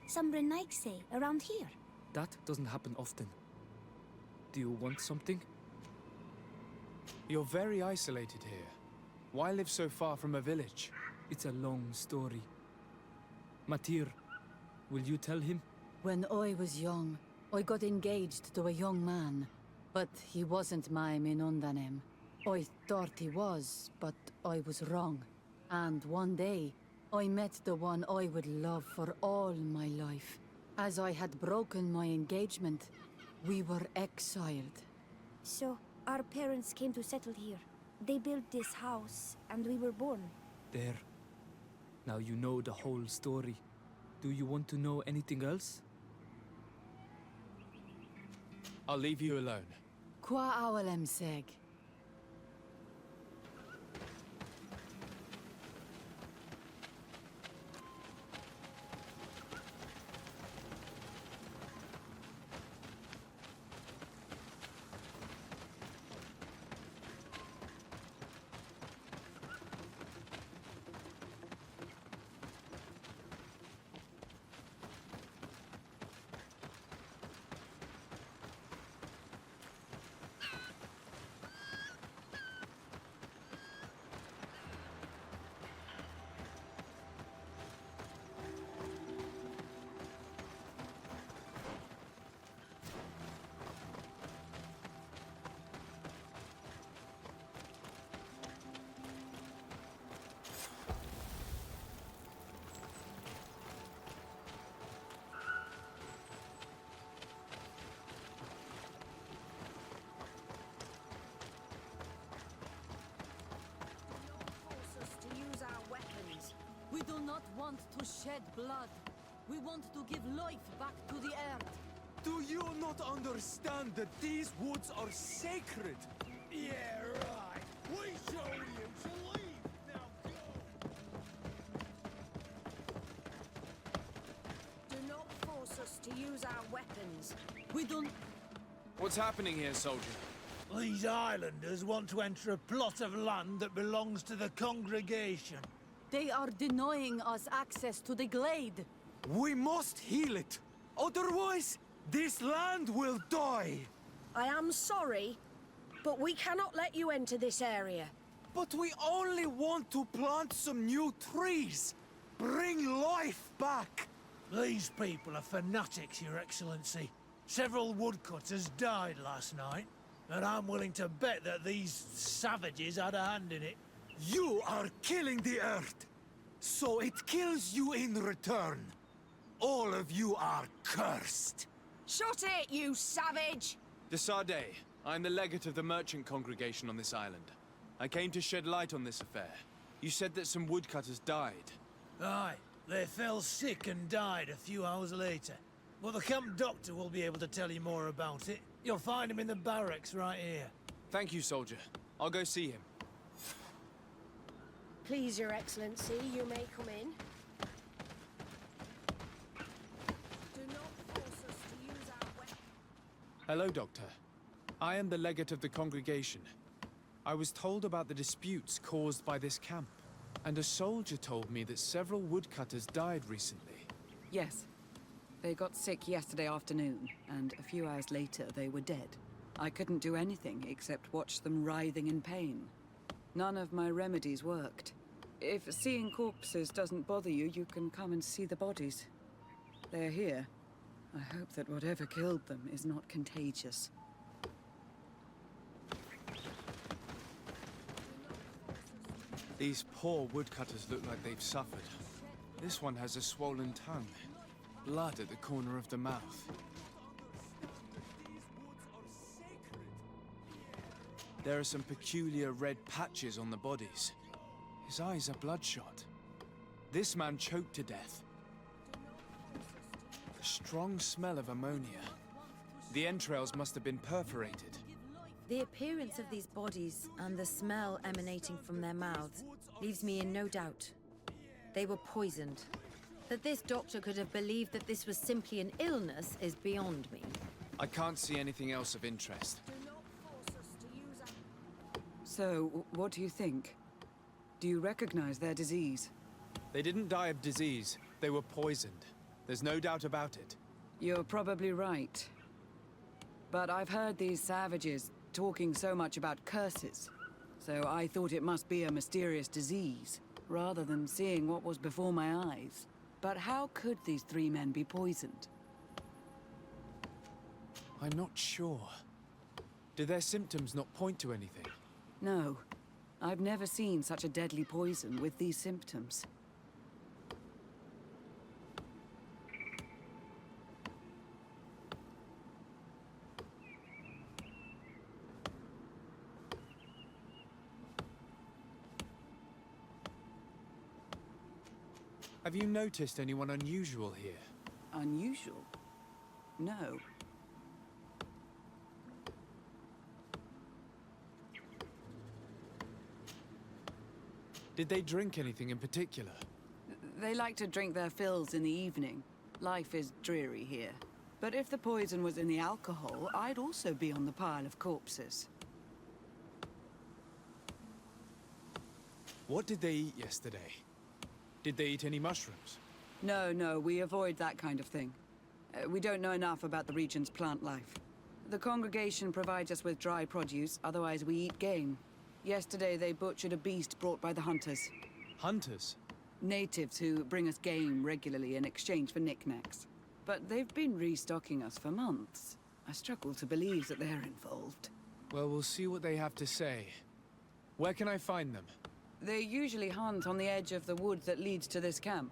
Some Renaigse around here. That doesn't happen often. Do you want something? You're very isolated here. Why live so far from a village? It's a long story. Matir, will you tell him? When I was young, I got engaged to a young man. But he wasn't my Minundanem. I thought he was, but I was wrong. And one day, I met the one I would love for all my life. As I had broken my engagement, we were exiled. So, our parents came to settle here. They built this house, and we were born. There. Now you know the whole story. Do you want to know anything else? I'll leave you alone. Qua awalem seg. We do not want to shed blood. We want to give life back to the earth. Do you not understand that these woods are sacred? Yeah, right. We showed you to leave. Now go. Do not force us to use our weapons. We don't... What's happening here, soldier? These islanders want to enter a plot of land that belongs to the congregation. They are denying us access to the glade. We must heal it. Otherwise, this land will die. I am sorry, but we cannot let you enter this area. But we only want to plant some new trees. Bring life back. These people are fanatics, Your Excellency. Several woodcutters died last night, and I'm willing to bet that these savages had a hand in it. You are killing the earth, so it kills you in return. All of you are cursed. Shut it, you savage! De Sardet, I'm the legate of the merchant congregation on this island. I came to shed light on this affair. You said that some woodcutters died. Aye, they fell sick and died a few hours later. But the camp doctor will be able to tell you more about it. You'll find him in the barracks right here. Thank you, soldier. I'll go see him. Please, Your Excellency, you may come in. Do not force us to use our weapons. Hello, Doctor. I am the legate of the congregation. I was told about the disputes caused by this camp, and a soldier told me that several woodcutters died recently. Yes. They got sick yesterday afternoon, and a few hours later they were dead. I couldn't do anything except watch them writhing in pain. None of my remedies worked. If seeing corpses doesn't bother you, you can come and see the bodies. They're here. I hope that whatever killed them is not contagious. These poor woodcutters look like they've suffered. This one has a swollen tongue. Blood at the corner of the mouth. There are some peculiar red patches on the bodies. His eyes are bloodshot. This man choked to death. A strong smell of ammonia. The entrails must have been perforated. The appearance of these bodies and the smell emanating from their mouths leaves me in no doubt. They were poisoned. That this doctor could have believed that this was simply an illness is beyond me. I can't see anything else of interest. So, what do you think? Do you recognize their disease? They didn't die of disease. They were poisoned. There's no doubt about it. You're probably right. But I've heard these savages talking so much about curses, so I thought it must be a mysterious disease, rather than seeing what was before my eyes. But how could these 3 men be poisoned? I'm not sure. Do their symptoms not point to anything? No. I've never seen such a deadly poison with these symptoms. Have you noticed anyone unusual here? Unusual? No. Did they drink anything in particular? They like to drink their fills in the evening. Life is dreary here. But if the poison was in the alcohol, I'd also be on the pile of corpses. What did they eat yesterday? Did they eat any mushrooms? No, we avoid that kind of thing. We don't know enough about the region's plant life. The congregation provides us with dry produce, otherwise we eat game. Yesterday they butchered a beast brought by the hunters. Hunters? Natives who bring us game regularly in exchange for knickknacks. But they've been restocking us for months. I struggle to believe that they're involved. Well, we'll see what they have to say. Where can I find them? They usually hunt on the edge of the wood that leads to this camp.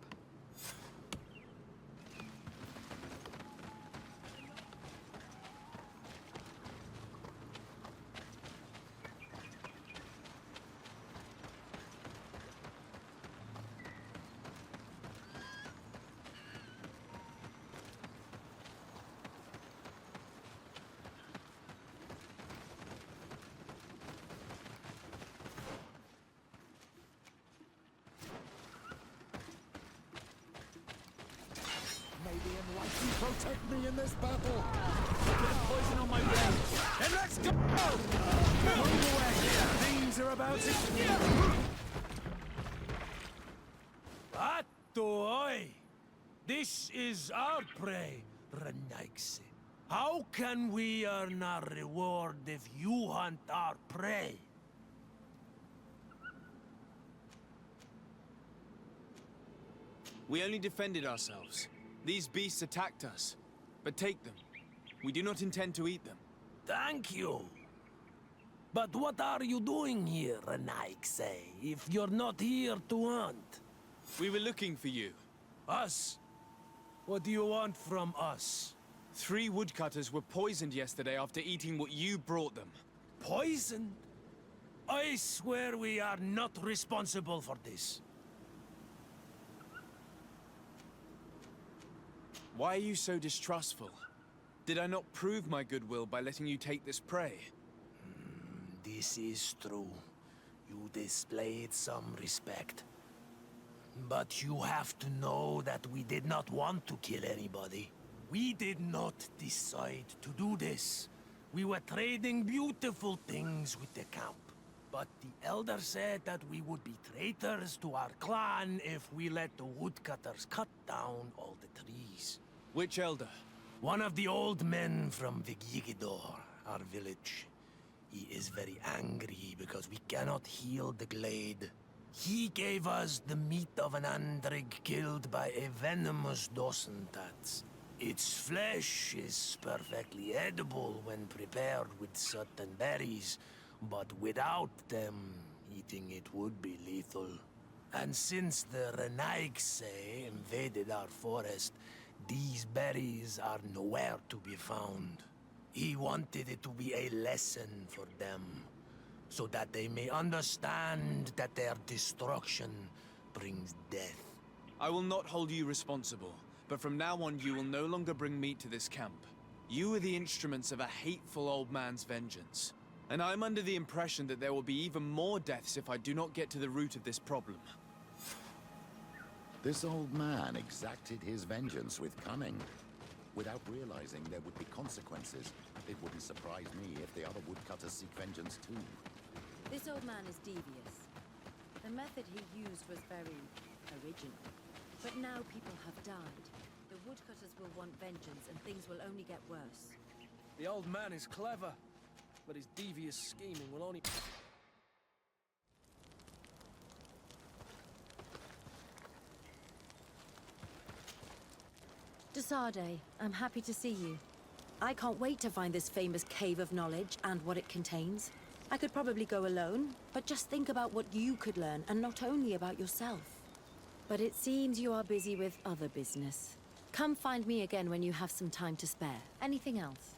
Protect me in this battle! Get poison on my breath! And let's go! Move away! Things are about to... Atoi! This is our prey, Renaigse. How can we earn our reward if you hunt our prey? We only defended ourselves. These beasts attacked us. But take them. We do not intend to eat them. Thank you. But what are you doing here, Renaigse, if you're not here to hunt? We were looking for you. Us? What do you want from us? 3 woodcutters were poisoned yesterday after eating what you brought them. Poison? I swear we are not responsible for this. Why are you so distrustful? Did I not prove my goodwill by letting you take this prey? This is true. You displayed some respect. But you have to know that we did not want to kill anybody. We did not decide to do this. We were trading beautiful things with the camp. But the elder said that we would be traitors to our clan if we let the woodcutters cut down all the trees. Which elder? One of the old men from Vigigidor, our village. He is very angry because we cannot heal the glade. He gave us the meat of an andrig killed by a venomous dosentats. Its flesh is perfectly edible when prepared with certain berries, but without them, eating it would be lethal. And since the Renaigse invaded our forest, these berries are nowhere to be found. He wanted it to be a lesson for them, so that they may understand that their destruction brings death. I will not hold you responsible, but from now on you will no longer bring meat to this camp. You are the instruments of a hateful old man's vengeance. And I'm under the impression that there will be even more deaths if I do not get to the root of this problem. This old man exacted his vengeance with cunning. Without realizing there would be consequences, it wouldn't surprise me if the other woodcutters seek vengeance too. This old man is devious. The method he used was very original. But now people have died. The woodcutters will want vengeance, and things will only get worse. The old man is clever, but his devious scheming will only... Desade, I'm happy to see you. I can't wait to find this famous cave of knowledge and what it contains. I could probably go alone, but just think about what you could learn, and not only about yourself. But it seems you are busy with other business. Come find me again when you have some time to spare. Anything else?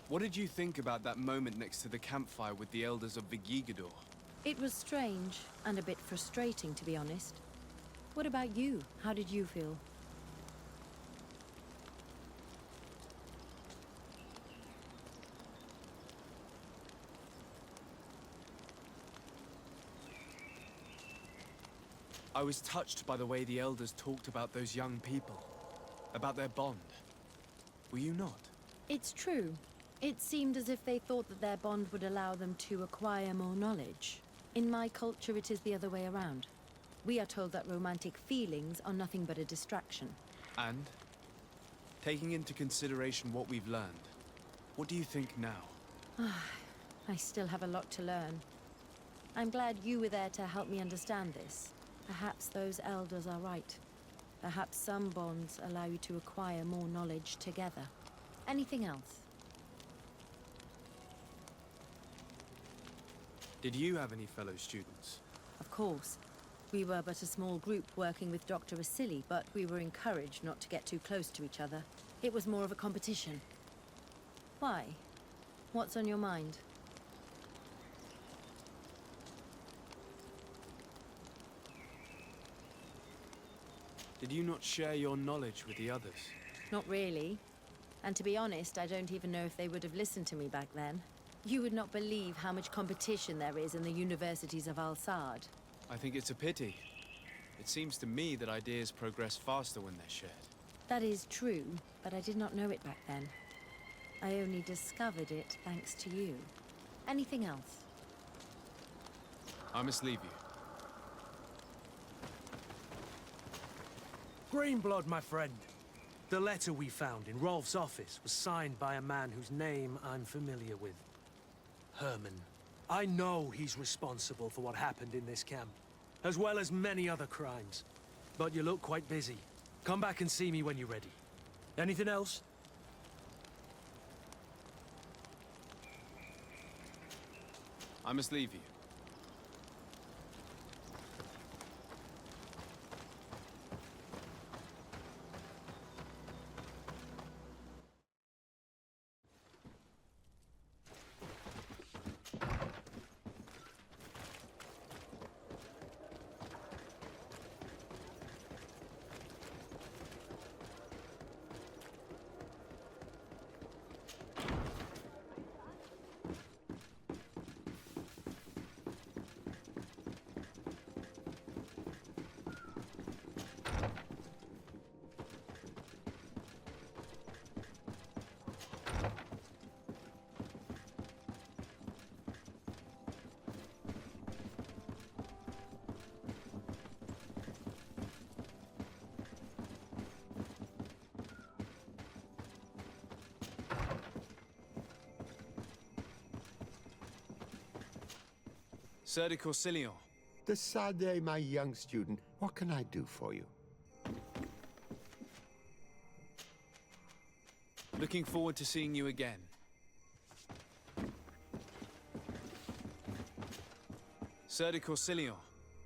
What did you think about that moment next to the campfire with the elders of Vigigador? It was strange, and a bit frustrating, to be honest. What about you? How did you feel? I was touched by the way the elders talked about those young people, about their bond. Were you not? It's true. It seemed as if they thought that their bond would allow them to acquire more knowledge. In my culture, it is the other way around. We are told that romantic feelings are nothing but a distraction. And, taking into consideration what we've learned, what do you think now? I still have a lot to learn. I'm glad you were there to help me understand this. Perhaps those elders are right. Perhaps some bonds allow you to acquire more knowledge together. Anything else? Did you have any fellow students? Of course. We were but a small group working with Dr. Vasily, but we were encouraged not to get too close to each other. It was more of a competition. Why? What's on your mind? Did you not share your knowledge with the others? Not really. And to be honest, I don't even know if they would have listened to me back then. You would not believe how much competition there is in the universities of Al-Saad. I think it's a pity. It seems to me that ideas progress faster when they're shared. That is true, but I did not know it back then. I only discovered it thanks to you. Anything else? I must leave you. Greenblood, my friend. The letter we found in Rolf's office was signed by a man whose name I'm familiar with. Herman. I know he's responsible for what happened in this camp, as well as many other crimes. But you look quite busy. Come back and see me when you're ready. Anything else? I must leave you. Sir de Corsilion. Desade, my young student, what can I do for you? Looking forward to seeing you again. Sir de Corsilion.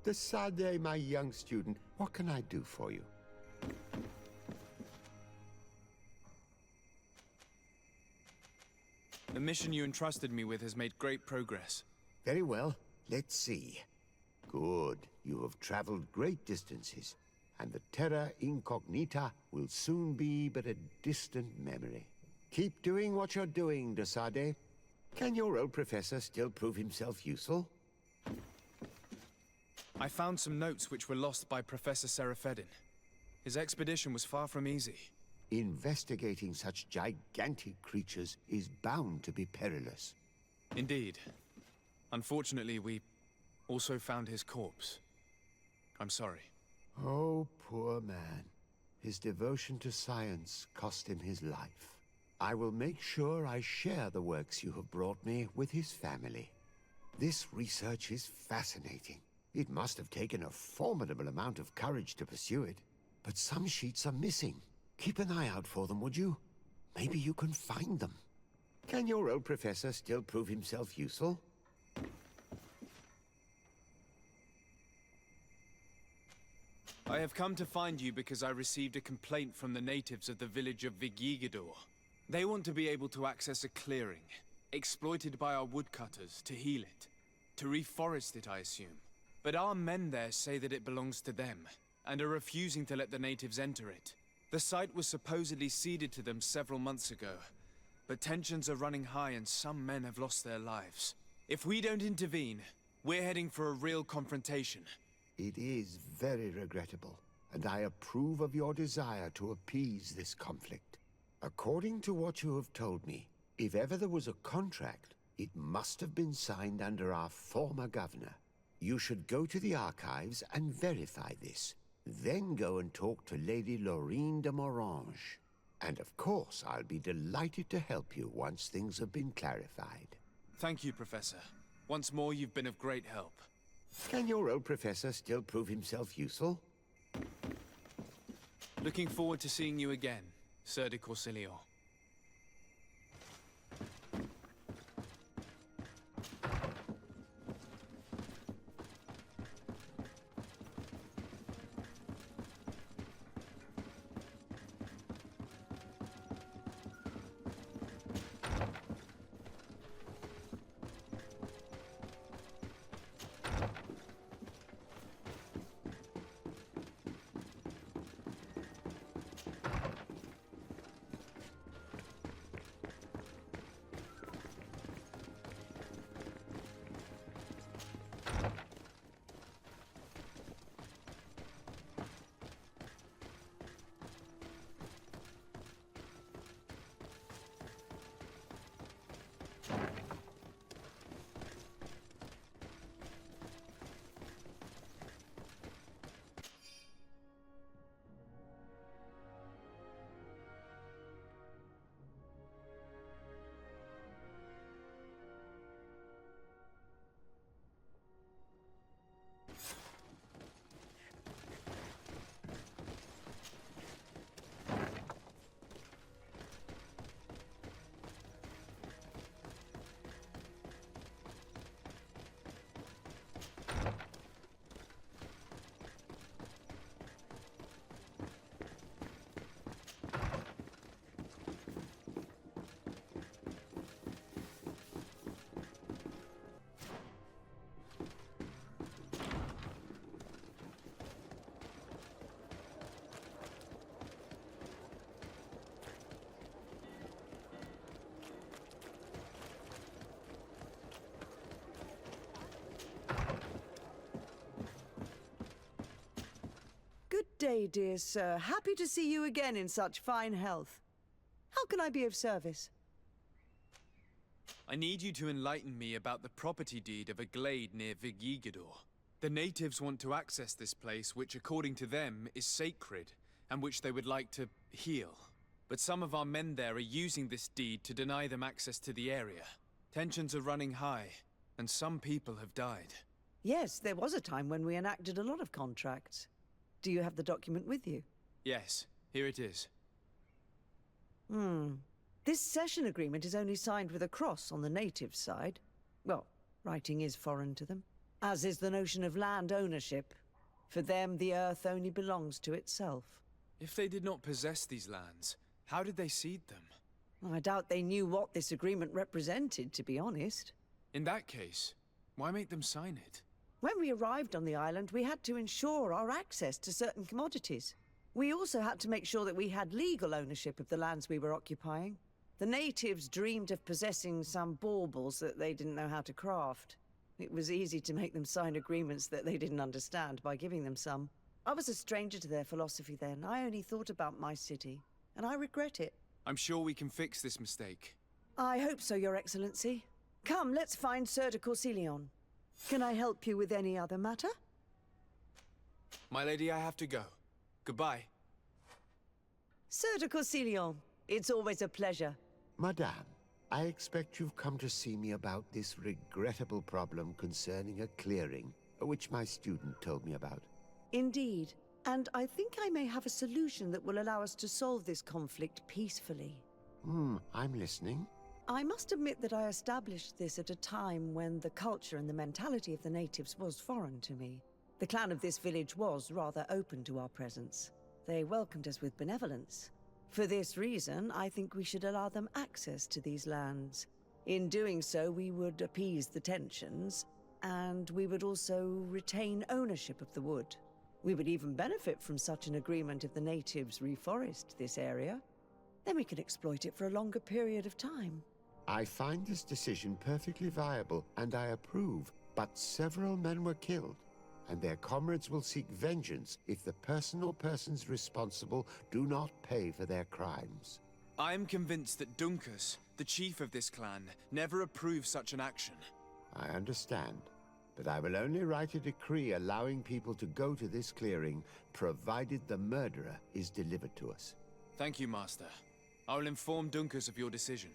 Desade, my young student, what can I do for you? The mission you entrusted me with has made great progress. Very well. Let's see. Good. You have traveled great distances, and the Terra Incognita will soon be but a distant memory. Keep doing what you're doing, Desade. Can your old professor still prove himself useful? I found some notes which were lost by Professor Serafedin. His expedition was far from easy. Investigating such gigantic creatures is bound to be perilous. Indeed. Unfortunately, we also found his corpse. I'm sorry. Oh, poor man. His devotion to science cost him his life. I will make sure I share the works you have brought me with his family. This research is fascinating. It must have taken a formidable amount of courage to pursue it. But some sheets are missing. Keep an eye out for them, would you? Maybe you can find them. Can your old professor still prove himself useful? I have come to find you because I received a complaint from the natives of the village of Vigigador. They want to be able to access a clearing, exploited by our woodcutters, to heal it. To reforest it, I assume. But our men there say that it belongs to them, and are refusing to let the natives enter it. The site was supposedly ceded to them several months ago, but tensions are running high and some men have lost their lives. If we don't intervene, we're heading for a real confrontation. It is very regrettable, and I approve of your desire to appease this conflict. According to what you have told me, if ever there was a contract, it must have been signed under our former governor. You should go to the archives and verify this. Then go and talk to Lady Laurine de Morange. And of course, I'll be delighted to help you once things have been clarified. Thank you, Professor. Once more, you've been of great help. Can your old professor still prove himself useful? Looking forward to seeing you again, Sir de Courcilion. Good day, dear sir. Happy to see you again in such fine health. How can I be of service? I need you to enlighten me about the property deed of a glade near Vigigador. The natives want to access this place, which according to them is sacred, and which they would like to heal. But some of our men there are using this deed to deny them access to the area. Tensions are running high, and some people have died. Yes, there was a time when we enacted a lot of contracts. Do you have the document with you? Yes, here it is. This cession agreement is only signed with a cross on the native side. Well, writing is foreign to them, as is the notion of land ownership. For them, the earth only belongs to itself. If they did not possess these lands, how did they cede them? I doubt they knew what this agreement represented, to be honest. In that case, why make them sign it? When we arrived on the island, we had to ensure our access to certain commodities. We also had to make sure that we had legal ownership of the lands we were occupying. The natives dreamed of possessing some baubles that they didn't know how to craft. It was easy to make them sign agreements that they didn't understand by giving them some. I was a stranger to their philosophy then. I only thought about my city, and I regret it. I'm sure we can fix this mistake. I hope so, Your Excellency. Come, let's find Sir de Courcilion. Can I help you with any other matter? My lady, I have to go. Goodbye. Sir de Corsilion, it's always a pleasure. Madame, I expect you've come to see me about this regrettable problem concerning a clearing, which my student told me about. Indeed. And I think I may have a solution that will allow us to solve this conflict peacefully. I'm listening. I must admit that I established this at a time when the culture and the mentality of the natives was foreign to me. The clan of this village was rather open to our presence. They welcomed us with benevolence. For this reason, I think we should allow them access to these lands. In doing so, we would appease the tensions, and we would also retain ownership of the wood. We would even benefit from such an agreement if the natives reforest this area. Then we can exploit it for a longer period of time. I find this decision perfectly viable, and I approve, but several men were killed, and their comrades will seek vengeance if the person or persons responsible do not pay for their crimes. I am convinced that Dunkus, the chief of this clan, never approved such an action. I understand, but I will only write a decree allowing people to go to this clearing, provided the murderer is delivered to us. Thank you, Master. I will inform Dunkus of your decision.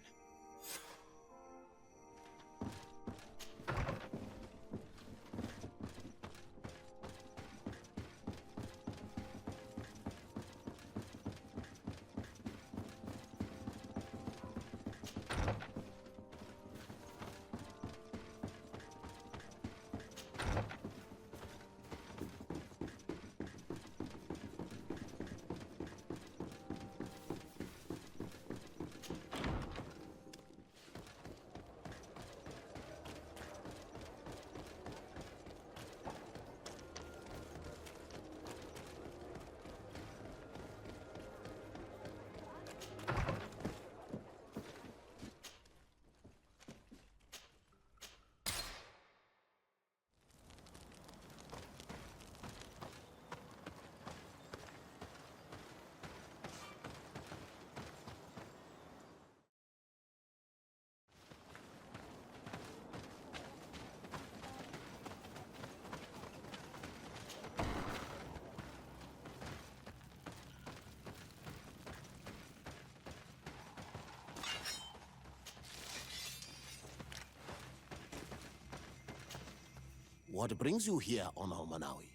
What brings you here on Manawi?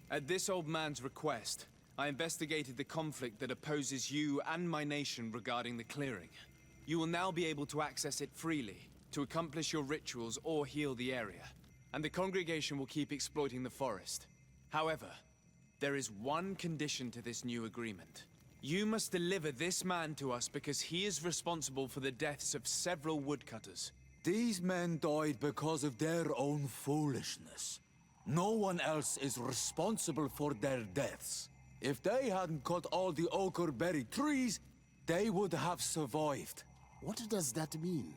At this old man's request, I investigated the conflict that opposes you and my nation regarding the clearing. You will now be able to access it freely, to accomplish your rituals or heal the area. And the congregation will keep exploiting the forest. However, there is one condition to this new agreement. You must deliver this man to us because he is responsible for the deaths of several woodcutters. These men died because of their own foolishness. No one else is responsible for their deaths. If they hadn't cut all the oakerberry trees, they would have survived. What does that mean?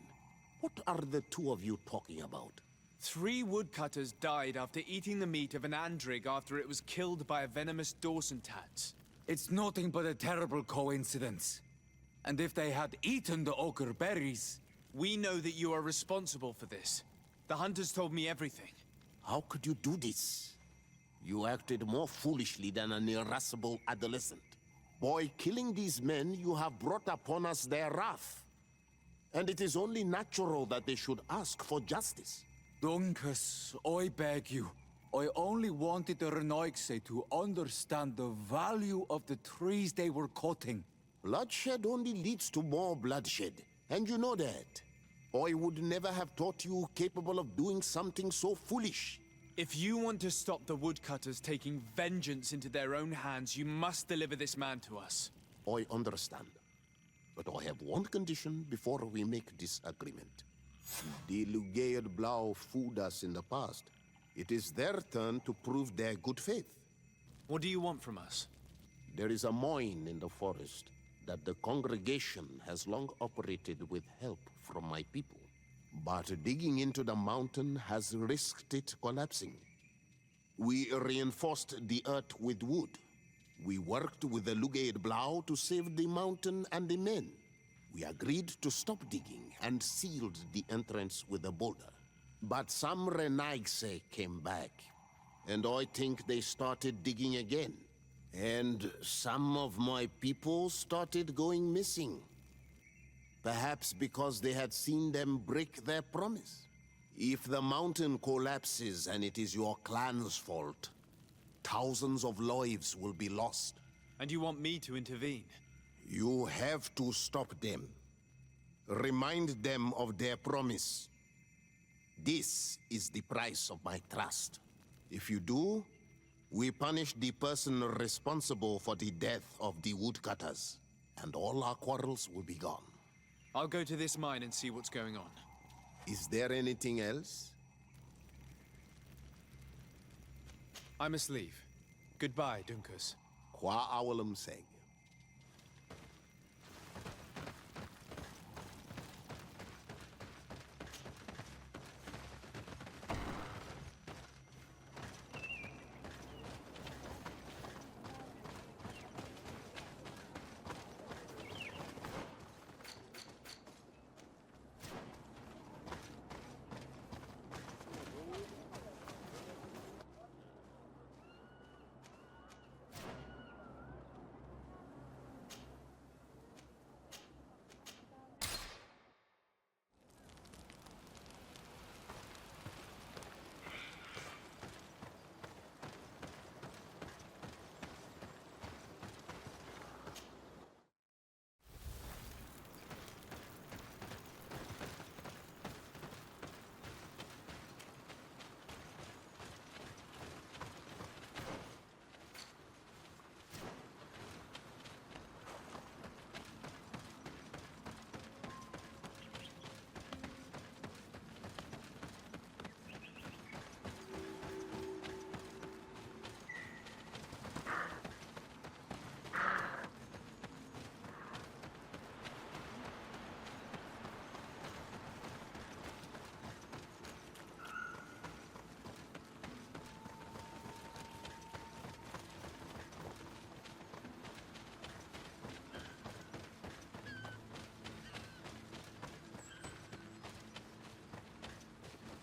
What are the two of you talking about? 3 woodcutters died after eating the meat of an andrig after it was killed by a venomous Dawson tat. It's nothing but a terrible coincidence. And if they had eaten the oakerberries... We know that you are responsible for this. The hunters told me everything. How could you do this? You acted more foolishly than an irascible adolescent. By killing these men, you have brought upon us their wrath. And it is only natural that they should ask for justice. Dunkus, I beg you. I only wanted the Renoixe to understand the value of the trees they were cutting. Bloodshed only leads to more bloodshed. And you know that. I would never have thought you capable of doing something so foolish. If you want to stop the woodcutters taking vengeance into their own hands, you must deliver this man to us. I understand. But I have one condition before we make this agreement. The Lugaid Blau fooled us in the past. It is their turn to prove their good faith. What do you want from us? There is a mine in the forest that the congregation has long operated with help from my people. But digging into the mountain has risked it collapsing. We reinforced the earth with wood. We worked with the Lugaid Blau to save the mountain and the men. We agreed to stop digging and sealed the entrance with a boulder. But some Renaixe came back. And I think they started digging again. And some of my people started going missing. Perhaps because they had seen them break their promise. If the mountain collapses and it is your clan's fault, thousands of lives will be lost. And you want me to intervene? You have to stop them. Remind them of their promise. This is the price of my trust. If you do, we punish the person responsible for the death of the woodcutters, and all our quarrels will be gone. I'll go to this mine and see what's going on. Is there anything else? I must leave. Goodbye, Dunkus. Qua awalum seg.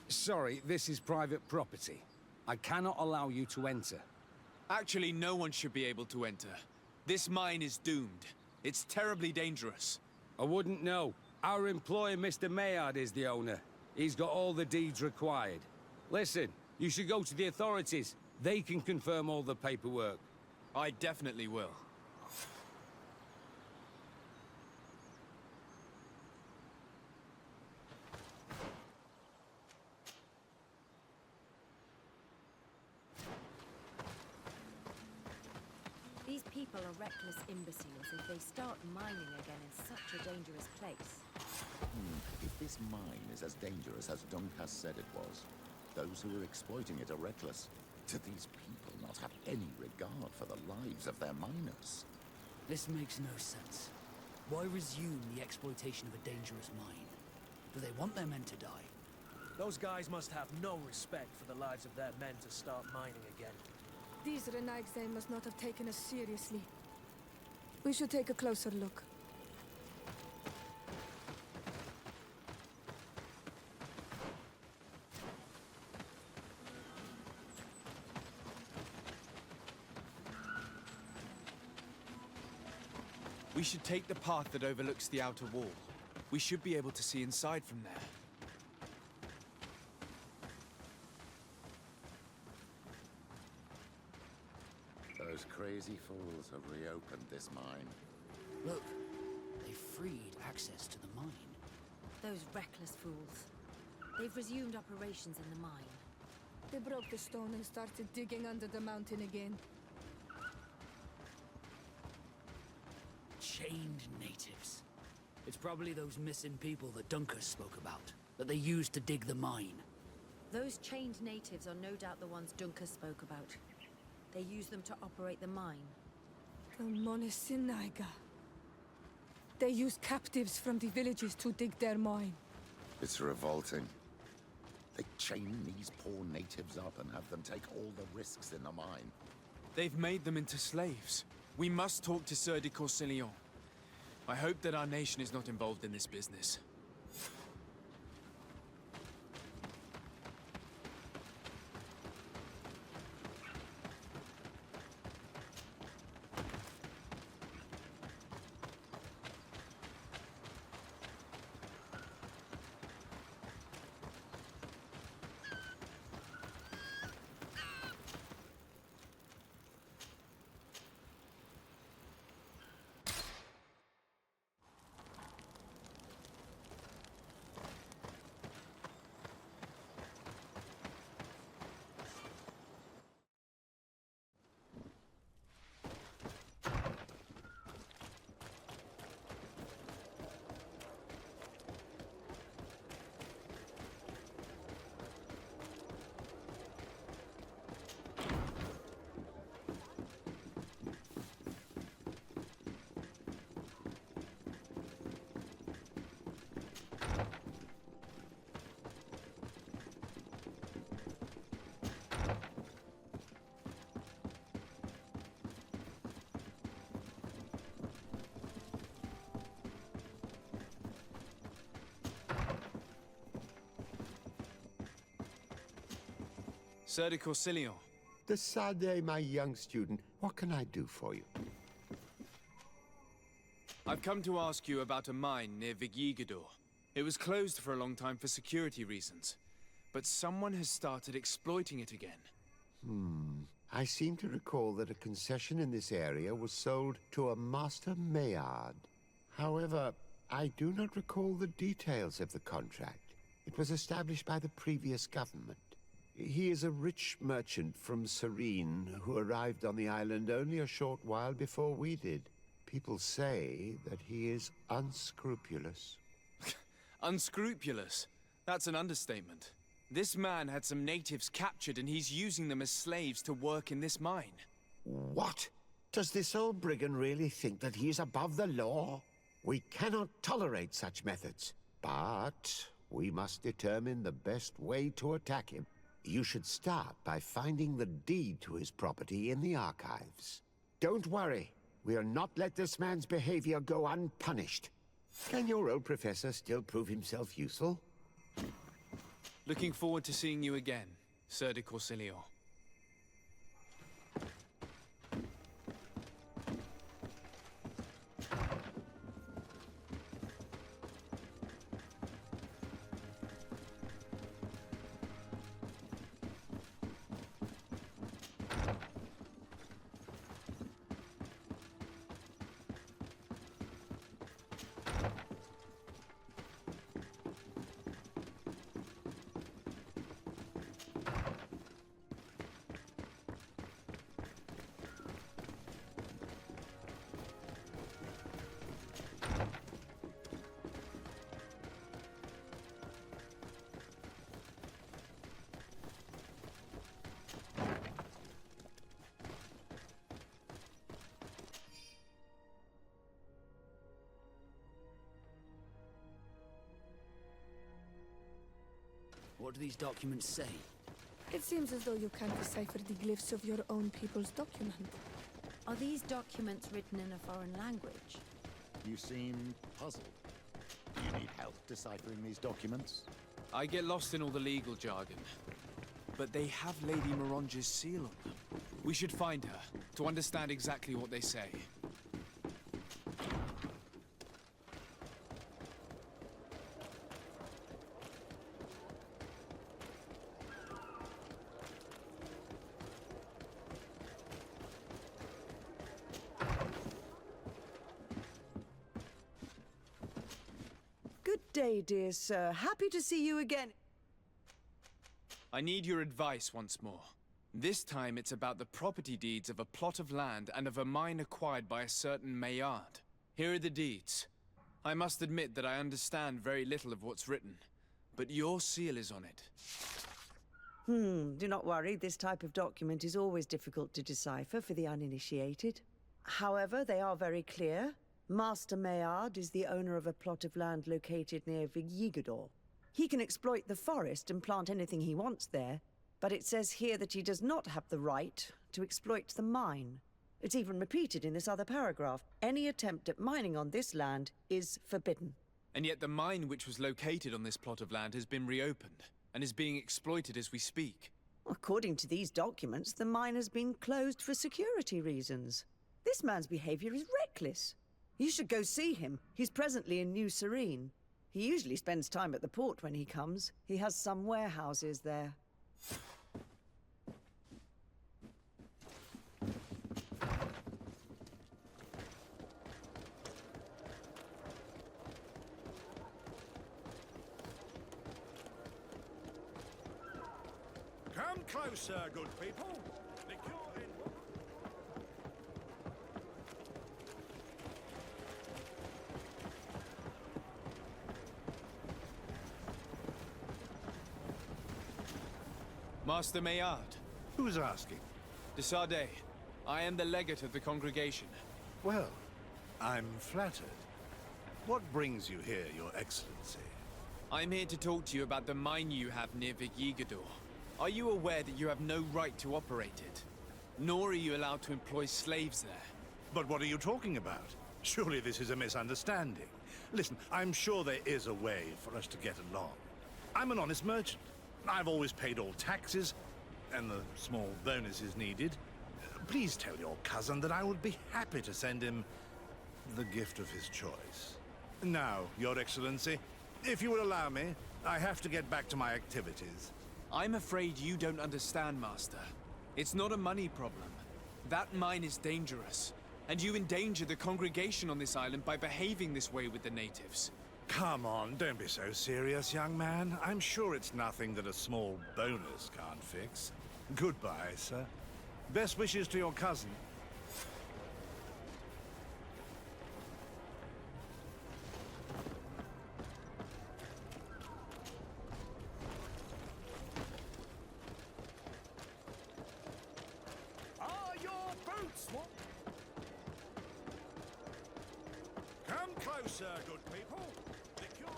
Sorry, this is private property. I cannot allow you to enter. Actually, no one should be able to enter. This mine is doomed. It's terribly dangerous. I wouldn't know. Our employer, Mr. Maillard, is the owner. He's got all the deeds required. Listen, you should go to the authorities. They can confirm all the paperwork. I definitely will. These people are reckless imbeciles if they start mining again in such a dangerous place. If this mine is as dangerous as Dunkas said it was, those who are exploiting it are reckless. Do these people not have any regard for the lives of their miners? This makes no sense. Why resume the exploitation of a dangerous mine? Do they want their men to die? Those guys must have no respect for the lives of their men to start mining again. These Renagse must not have taken us seriously. We should take a closer look. We should take the path that overlooks the outer wall. We should be able to see inside from there. Those crazy fools have reopened this mine. Look, they freed access to the mine. Those reckless fools. They've resumed operations in the mine. They broke the stone and started digging under the mountain again. Chained natives. It's probably those missing people that Dunkus spoke about, that they used to dig the mine. Those chained natives are no doubt the ones Dunkus spoke about. They use them to operate the mine. The Monesinaiga. They use captives from the villages to dig their mine. It's revolting. They chain these poor natives up and have them take all the risks in the mine. They've made them into slaves. We must talk to Sieur de Courcillon. I hope that our nation is not involved in this business. Sir de Corsilion. Decidez, my young student. What can I do for you? I've come to ask you about a mine near Vigyigador. It was closed for a long time for security reasons, but someone has started exploiting it again. I seem to recall that a concession in this area was sold to a Master Maillard. However, I do not recall the details of the contract. It was established by the previous government. He is a rich merchant from Serene who arrived on the island only a short while before we did. People say that he is unscrupulous. Unscrupulous? That's an understatement. This man had some natives captured and he's using them as slaves to work in this mine. What? Does this old brigand really think that he is above the law? We cannot tolerate such methods, but we must determine the best way to attack him. You should start by finding the deed to his property in the archives. Don't worry, we'll not let this man's behavior go unpunished. Can your old professor still prove himself useful? Looking forward to seeing you again, Sir de Corsilion. What do these documents say? It seems as though you can't decipher the glyphs of your own people's document. Are these documents written in a foreign language? You seem puzzled. Do you need help deciphering these documents? I get lost in all the legal jargon, but they have Lady Moronge's seal on them. We should find her, to understand exactly what they say. Good day, dear sir. Happy to see you again. I need your advice once more. This time it's about the property deeds of a plot of land and of a mine acquired by a certain Maillard. Here are the deeds. I must admit that I understand very little of what's written, but your seal is on it. Do not worry. This type of document is always difficult to decipher for the uninitiated. However, they are very clear. Master Maillard is the owner of a plot of land located near Vigyigador. He can exploit the forest and plant anything he wants there, but it says here that he does not have the right to exploit the mine. It's even repeated in this other paragraph. Any attempt at mining on this land is forbidden. And yet the mine which was located on this plot of land has been reopened, and is being exploited as we speak. According to these documents, the mine has been closed for security reasons. This man's behavior is reckless. You should go see him. He's presently in New Serene. He usually spends time at the port when he comes. He has some warehouses there. Come closer, good people. Master Maillard. Who's asking? De Sardet. I am the legate of the congregation. Well, I'm flattered. What brings you here, Your Excellency? I'm here to talk to you about the mine you have near Vigyigador. Are you aware that you have no right to operate it? Nor are you allowed to employ slaves there. But what are you talking about? Surely this is a misunderstanding. Listen, I'm sure there is a way for us to get along. I'm an honest merchant. I've always paid all taxes, and the small bonuses needed, please tell your cousin that I would be happy to send him the gift of his choice. Now, Your Excellency, if you will allow me, I have to get back to my activities. I'm afraid you don't understand, Master. It's not a money problem. That mine is dangerous, and you endanger the congregation on this island by behaving this way with the natives. Come on, don't be so serious, young man. I'm sure it's nothing that a small bonus can't fix. Goodbye, sir. Best wishes to your cousin. Are your boots what? Come closer, good people. The cure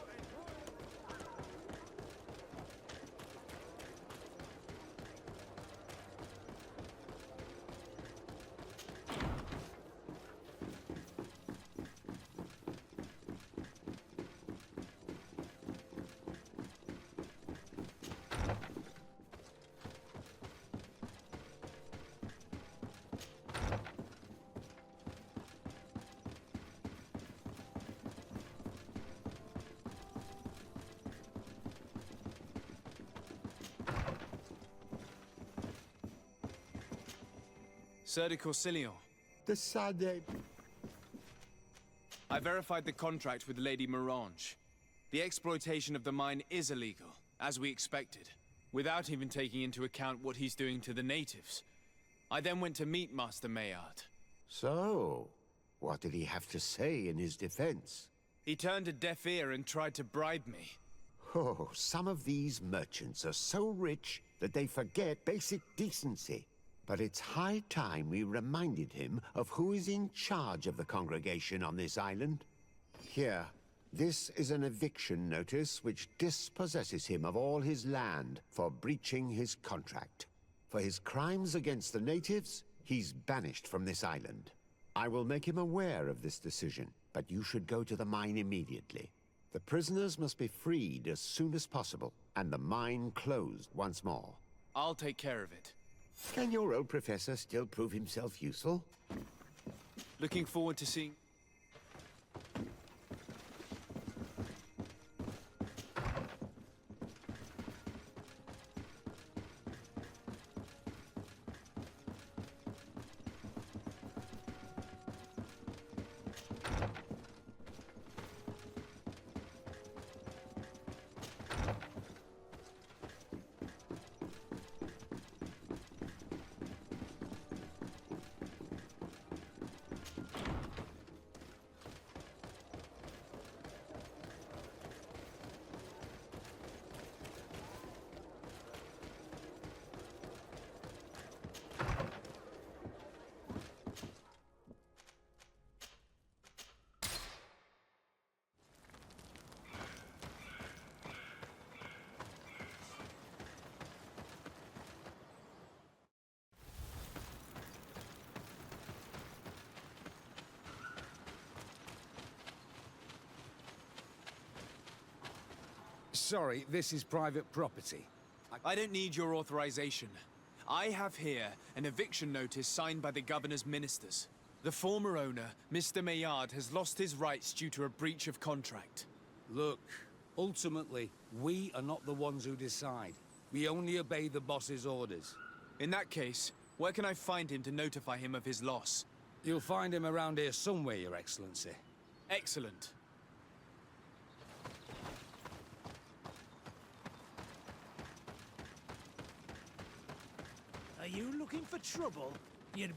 Sir de Corsilion. The Sade. I verified the contract with Lady Morange. The exploitation of the mine is illegal, as we expected, without even taking into account what he's doing to the natives. I then went to meet Master Maillard. So, what did he have to say in his defense? He turned a deaf ear and tried to bribe me. Oh, some of these merchants are so rich that they forget basic decency. But it's high time we reminded him of who is in charge of the congregation on this island. Here, this is an eviction notice which dispossesses him of all his land for breaching his contract. For his crimes against the natives, he's banished from this island. I will make him aware of this decision, but you should go to the mine immediately. The prisoners must be freed as soon as possible, and the mine closed once more. I'll take care of it. Can your old professor still prove himself useful? Looking forward to seeing... Sorry, this is private property. I don't need your authorization. I have here an eviction notice signed by the governor's ministers. The former owner, Mr. Maillard, has lost his rights due to a breach of contract. Look, ultimately, we are not the ones who decide. We only obey the boss's orders. In that case, where can I find him to notify him of his loss? You'll find him around here somewhere, Your Excellency. Excellent. Are you looking for trouble? You'd...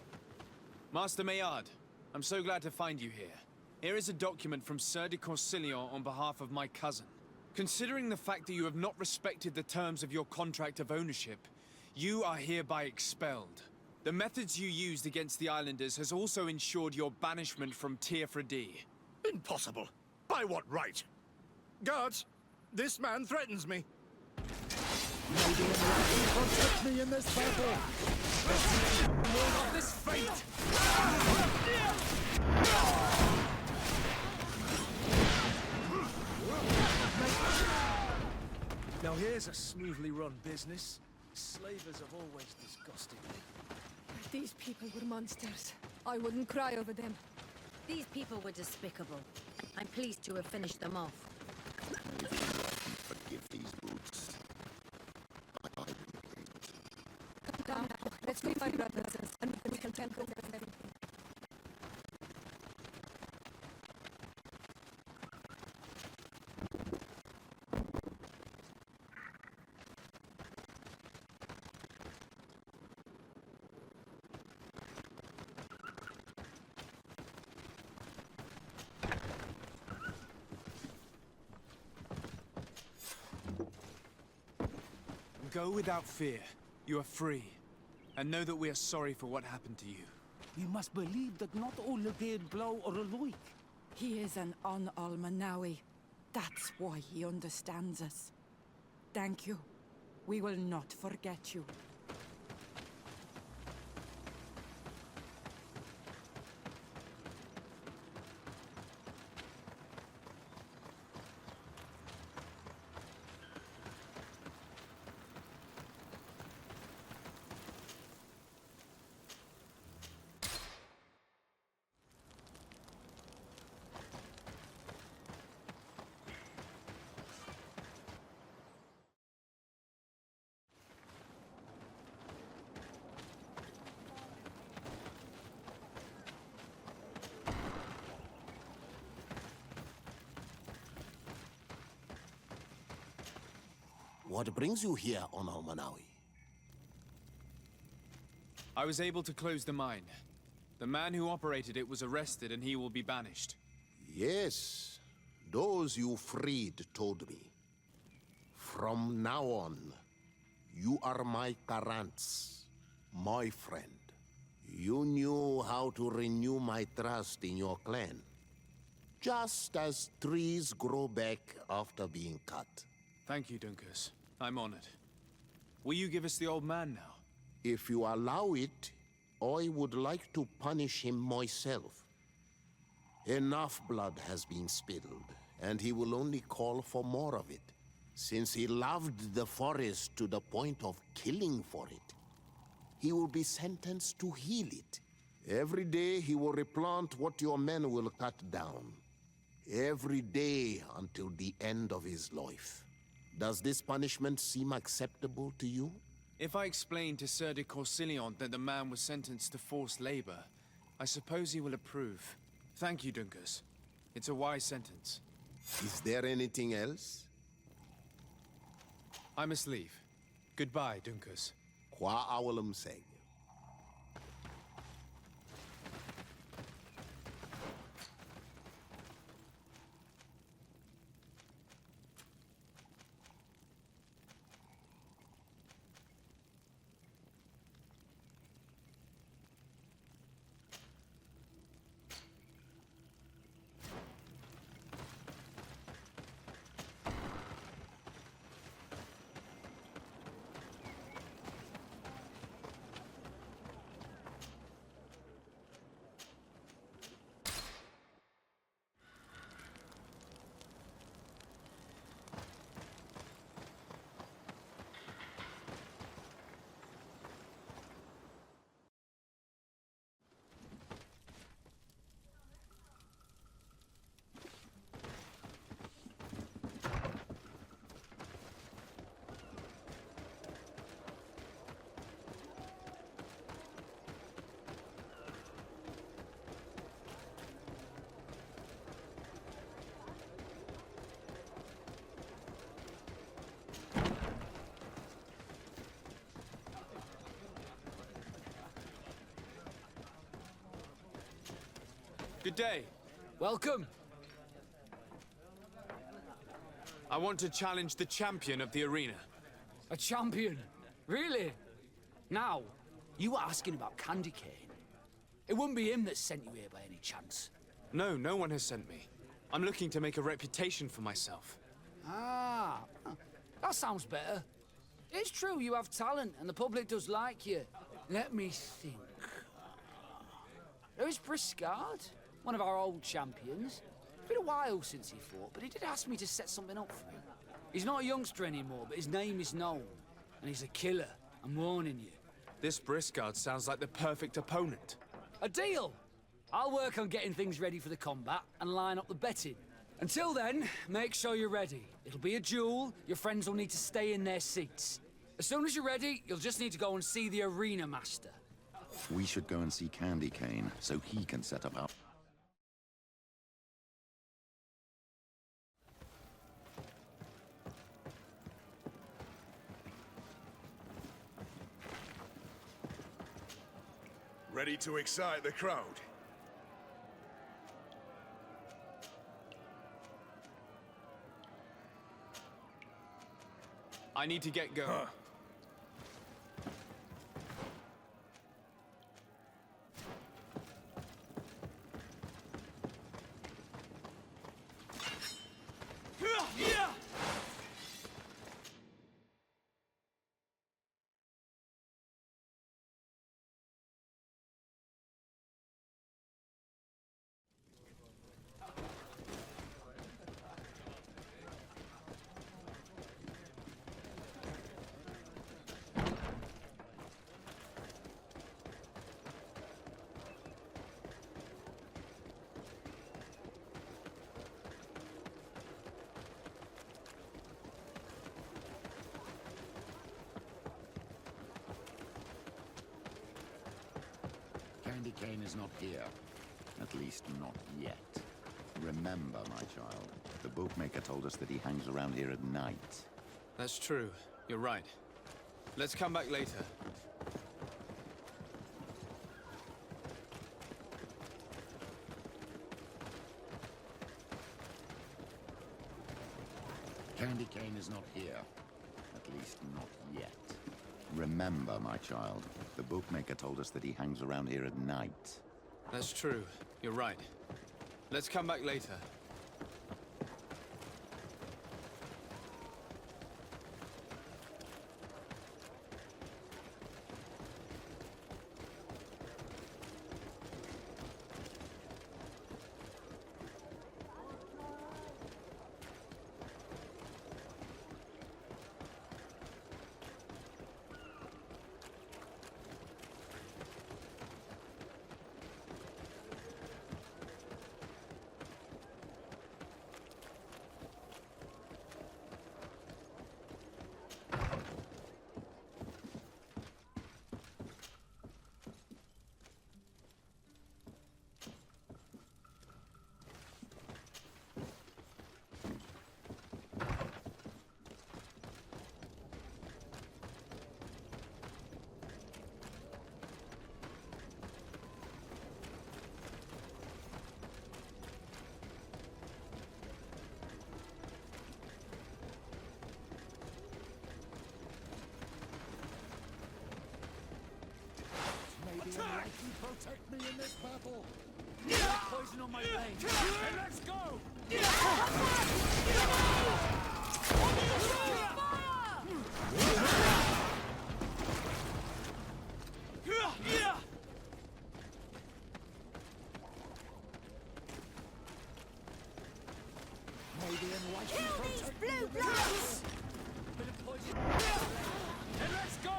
Master Maillard, I'm so glad to find you here. Here is a document from Sir de Corsilion on behalf of my cousin. Considering the fact that you have not respected the terms of your contract of ownership, you are hereby expelled. The methods you used against the islanders has also ensured your banishment from Tier-Fredi. Impossible. By what right? Guards, this man threatens me. Maybe unlikely to protect me in this battle. More of this fate. Now here's a smoothly run business. Slavers have always disgusted me. These people were monsters. I wouldn't cry over them. These people were despicable. I'm pleased to have finished them off. Forgive these boots. Come now, let's be my brothers and we can tell them everything. Go without fear. You are free. And know that we are sorry for what happened to you. You must believe that not all Lebed blow or alike. He is an Almanawi. That's why he understands us. Thank you. We will not forget you. What brings you here on Almanawi? I was able to close the mine. The man who operated it was arrested and he will be banished. Yes, those you freed told me. From now on, you are my Karants, my friend. You knew how to renew my trust in your clan. Just as trees grow back after being cut. Thank you, Dunkus. I'm honored. Will you give us the old man now? If you allow it, I would like to punish him myself. Enough blood has been spilled, and he will only call for more of it, since he loved the forest to the point of killing for it. He will be sentenced to heal it. Every day he will replant what your men will cut down. Every day until the end of his life. Does this punishment seem acceptable to you? If I explain to Sir de Corsillon that the man was sentenced to forced labor, I suppose he will approve. Thank you, Dunkus. It's a wise sentence. Is there anything else? I must leave. Goodbye, Dunkus. Qua awalum seg. Good day. Welcome. I want to challenge the champion of the arena. A champion? Really? Now, you were asking about Candy Cane. It wouldn't be him that sent you here by any chance. No, no one has sent me. I'm looking to make a reputation for myself. Ah, that sounds better. It's true, you have talent, and the public does like you. Let me think. There's Briscard, one of our old champions. It's been a while since he fought, but he did ask me to set something up for him. He's not a youngster anymore, but his name is known, and he's a killer. I'm warning you. This Briscard sounds like the perfect opponent. A deal! I'll work on getting things ready for the combat and line up the betting. Until then, make sure you're ready. It'll be a duel. Your friends will need to stay in their seats. As soon as you're ready, you'll just need to go and see the arena master. We should go and see Candy Cane so he can set up our... Ready to excite the crowd? I need to get going. Candy Cane is not here. At least not yet. Remember, my child, the bookmaker told us that he hangs around here at night. That's true. You're right. Let's come back later. Candy Cane is not here. At least not yet. Remember, my child, the bookmaker told us that he hangs around here at night. That's true. You're right. Let's come back later. Protect me in this battle! Poison on my veins! And let's go! Kill these blue bloods! And let's go!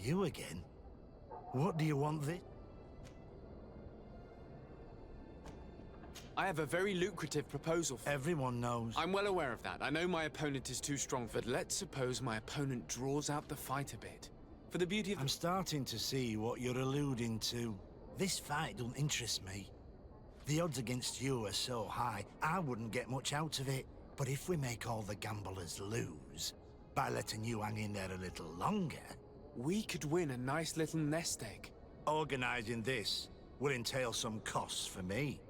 You again? What do you want this? I have a very lucrative proposal for... Everyone knows. I'm well aware of that. I know my opponent is too strong, but let's suppose my opponent draws out the fight a bit. For the beauty of... I'm starting to see what you're alluding to. This fight don't interest me. The odds against you are so high, I wouldn't get much out of it. But if we make all the gamblers lose, by letting you hang in there a little longer... We could win a nice little nest egg. Organising this will entail some costs for me.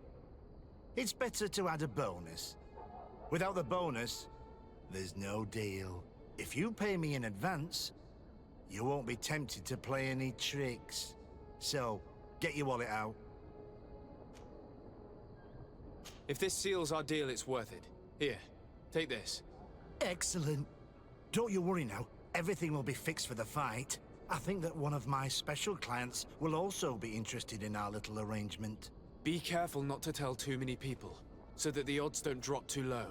It's better to add a bonus. Without the bonus, There's no deal. If you pay me in advance, you won't be tempted to play any tricks. So, get your wallet out. If this seals our deal, it's worth it. Here, take this. Excellent. Don't you worry now. Everything will be fixed for the fight. I think that one of my special clients will also be interested in our little arrangement. Be careful not to tell too many people, so that the odds don't drop too low.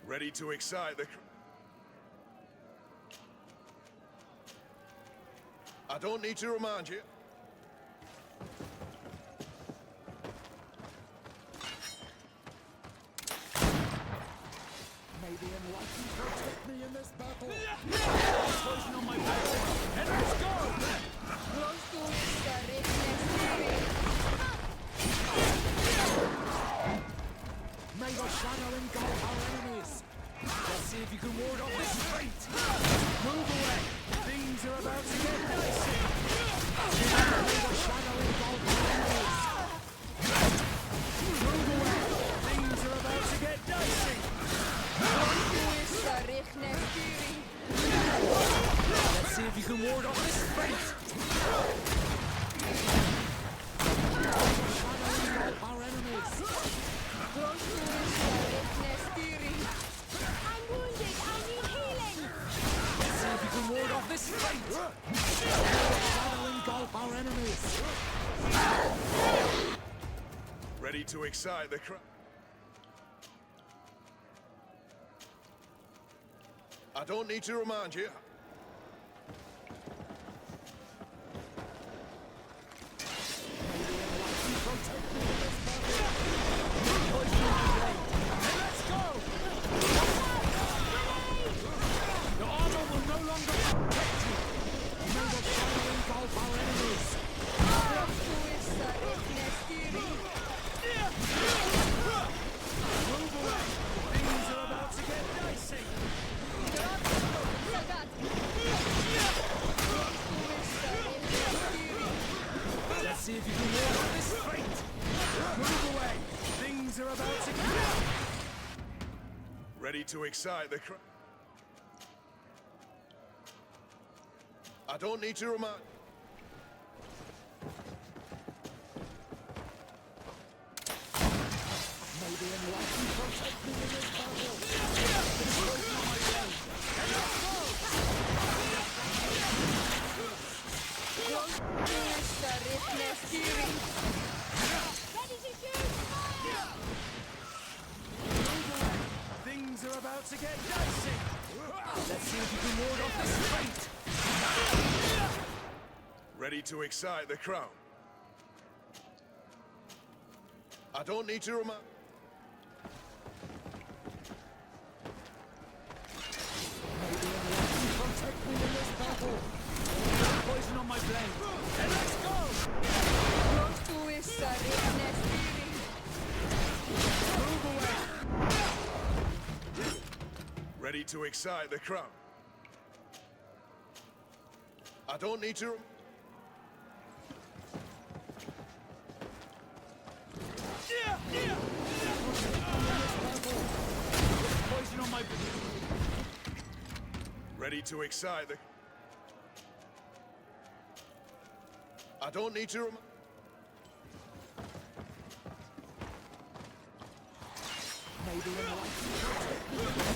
Ready to excite the... I don't need to remind you. May the enlightened protect me in this battle. Poison on my back. And let's go! May the shadow engulf our enemies. Let's see if you can ward off this fate. Move away. Things are about to get dicey. May the shadow engulf our enemies. Move away. Things are about to get dicey. Let's see if you can ward off this fate. Our enemies. I'm wounded. I need healing. Let's see if you can ward off this fate. Shadow engulf our enemies. Ready to excite the crowd. I don't need to remind you. Let's go! The armor will no longer protect you. May the shadow engulf our enemies. Move away. Things are about to get dicey. Let's see if you can ward off this fate. Move away. Things are about to get... Ready to excite the crowd. I don't need to remind... May the enlightened protect me in this battle. Things are about to get dicey. Let's see if you can ward off this fate. Ready to excite the crowd. I don't need to remind... Protect me in this battle. Poison on my blade. And let's go! Move away. Ready to excite the crowd. I don't need to... Poison on my blade. Ready to excite the... I don't need to... May the enlightened protect me in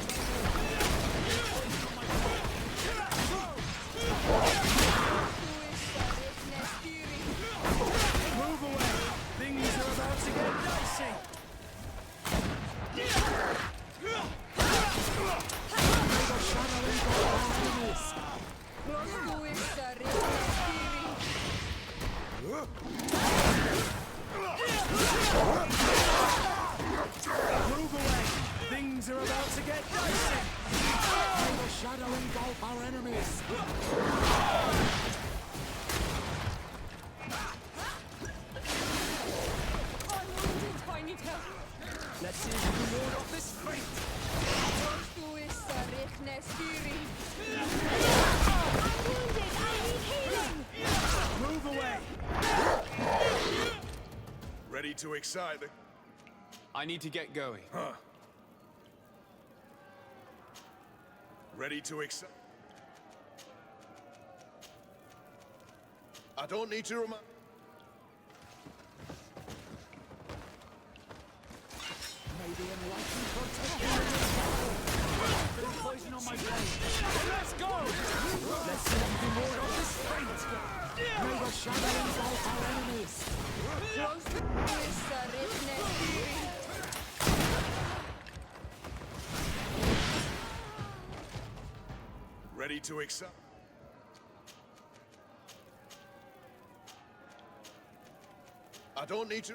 Move away. Things are about to get dicey. Move away! Things are about to get dicey! May the shadow engulf our enemies! I'm wounded. I need help. Let's see if we can ward off this fate. I'm wounded! I need healing! Move away! Ready to excite the... I need to get going. Ready to excite... I don't need to remind... Maybe enlightened protection. Poison on my blade. Let's go! Let's see if we can ward off this fate. May the shadow engulf our enemies! Ready to excite... I don't need to...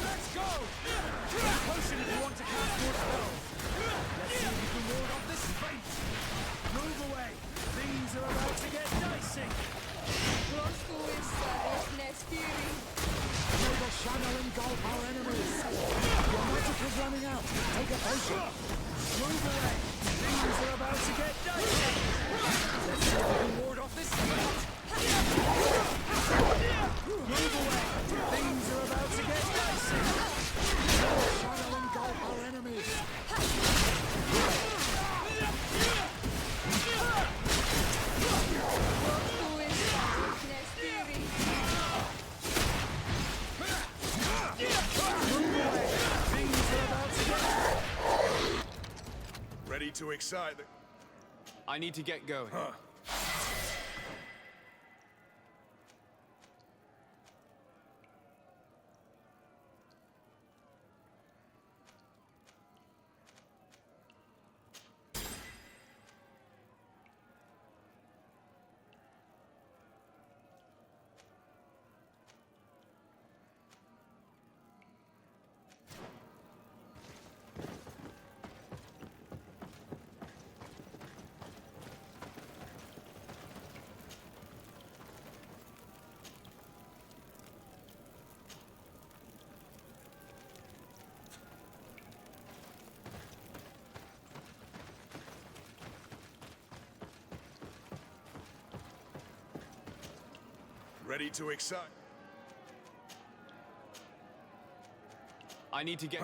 Let's go! Potion if you want to cast more spells. Let's see if we can ward off this fate. Move away! Things are about to get dicey! May the shadow engulf our enemies! Your magic is running out! Take a potion! Move away! Things are about to get dicey! Let's see if we can ward off this fate. Move away! Things are about to get dicey! May the shadow engulf our enemies! Ready to excite the... I need to get going. Ready to excite... I need to get...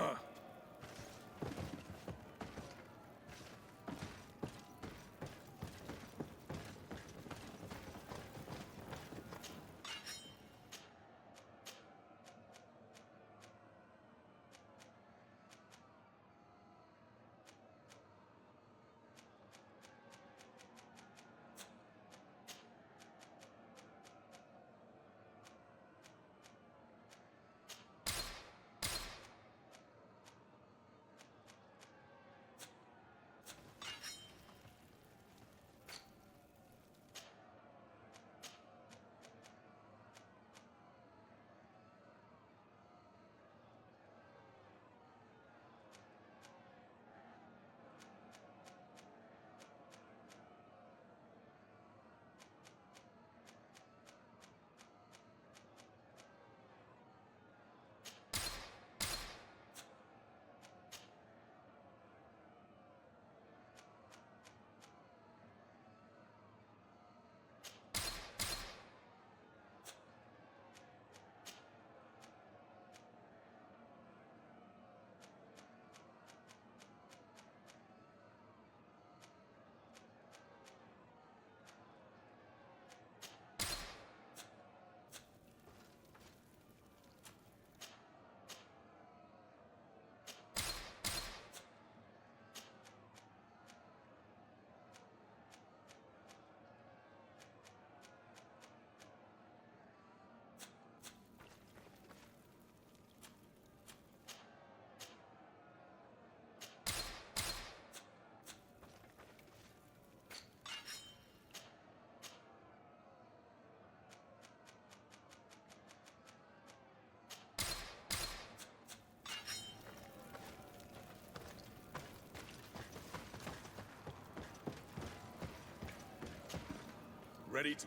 Ready to...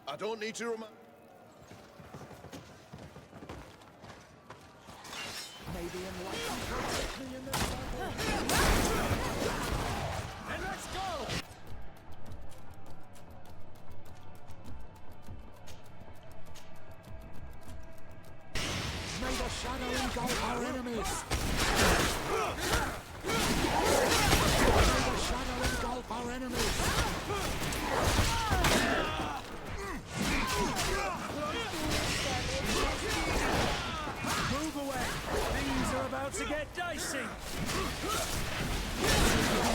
I don't need to remind... Maybe enlighten protect me in this battle. And let's go! May the shadow engulf our enemies! May the shadow engulf our enemies! Move away! Things are about to get dicey!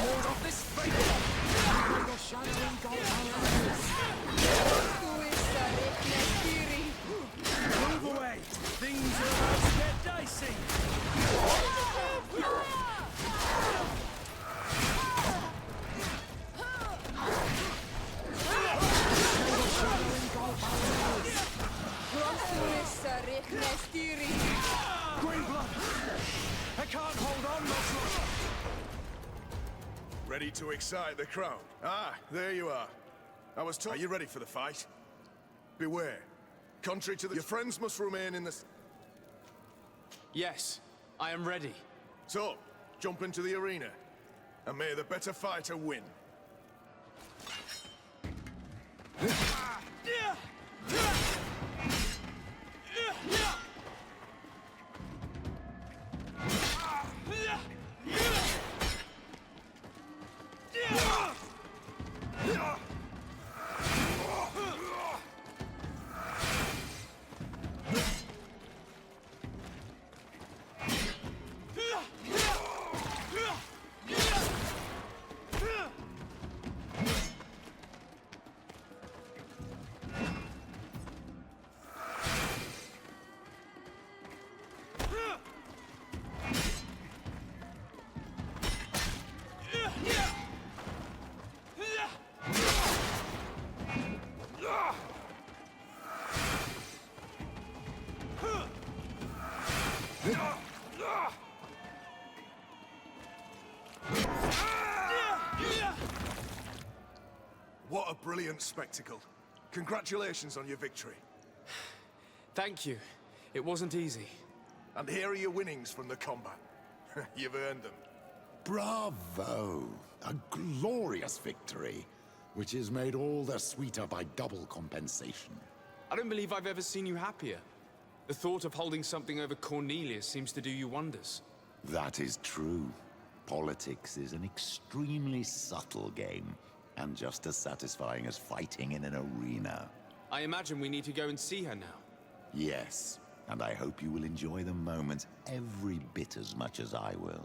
Ward off this fate! May the shadow engulf our enemies! Move away! Things are about to get dicey! Green blood! I can't hold on much longer! Ready to excite the crowd? Ah, there you are. I was told... Are you ready for the fight? Beware. Contrary to the... Your friends must remain in the... Yes, I am ready. So, jump into the arena, and may the better fighter win. What a brilliant spectacle. Congratulations on your victory. Thank you. It wasn't easy. And here are your winnings from the combat. You've earned them. Bravo! A glorious victory, which is made all the sweeter by double compensation. I don't believe I've ever seen you happier. The thought of holding something over Cornelius seems to do you wonders. That is true. Politics is an extremely subtle game, and just as satisfying as fighting in an arena. I imagine we need to go and see her now. Yes, and I hope you will enjoy the moment every bit as much as I will.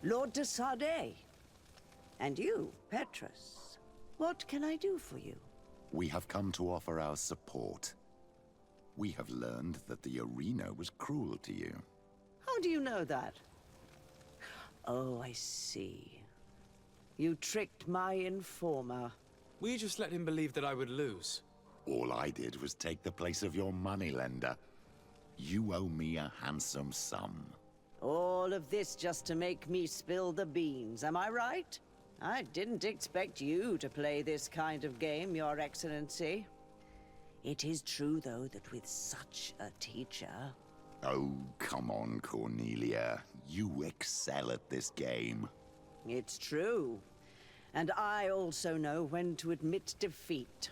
Lord de Sardet. And you, Petrus. What can I do for you? We have come to offer our support. We have learned that the arena was cruel to you. How do you know that? Oh, I see. You tricked my informer. Will you just let him believe that I would lose? All I did was take the place of your moneylender. You owe me a handsome sum. All of this just to make me spill the beans, am I right? I didn't expect you to play this kind of game, Your Excellency. It is true, though, that with such a teacher... Oh, come on, Cornelia. You excel at this game. It's true. And I also know when to admit defeat.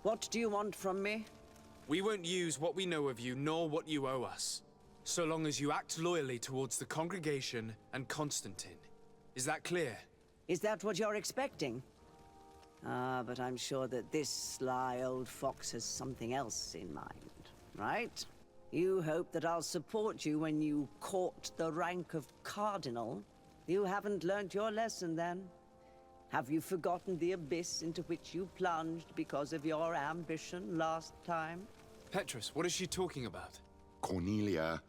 What do you want from me? We won't use what we know of you, nor what you owe us. So long as you act loyally towards the congregation and Constantine. Is that clear? Is that what you're expecting? Ah, but I'm sure that this sly old fox has something else in mind, right? You hope that I'll support you when you court the rank of cardinal. You haven't learnt your lesson, then? Have you forgotten the abyss into which you plunged because of your ambition last time? Petrus, what is she talking about? Cornelia,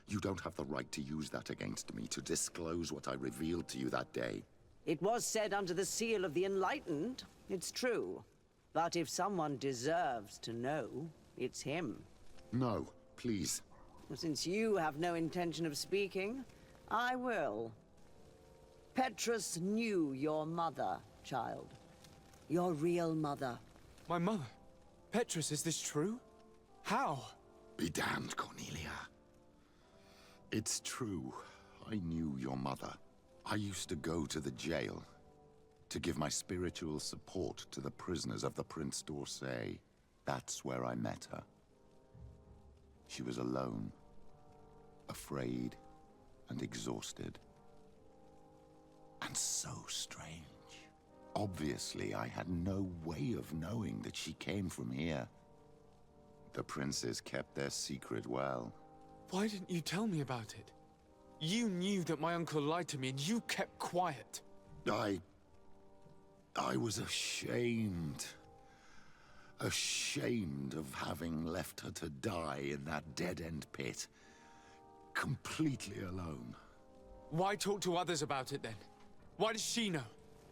you don't have the right to use that against me, to disclose what I revealed to you that day. It was said under the seal of the Enlightened, it's true. But if someone deserves to know, it's him. No, please. Since you have no intention of speaking, I will. Petrus knew your mother, child. Your real mother. My mother? Petrus, is this true? How? Be damned, Cornelia. It's true. I knew your mother. I used to go to the jail to give my spiritual support to the prisoners of the Prince d'Orsay. That's where I met her. She was alone, afraid, and exhausted. And so strange. Obviously, I had no way of knowing that she came from here. The princes kept their secret well. Why didn't you tell me about it? You knew that my uncle lied to me, and you kept quiet. I was ashamed. Ashamed of having left her to die in that dead-end pit. Completely alone. Why talk to others about it, then? Why does she know?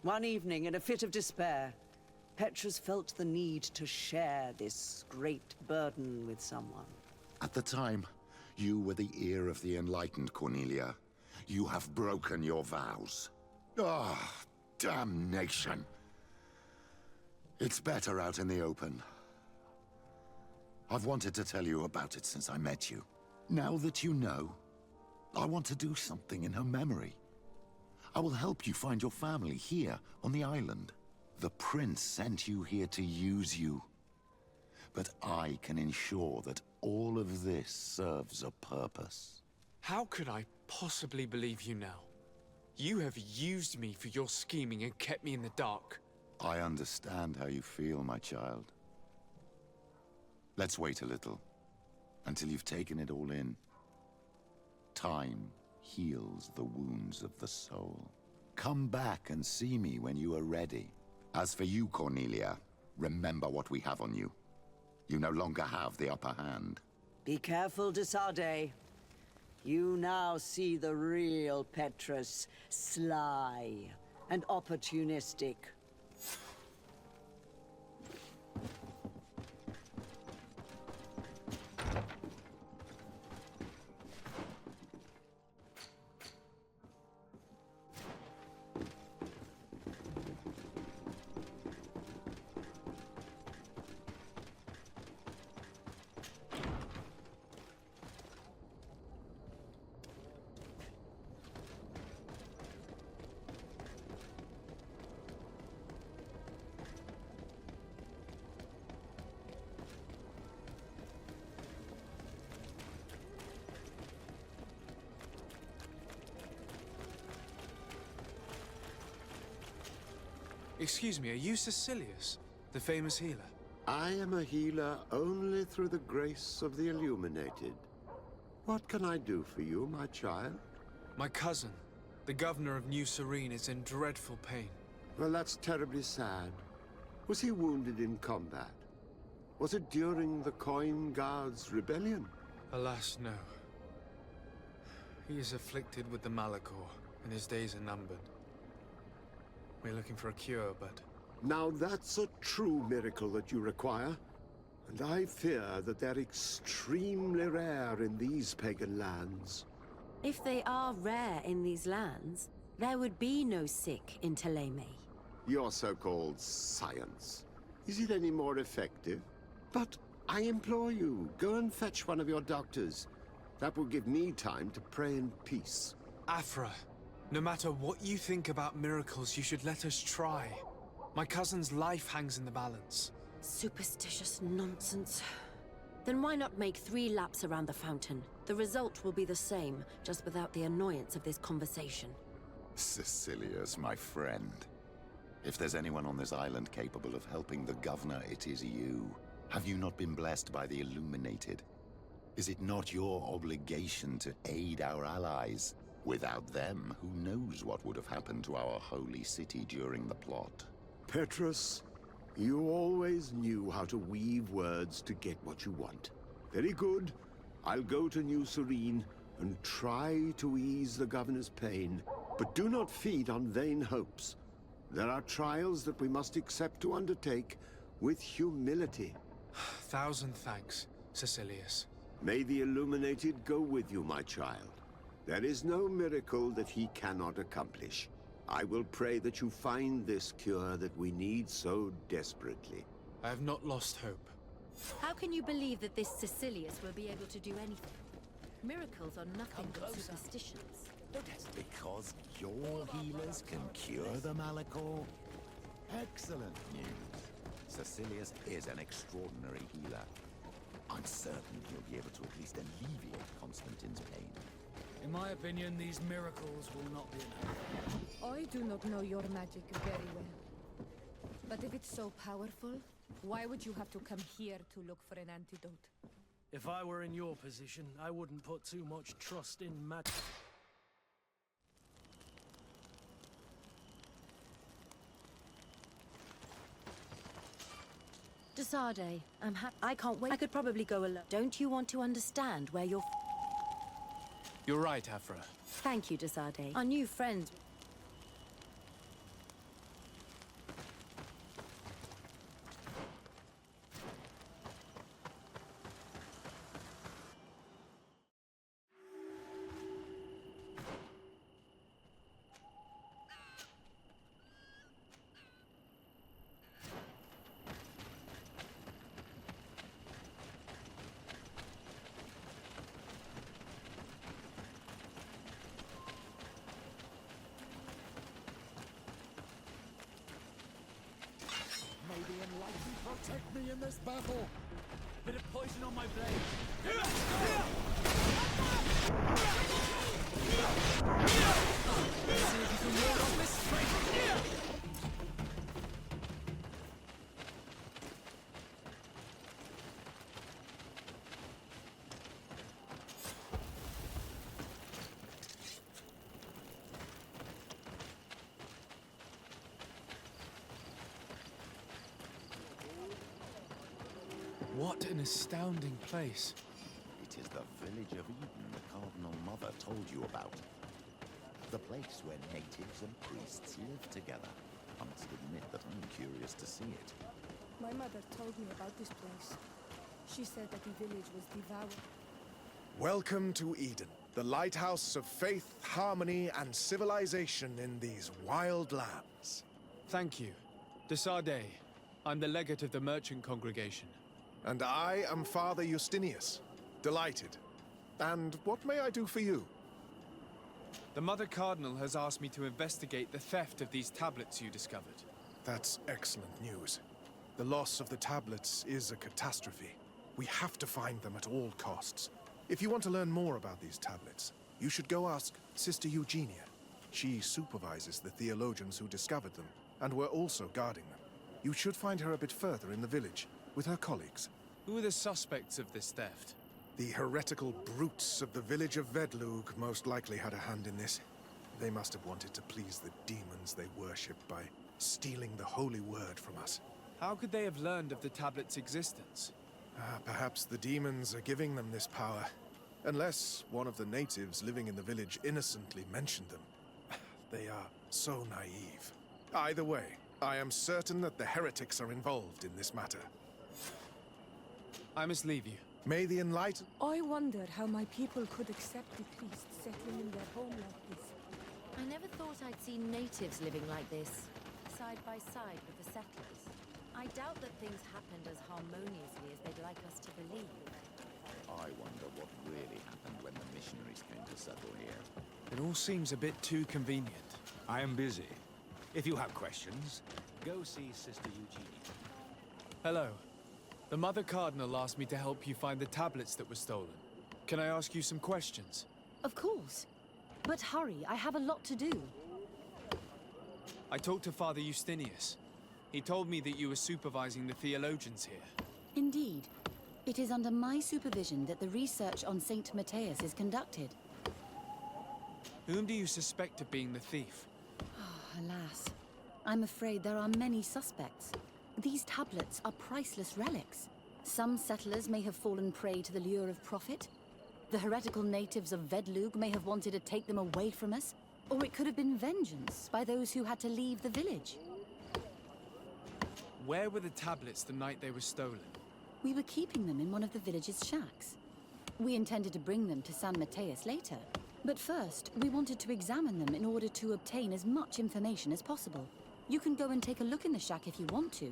One evening, in a fit of despair, Petrus felt the need to share this great burden with someone. At the time, you were the ear of the enlightened, Cornelia. You have broken your vows. Ah, damnation. It's better out in the open. I've wanted to tell you about it since I met you. Now that you know, I want to do something in her memory. I will help you find your family here on the island. The prince sent you here to use you. But I can ensure that all of this serves a purpose. How could I possibly believe you now? You have used me for your scheming and kept me in the dark. I understand how you feel, my child. Let's wait a little, until you've taken it all in. Time heals the wounds of the soul. Come back and see me when you are ready. As for you, Cornelia, remember what we have on you. You no longer have the upper hand. Be careful, de Sade. You now see the real Petrus, sly and opportunistic. Excuse me, are you Cecilius, the famous healer? I am a healer only through the grace of the illuminated. What can I do for you, my child? My cousin, the governor of New Serene, is in dreadful pain. Well, that's terribly sad. Was he wounded in combat? Was it during the Coin Guards' rebellion? Alas, no. He is afflicted with the Malachor, and his days are numbered. We're looking for a cure, but Now that's a true miracle that you require. And I fear that they're extremely rare in these pagan lands. If they are rare in these lands, there would be no sick in Themele. Your so-called science. Is it any more effective? But I implore you, go and fetch one of your doctors. That will give me time to pray in peace. Afra, no matter what you think about miracles, you should let us try. My cousin's life hangs in the balance. Superstitious nonsense. Then why not make 3 laps around the fountain? The result will be the same, just without the annoyance of this conversation. Cecilius, my friend. If there's anyone on this island capable of helping the governor, it is you. Have you not been blessed by the Illuminated? Is it not your obligation to aid our allies? Without them, who knows what would have happened to our holy city during the plot? Petrus, you always knew how to weave words to get what you want. Very good. I'll go to New Serene and try to ease the governor's pain. But do not feed on vain hopes. There are trials that we must accept to undertake with humility. 1,000 thanks, Cecilius. May the Illuminated go with you, my child. There is no miracle that he cannot accomplish. I will pray that you find this cure that we need so desperately. I have not lost hope. How can you believe that this Cecilius will be able to do anything? Miracles are nothing but superstitions. Because your healers can cure the Malachor? Excellent news. Cecilius is an extraordinary healer. I'm certain he'll be able to at least alleviate Constantine's pain. In my opinion, these miracles will not be enough. I do not know your magic very well. But if it's so powerful, why would you have to come here to look for an antidote? If I were in your position, I wouldn't put too much trust in magic. Desade, I can't wait. I could probably go alone. Don't you want to understand where you're... You're right, Afra. Thank you, Desade. Our new friends... May the Enlightened protect me in this battle! Bit of poison on my blade. See if you can ward off this straight. What an astounding place. It is the village of Eden the Cardinal Mother told you about. The place where natives and priests live together. I must admit that I'm curious to see it. My mother told me about this place. She said that the village was devoured. Welcome to Eden, the lighthouse of faith, harmony, and civilization in these wild lands. Thank you. Desade, I'm the legate of the merchant congregation. And I am Father Justinius. Delighted. And what may I do for you? The Mother Cardinal has asked me to investigate the theft of these tablets you discovered. That's excellent news. The loss of the tablets is a catastrophe. We have to find them at all costs. If you want to learn more about these tablets, you should go ask Sister Eugenia. She supervises the theologians who discovered them, and were also guarding them. You should find her a bit further in the village, with her colleagues. Who are the suspects of this theft? The heretical brutes of the village of Vedlug most likely had a hand in this. They must have wanted to please the demons they worship by stealing the holy word from us. How could they have learned of the tablet's existence? Perhaps the demons are giving them this power. Unless one of the natives living in the village innocently mentioned them. They are so naive. Either way, I am certain that the heretics are involved in this matter. I must leave you. May the enlightened... I wonder how my people could accept the priests settling in their home like this. I never thought I'd see natives living like this, side by side with the settlers. I doubt that things happened as harmoniously as they'd like us to believe. I wonder what really happened when the missionaries came to settle here. It all seems a bit too convenient. I am busy. If you have questions, go see Sister Eugenia. Hello. The Mother Cardinal asked me to help you find the tablets that were stolen. Can I ask you some questions? Of course. But hurry, I have a lot to do. I talked to Father Justinius. He told me that you were supervising the theologians here. Indeed. It is under my supervision that the research on St. Matthias is conducted. Whom do you suspect of being the thief? Alas, I'm afraid there are many suspects. These tablets are priceless relics. Some settlers may have fallen prey to the lure of profit. The heretical natives of Vedlug may have wanted to take them away from us, or it could have been vengeance by those who had to leave the village. Where were the tablets the night they were stolen? We were keeping them in one of the village's shacks. We intended to bring them to San Matheus later, but first we wanted to examine them in order to obtain as much information as possible. You can go and take a look in the shack if you want to,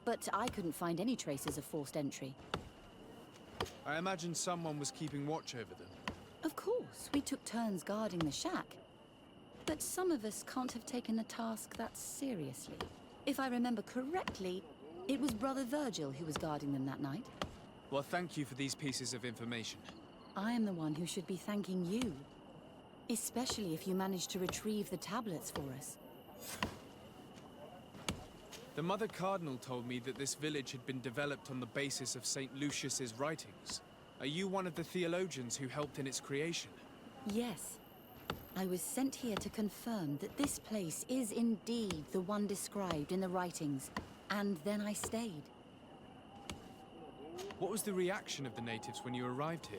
but I couldn't find any traces of forced entry. I imagine someone was keeping watch over them. Of course, we took turns guarding the shack. But some of us can't have taken the task that seriously. If I remember correctly, it was Brother Virgil who was guarding them that night. Well, thank you for these pieces of information. I am the one who should be thanking you. Especially if you managed to retrieve the tablets for us. The Mother Cardinal told me that this village had been developed on the basis of St. Lucius's writings. Are you one of the theologians who helped in its creation? Yes. I was sent here to confirm that this place is indeed the one described in the writings, and then I stayed. What was the reaction of the natives when you arrived here?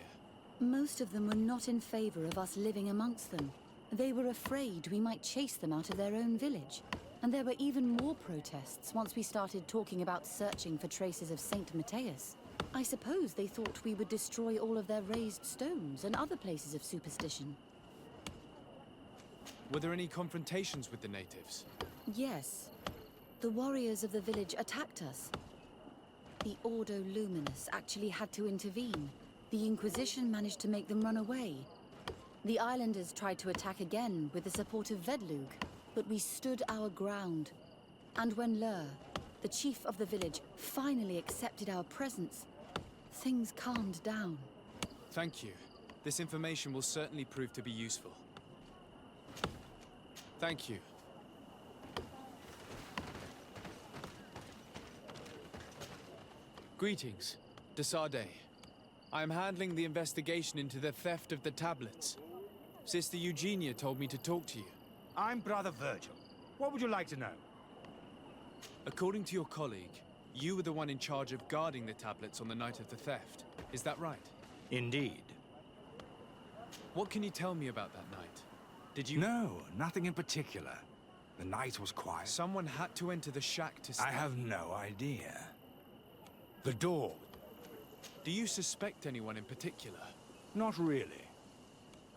Most of them were not in favor of us living amongst them. They were afraid we might chase them out of their own village. And there were even more protests once we started talking about searching for traces of St. Matthias. I suppose they thought we would destroy all of their raised stones and other places of superstition. Were there any confrontations with the natives? Yes. The warriors of the village attacked us. The Ordo Luminous actually had to intervene. The Inquisition managed to make them run away. The islanders tried to attack again with the support of Vedlug, but we stood our ground. And when Lur, the chief of the village, finally accepted our presence, things calmed down. Thank you. This information will certainly prove to be useful. Thank you. Greetings. Desarde. I am handling the investigation into the theft of the tablets. Sister Eugenia told me to talk to you. I'm Brother Virgil. What would you like to know? According to your colleague, you were the one in charge of guarding the tablets on the night of the theft. Is that right? Indeed. What can you tell me about that night? Did you... No, nothing in particular. The night was quiet. Someone had to enter the shack to steal. I have no idea. The door. Do you suspect anyone in particular? Not really.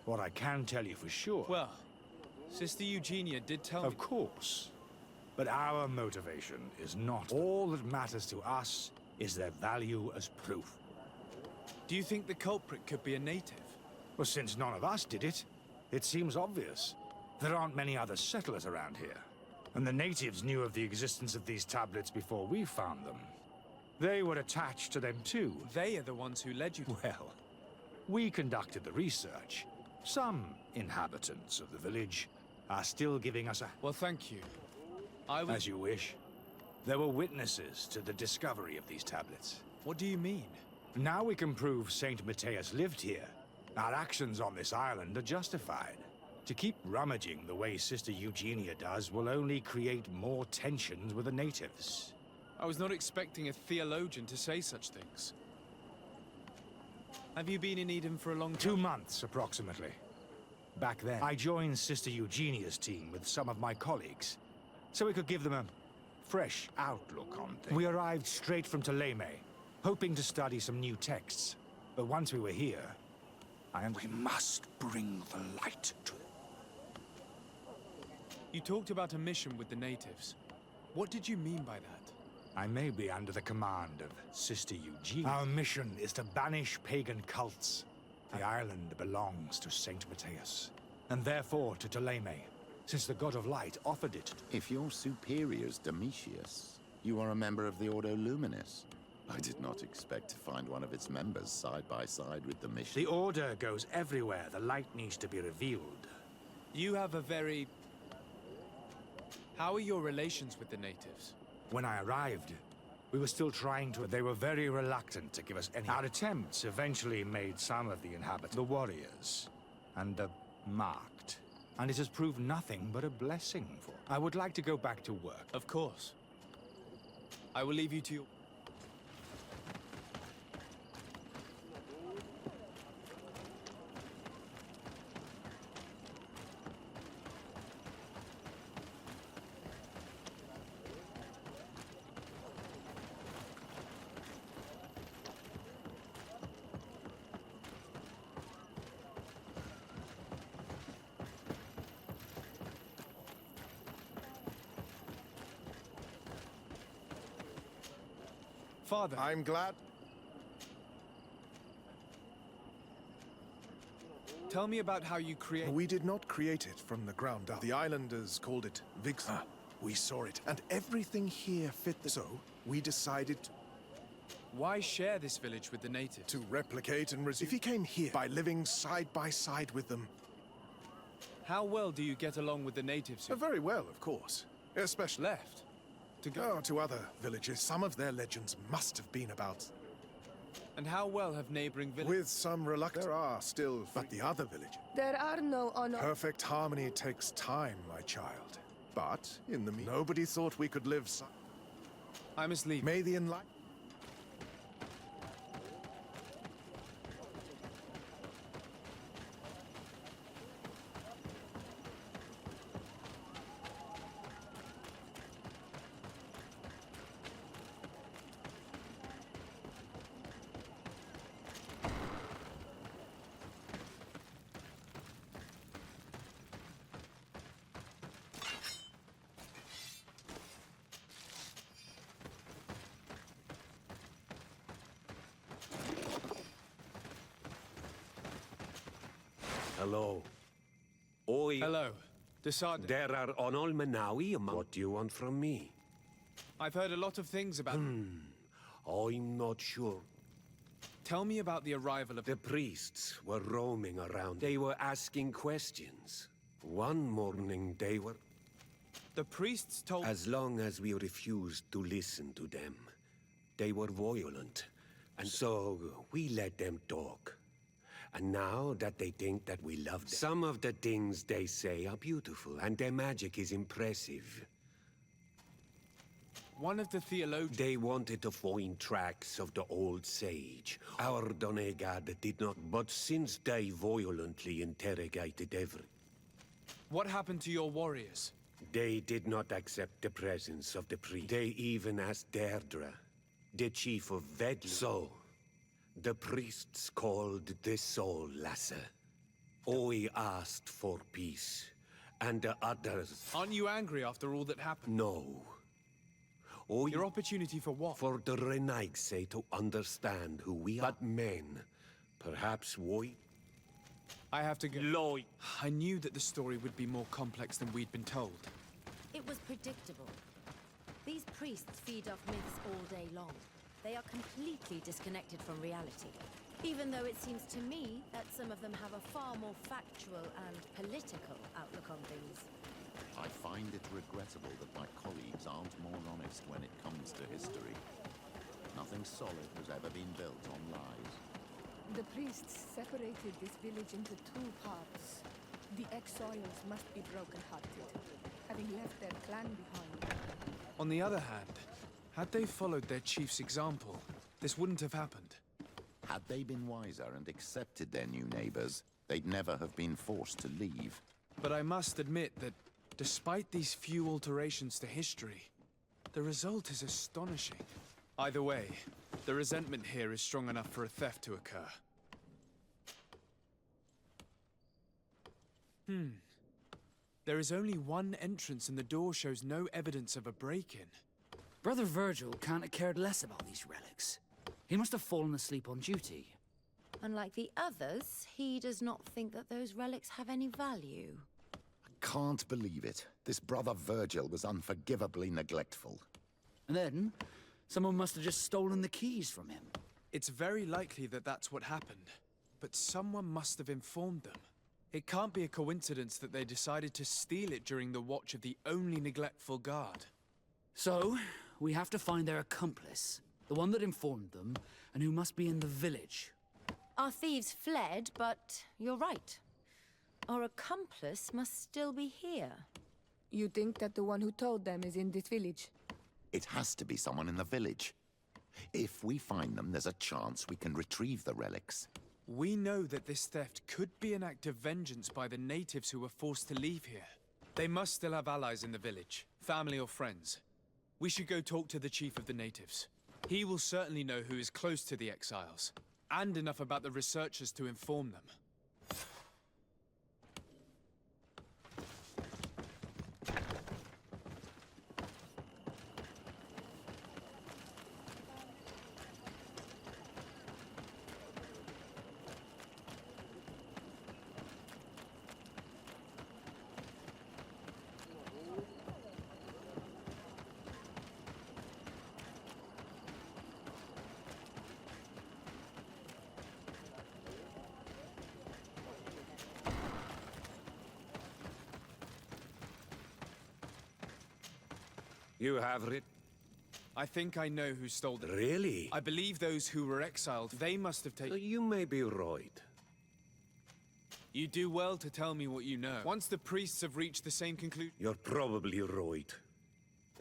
What I can tell you for sure... Well, Sister Eugenia did tell me... Of course. But our motivation is not. All that matters to us is their value as proof. Do you think the culprit could be a native? Well, since none of us did it, it seems obvious. There aren't many other settlers around here. And the natives knew of the existence of these tablets before we found them. They were attached to them too. They are the ones who led you to... Well, we conducted the research. Some inhabitants of the village are still giving us a... Well, thank you. As you wish. There were witnesses to the discovery of these tablets. What do you mean? Now we can prove St. Matthias lived here. Our actions on this island are justified. To keep rummaging the way Sister Eugenia does will only create more tensions with the natives. I was not expecting a theologian to say such things. Have you been in Eden for a long time? 2 months, approximately. Back then, I joined Sister Eugenia's team with some of my colleagues, so we could give them fresh outlook on things. We arrived straight from Themele, hoping to study some new texts. But once we were here, we must bring the light to them. You talked about a mission with the natives. What did you mean by that? I may be under the command of Sister Eugene. Our mission is to banish pagan cults. The island belongs to Saint Matheus, and therefore to Themele, since the God of Light offered it. If your superior's Domitius, you are a member of the Ordo Luminis. I did not expect to find one of its members side by side with the mission. The Order goes everywhere the light needs to be revealed. You have a very... How are your relations with the natives? When I arrived, we were still trying to... They were very reluctant to give us any... Our attempts eventually made some of the inhabitants the warriors, and the marked. And it has proved nothing but a blessing for... I would like to go back to work. Of course. I will leave you to your... Father. I'm glad. Tell me about how you create... We did not create it from the ground up. The islanders called it Vigsa. We saw it, and everything here fit the... So, we decided... Why share this village with the natives? To replicate and resume. If he came here by living side by side with them... How well do you get along with the natives? Very well, of course. Especially... Left? To go to other villages. Some of their legends must have been about. And how well have neighboring villages? With some reluctance, there are still. But the other village. There are no honor. Perfect harmony takes time, my child. But in the nobody thought we could live. I must leave. May the enlightened. Hello. Oi. Hello. Decided. There are on Almanawi among... What do you want from me? I've heard a lot of things about... I'm not sure. Tell me about the arrival of... The priests were roaming around. They were asking questions. One morning they were... The priests told... As long as we refused to listen to them, they were violent. And so we let them talk. And now that they think that we love them, some of the things they say are beautiful, and their magic is impressive. One of the theologians... They wanted to find tracks of the old sage. Our Donegad did not, but since they violently interrogated every... What happened to your warriors? They did not accept the presence of the priest. They even asked Deirdre, the chief of Vedlu. So... the priests called the Soul Lasser. Oi asked for peace, and the others... Aren't you angry after all that happened? No. Oi... Your opportunity for what? For the Renaigse to understand who we are. But men, perhaps we... I have to go. Loy. I knew that the story would be more complex than we'd been told. It was predictable. These priests feed off myths all day long. They are completely disconnected from reality. Even though it seems to me that some of them have a far more factual and political outlook on things. I find it regrettable that my colleagues aren't more honest when it comes to history. Nothing solid has ever been built on lies. The priests separated this village into two parts. The exiles must be broken-hearted, having left their clan behind. On the other hand, had they followed their chief's example, this wouldn't have happened. Had they been wiser and accepted their new neighbors, they'd never have been forced to leave. But I must admit that, despite these few alterations to history, The result is astonishing. Either way, the resentment here is strong enough for a theft to occur. There is only one entrance and the door shows no evidence of a break-in. Brother Virgil can't have cared less about these relics. He must have fallen asleep on duty. Unlike the others, he does not think that those relics have any value. Can't believe it. This brother Virgil was unforgivably neglectful. And then, someone must have just stolen the keys from him. It's very likely that that's what happened, but someone must have informed them. It can't be a coincidence that they decided to steal it during the watch of the only neglectful guard. So, we have to find their accomplice, the one that informed them, and who must be in the village. Our thieves fled, but you're right. Our accomplice must still be here. You think that the one who told them is in this village? It has to be someone in the village. If we find them, there's a chance we can retrieve the relics. We know that this theft could be an act of vengeance by the natives who were forced to leave here. They must still have allies in the village, family or friends. We should go talk to the chief of the natives. He will certainly know who is close to the exiles, and enough about the researchers to inform them. You have writ. I think I know who stole them. Really? I believe those who were exiled, they must have taken... You may be right. You do well to tell me what you know. Once the priests have reached the same conclusion... You're probably right.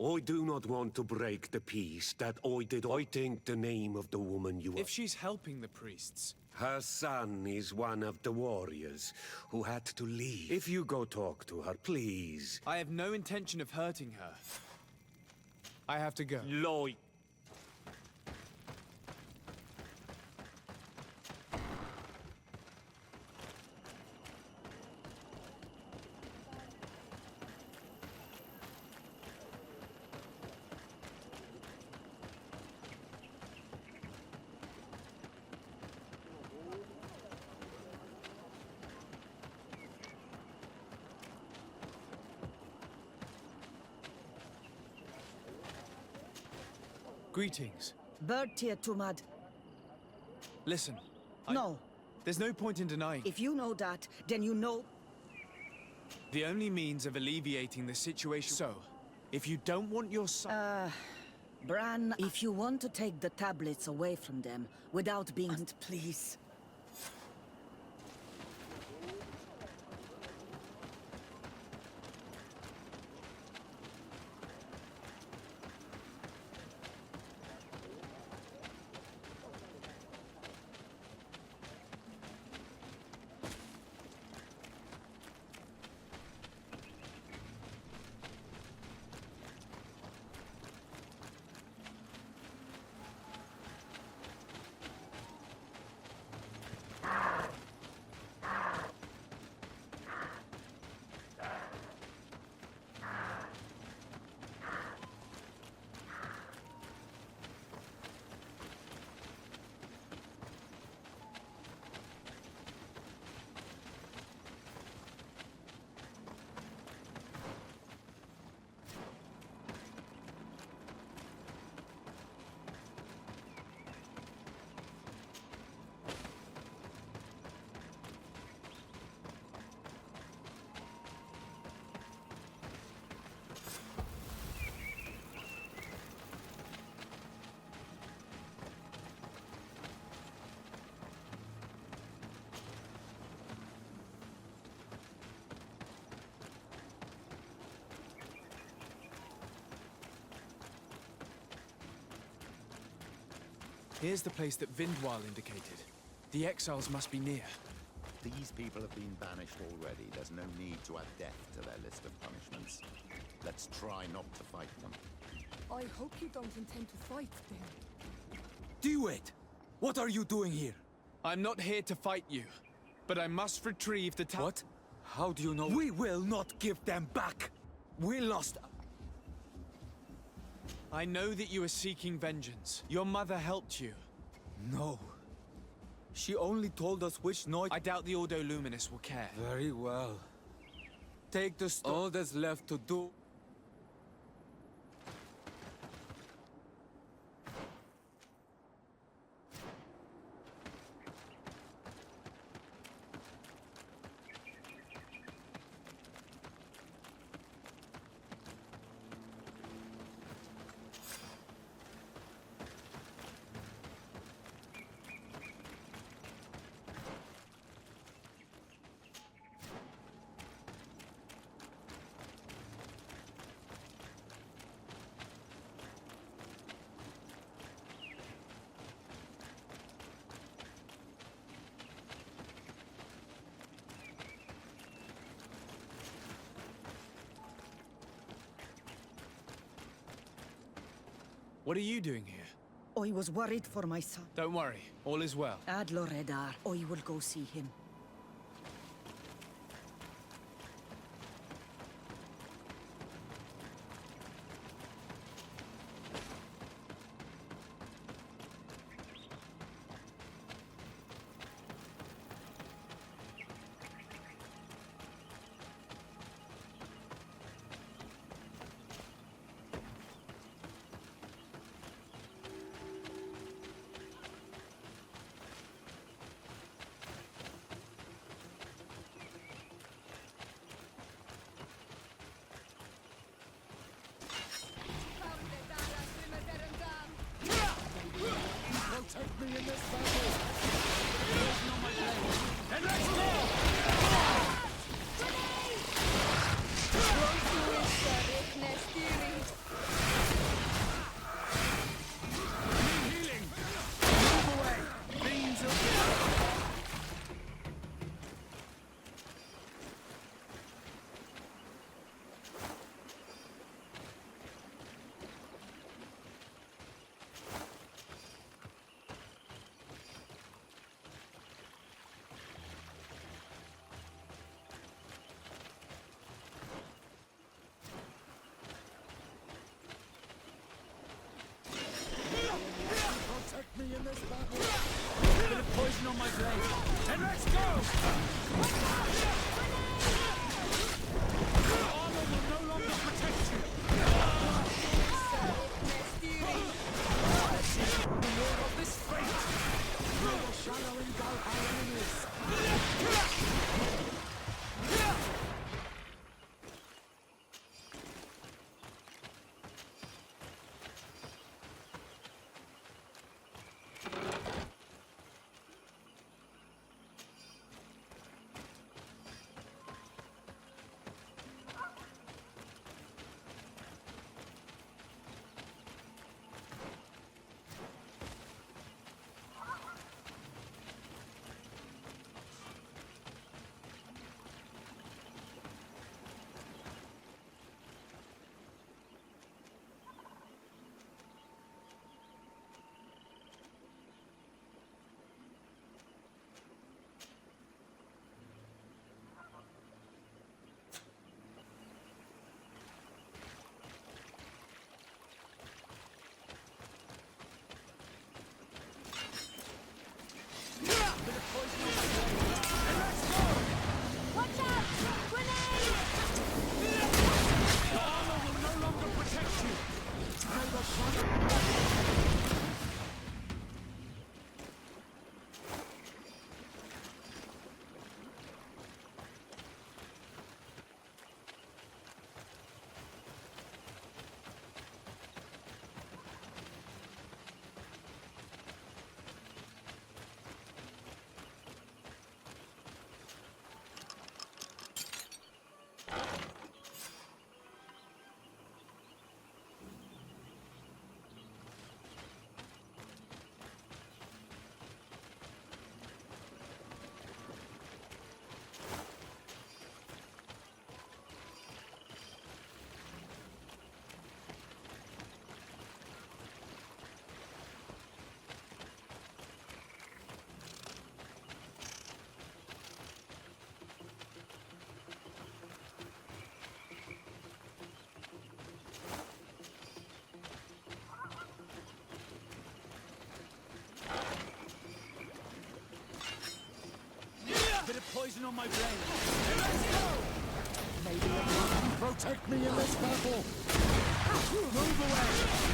I do not want to break the peace that I did. I think the name of the woman you are... If she's helping the priests... Her son is one of the warriors who had to leave. If you go talk to her, please. I have no intention of hurting her. I have to go. Lie. Greetings. Bertia Tumad. Listen. No. There's no point in denying. If you know that, then you know... The only means of alleviating the situation... So, if you don't want your son... Bran, if you want to take the tablets away from them without being... And please... Here's the place that Vindwal indicated. The exiles must be near. These people have been banished already. There's no need to add death to their list of punishments. Let's try not to fight them. I hope you don't intend to fight them. Do it! What are you doing here? I'm not here to fight you, but I must retrieve the What? How do you know? We will not give them back! We lost... I know that you are seeking vengeance. Your mother helped you. No. She only told us which noise... I doubt the Ordo Luminous will care. Very well. Take the stone. All that's left to do... What are you doing here? I was worried for my son. Don't worry, all is well. Ad Loredar, I will go see him. poison on my blade. Let's go! May the Almighty protect me in this battle! Move away!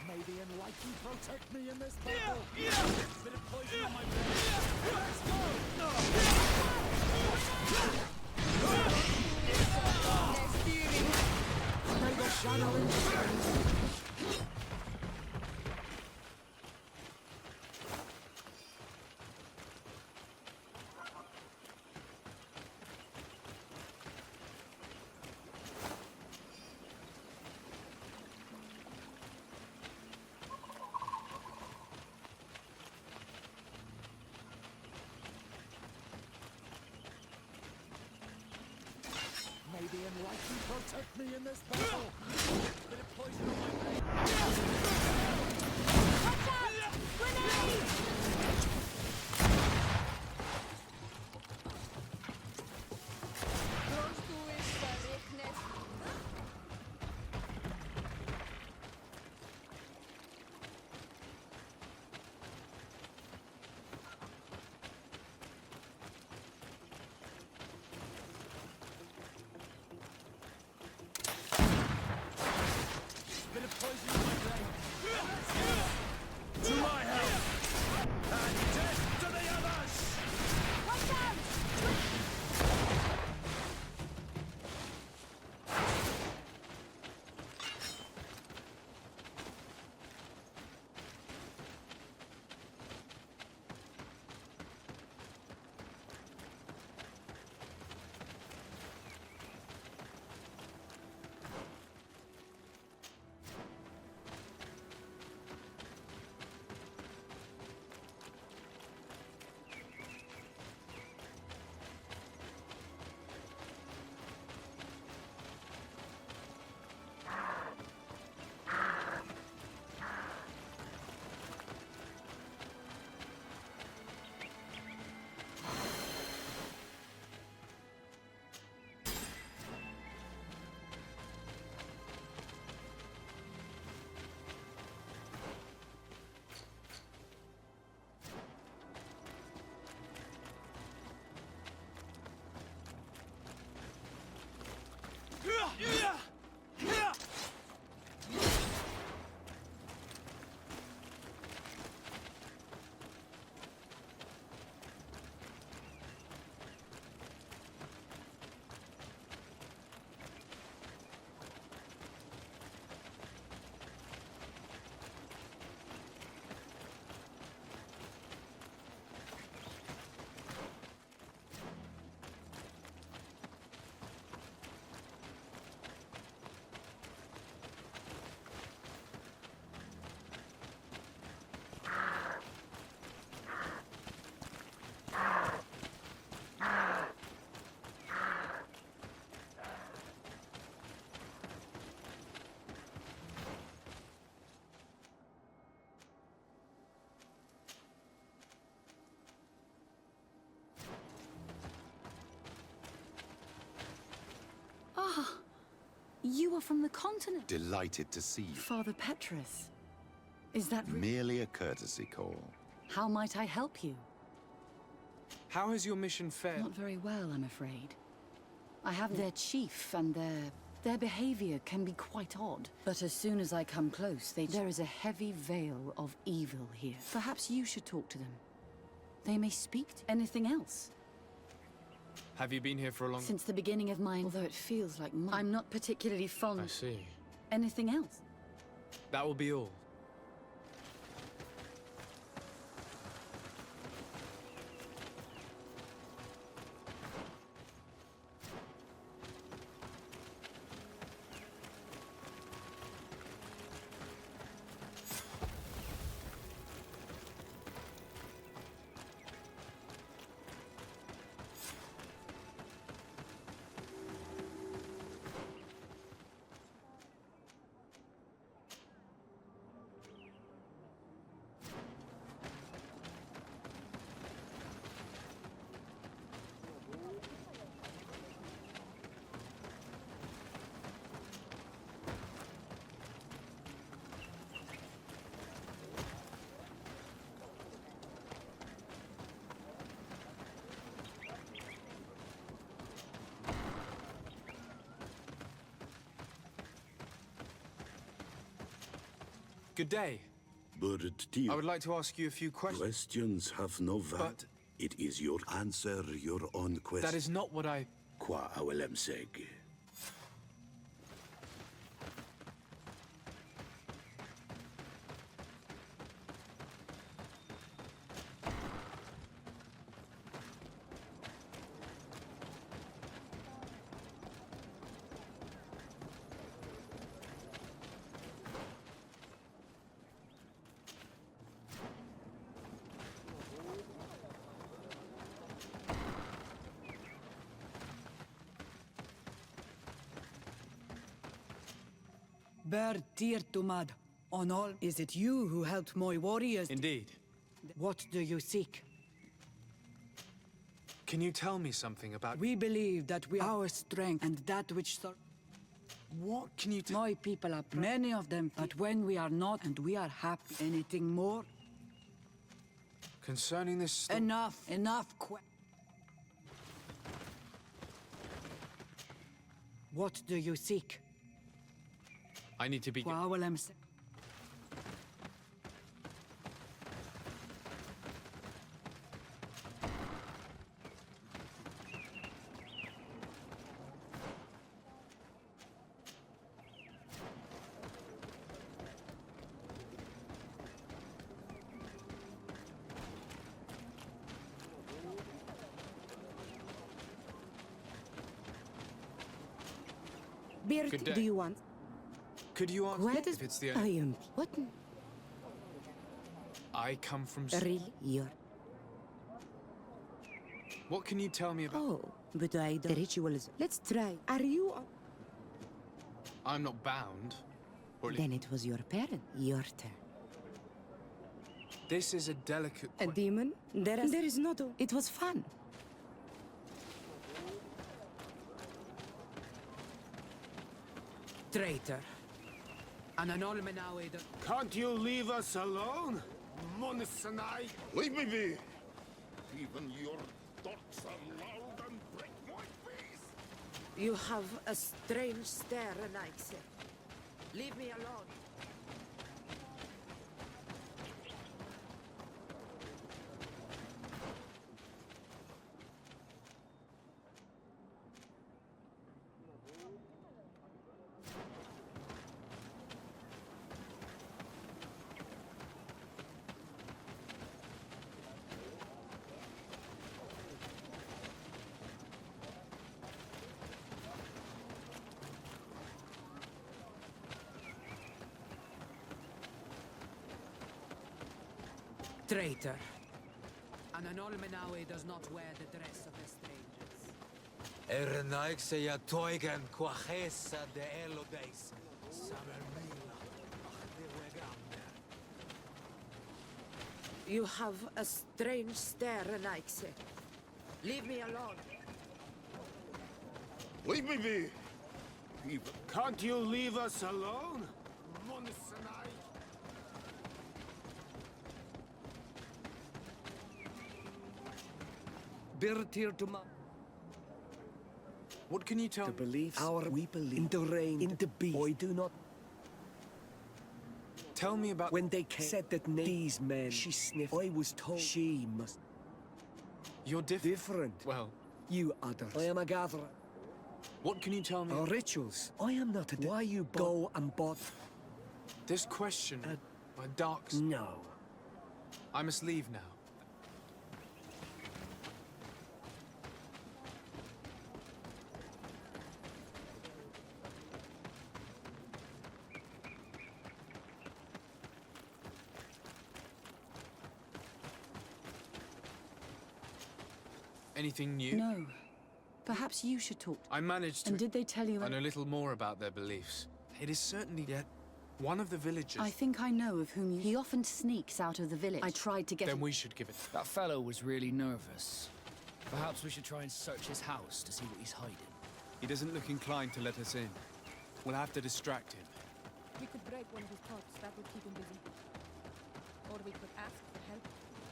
May the Enlightened protect me in this battle! Bit of poison on my blade. Let's go! May the shadow May the Enlightened protect me in this battle! Bit of poison on my blade. Watch out! Grenade! Bit of poison on my blade. To my help! And death to the others! Watch out! Ah, you are from the continent. Delighted to see you. Father Petrus. Is that Merely a courtesy call. How might I help you? How has your mission fared? Not very well, I'm afraid. I have their chief, and their behavior can be quite odd. But as soon as I come close, there is a heavy veil of evil here. Perhaps you should talk to them. They may speak to anything else. Have you been here for a long... Since the beginning of mine, although it feels like mine. I'm not particularly fond... I see. Anything else? That will be all. Good day. I would like to ask you a few questions. Questions have no value. But it is your answer your own question. that is not what I... Qua awelem seg. Ber tir tumad. On all, is it you who helped my warriors? Indeed. What do you seek? Can you tell me something about... We believe that our strength and that which... What can you tell... My people are many of them, but when we are not and we are happy, anything more? Concerning this... Enough. What do you seek? I need to be... Beer, Good day. do you want? Could you answer What is... if it's the... I am... What? I come from... Really? You're... What can you tell me about... Oh, but I don't... The rituals... Let's try. Are you... I'm not bound. Or at Then it was your parent. Your turn. This is a delicate... A demon? There is not... It was fun. Traitor. Can't you leave us alone? Monsanai? Leave me be! Even your thoughts are loud and break my peace! You have a strange stare, Anaxe. Leave me alone. Traitor. An Anolmenawe does not wear the dress of the strangers. Ernaikse ya toigan quachesa de elodeis. Sabermila. You have a strange stare, Anaxe. Leave me alone. Leave me be! Even... Can't you leave us alone? Monsanai? What can you tell The me? beliefs we believe in the rain, in the beast. I do not. Tell me about... When they said that these men, she sniffed. I was told she must. You're Different. Well... You others. I am a gatherer. What can you tell me? Our rituals. I am not a... Why you go and bought... This question... my dark... No. I must leave now. Anything new? No. Perhaps you should talk. I managed to... And did they tell you... I know little more about their beliefs. It is certainly yet one of the villagers... I think I know of whom you... He often sneaks out of the village. I tried to get Then him... we should give it... That fellow was really nervous. Perhaps we should try and search his house to see what he's hiding. He doesn't look inclined to let us in. We'll have to distract him. We could break one of his pots. That would keep him busy. Or we could ask for help.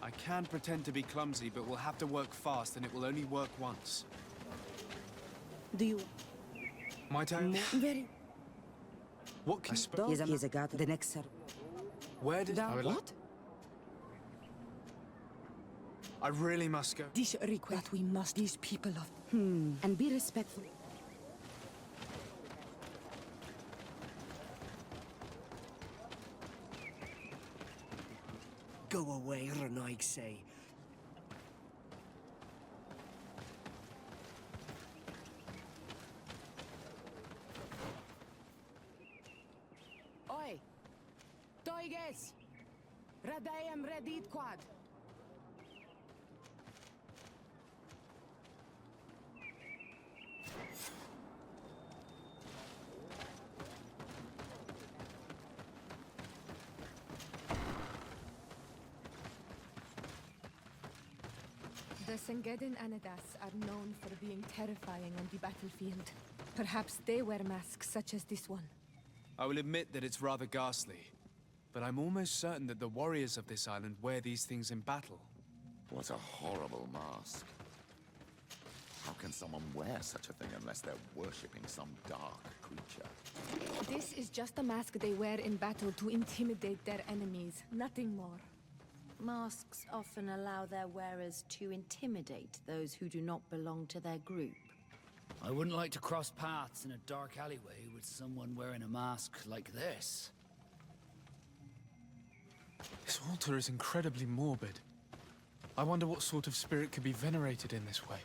I can pretend to be clumsy, but we'll have to work fast, and it will only work once. Do you... Might I... Very... What can... He's a god. The next sir. Where did... What? I really must go. This request that we must these people of... And be respectful. Go away, Renaig say. Oi! Toiges! Radayam Redit Quad! The Sengedin Anadas are known for being terrifying on the battlefield. Perhaps they wear masks such as this one. I will admit that it's rather ghastly, but I'm almost certain that the warriors of this island wear these things in battle. What a horrible mask. How can someone wear such a thing unless they're worshipping some dark creature? This is just a mask they wear in battle to intimidate their enemies, nothing more. Masks often allow their wearers to intimidate those who do not belong to their group. I wouldn't like to cross paths in a dark alleyway with someone wearing a mask like this. This altar is incredibly morbid. I wonder what sort of spirit could be venerated in this way.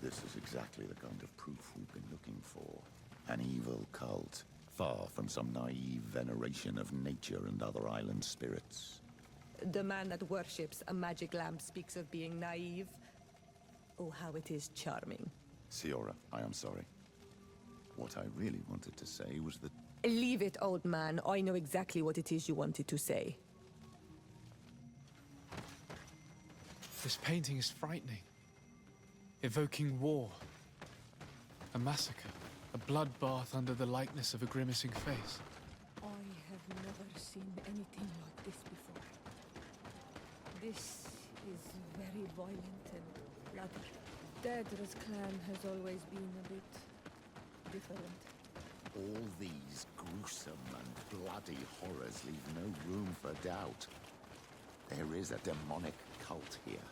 This is exactly the kind of proof we've been looking for. An evil cult, far from some naive veneration of nature and other island spirits. The man that worships a magic lamp speaks of being naive. Oh, how it is charming. Siora, I am sorry. What I really wanted to say was that... Leave it, old man. I know exactly what it is you wanted to say. This painting is frightening. Evoking war. A massacre. A bloodbath under the likeness of a grimacing face. I have never seen anything like this before. This is very violent and bloody. Daedra's clan has always been a bit different. All these gruesome and bloody horrors leave no room for doubt. There is a demonic cult here.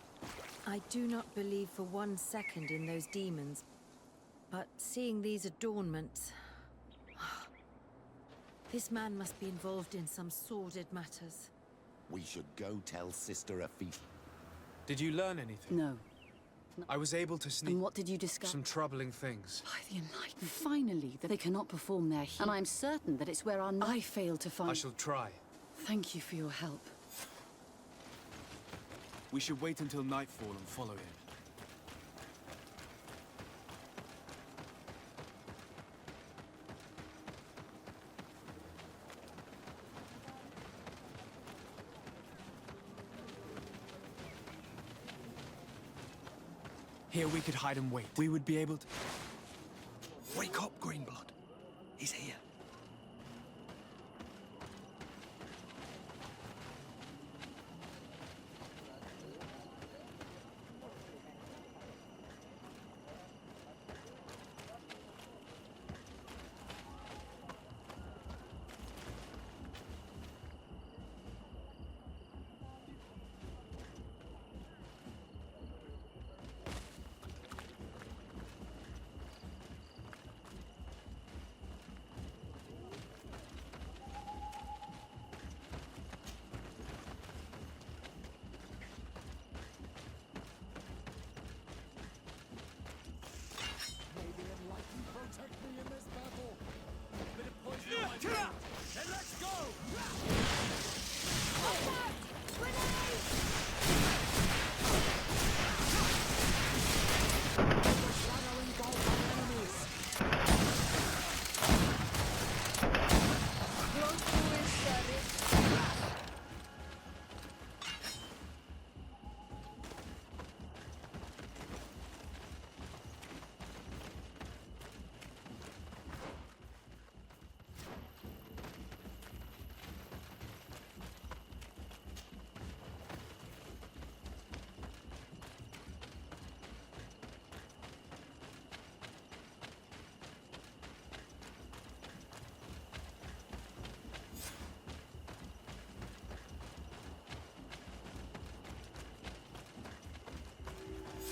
I do not believe for 1 second in those demons, but seeing these adornments... This man must be involved in some sordid matters. We should go tell Sister Afif. Did you learn anything? No. I was able to sneak... And what did you discover? Some troubling things. By the Enlightened, finally, that they cannot perform their heat. And I'm certain that it's where our... I failed to find... I shall try. Thank you for your help. We should wait until nightfall and follow him. Here we could hide and wait. We would be able to... Wake up, Greenblood. He's here.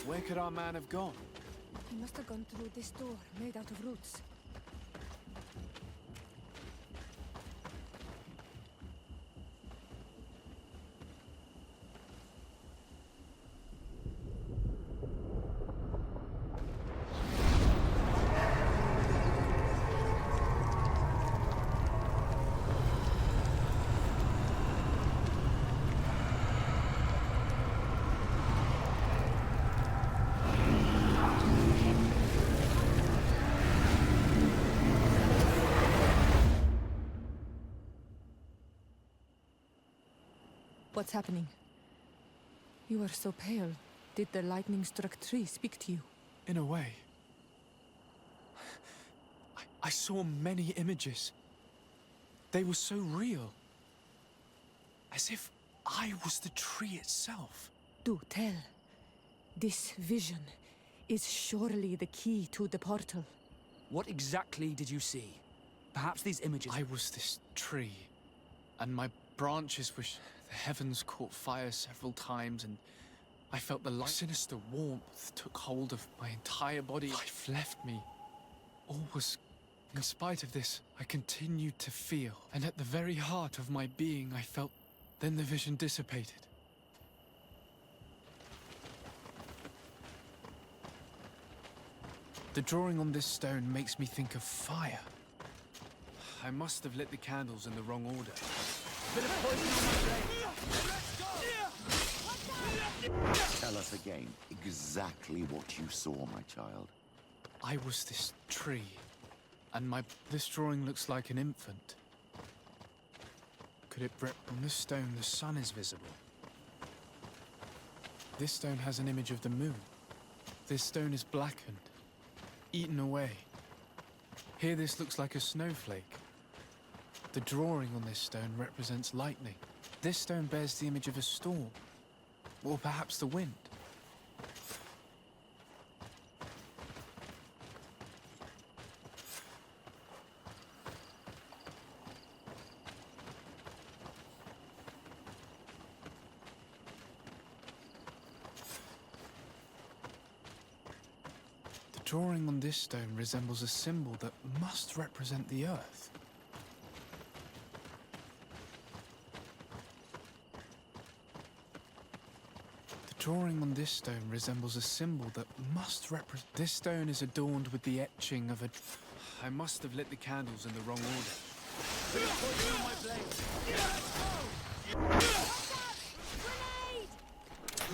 Where could our man have gone? He must have gone through this door, made out of roots. What's happening? You are so pale. Did the lightning-struck tree speak to you? In a way. I saw many images. They were so real. As if I was the tree itself. Do tell. This vision is surely the key to the portal. What exactly did you see? Perhaps these images... I was this tree, and my branches were... The heavens caught fire several times, and I felt the sinister warmth took hold of my entire body. Life left me. All was... In spite of this, I continued to feel, and at the very heart of my being, I felt... Then the vision dissipated. The drawing on this stone makes me think of fire. I must have lit the candles in the wrong order. Bit of poison on my blade. Tell us again exactly what you saw, my child. I was this tree, and this drawing looks like an infant. Could it on this stone, the sun is visible. This stone has an image of the moon. This stone is blackened, eaten away. Here this looks like a snowflake. The drawing on this stone represents lightning. This stone bears the image of a storm, or perhaps the wind. The drawing on this stone resembles a symbol that must represent the earth. The drawing on this stone resembles a symbol that must represent... This stone is adorned with the etching of a... I must have lit the candles in the wrong order. Bit of poison on my blade.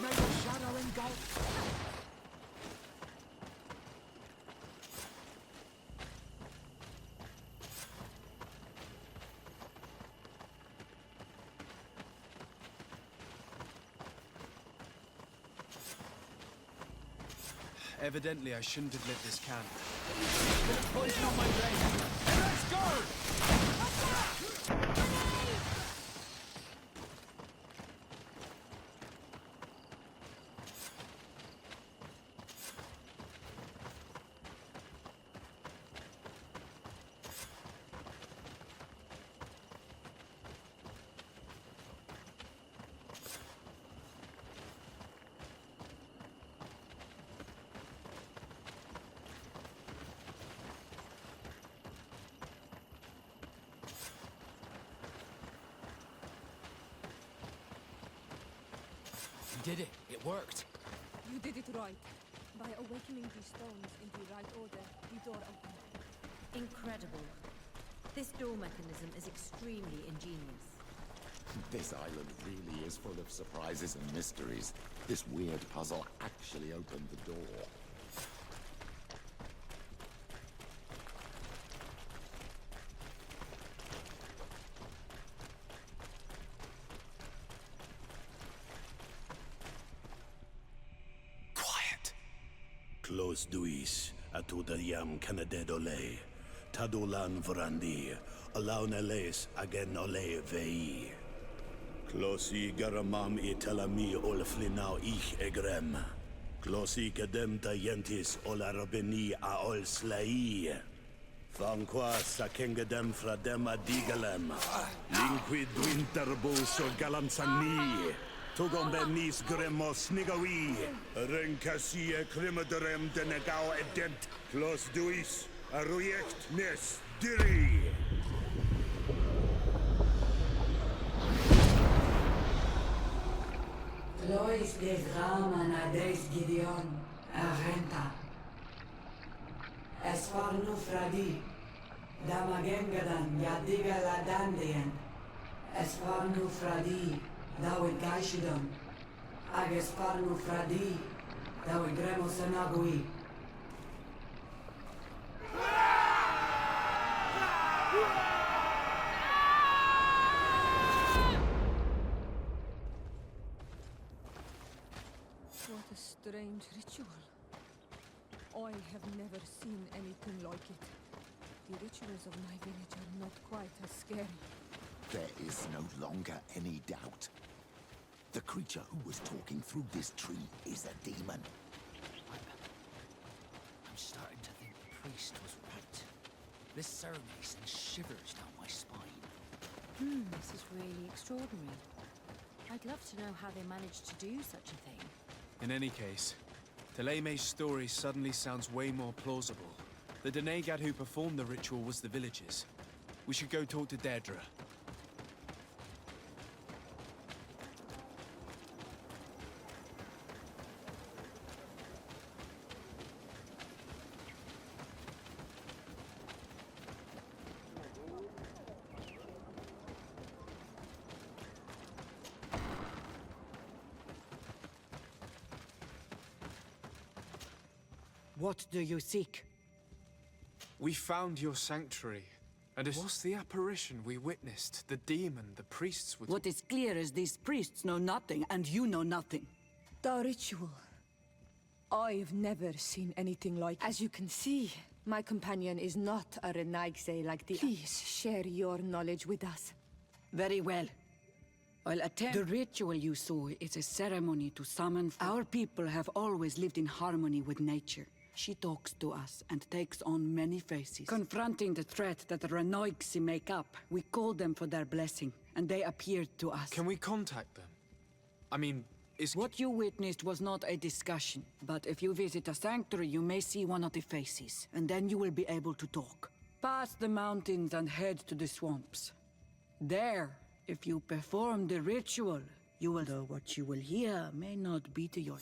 May your shadow engulf. Evidently, I shouldn't have lit this candle. Bit of poison on my blade. Let's go! You did it. It worked. You did it right. By awakening these stones in the right order, the door opened. Incredible. This door mechanism is extremely ingenious. This island really is full of surprises and mysteries. This weird puzzle actually opened the door. Close duis, atuda yam canadedole, tadulan vrandi, alaun eles agen ole vei. Closi garamam itelami olflinau ich egrem. Closi kedem tayentis olarabeni a ol slai. Fanqua sakengedem fradem adigalem. Linquid winterbo so galamsani. Tugombenis gremos nigawi. Renkasie krimaderem denegao edent. Clos duis. Aruyekt nes diri. Lois des Raman Ades Gideon, Arenta. Esfarnu Fradi, Damagengadan, Yadiga Ladandian. Esfarnu Fradi, Dawid Gaishidon. Agesfarnu Fradi, Dawid Gremosanagui. What a strange ritual. I have never seen anything like it. The rituals of my village are not quite as scary. There is no longer any doubt. The creature who was talking through this tree is a demon. I'm starting to think the priest was right. This ceremony sends shivers down my spine. This is really extraordinary. I'd love to know how they managed to do such a thing. In any case, Theleme's story suddenly sounds way more plausible. The Denegad who performed the ritual was the villagers. We should go talk to Deirdre. What do you seek? We found your sanctuary, and it was the apparition we witnessed. The demon the priests would... What is clear is these priests know nothing, and you know nothing. The ritual. I've never seen anything like it. As you can see, my companion is not a Renaigse like the... Please share your knowledge with us. Very well. I'll attempt. The ritual you saw is a ceremony to summon... Our people have always lived in harmony with nature. She talks to us and takes on many faces. Confronting the threat that the Renoigsi make up, we called them for their blessing, and they appeared to us. Can we contact them? I mean, is... What you witnessed was not a discussion, but if you visit a sanctuary, you may see one of the faces, and then you will be able to talk. Pass the mountains and head to the swamps. There, if you perform the ritual, you will know what you will hear may not be to your...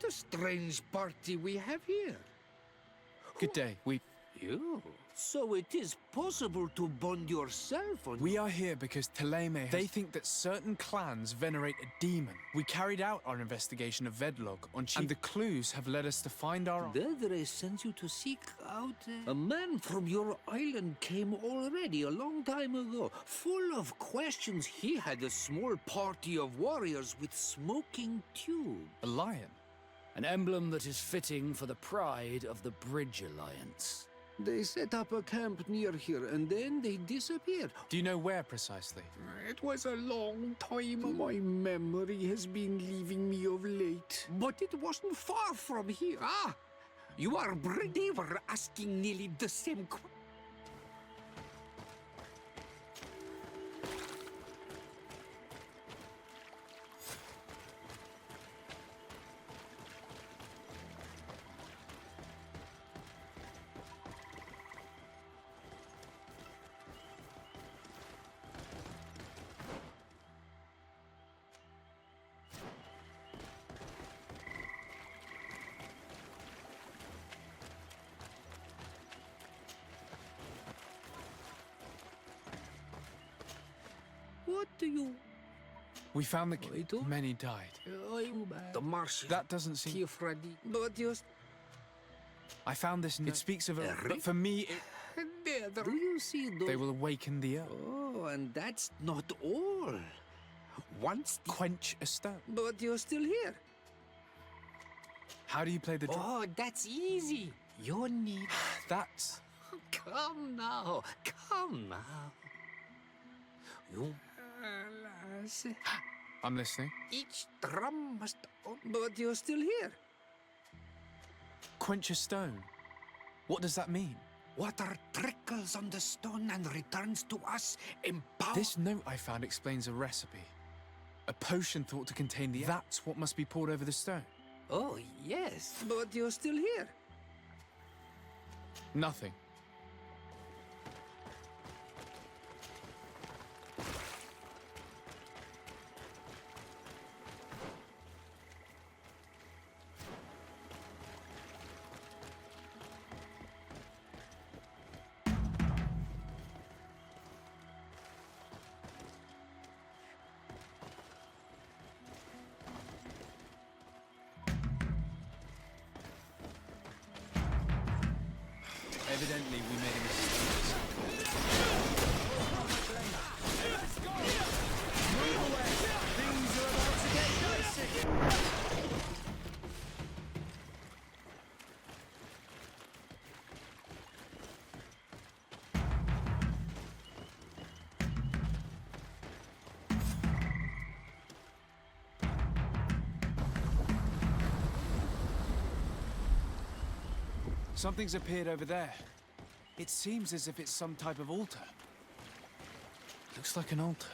What a strange party we have here. Good day. You? So it is possible to bond yourself on... We are here because Themele They think that certain clans venerate a demon. We carried out our investigation of Vedlog on Chief, and the clues have led us to find our... Dedre sent you to seek out... A man from your island came already a long time ago. Full of questions, he had a small party of warriors with smoking tubes. A lion? An emblem that is fitting for the pride of the Bridge Alliance. They set up a camp near here, and then they disappeared. Do you know where precisely? It was a long time. My memory has been leaving me of late. But it wasn't far from here. Ah! You are brave. They were asking nearly the same question. What do you... We found the many died. The Martian. That doesn't seem... But just... I found this note. It speaks of a... But for me, Do you see those... They will awaken the earth. Oh, and that's not all. Once... Quench a stone. But you're still here. How do you play the drum? Oh, that's easy. You need... That's... Come now. Come now. You... I'm listening. Each drum must... But you're still here. Quench a stone. What does that mean? Water trickles on the stone and returns to us empowered. This note I found explains a recipe. A potion thought to contain the... That's what must be poured over the stone. Oh, yes. But you're still here. Nothing. Evidently, we made a mistake. Let's go! Move away! Things are about to get dicey! Something's appeared over there. It seems as if it's some type of altar. Looks like an altar.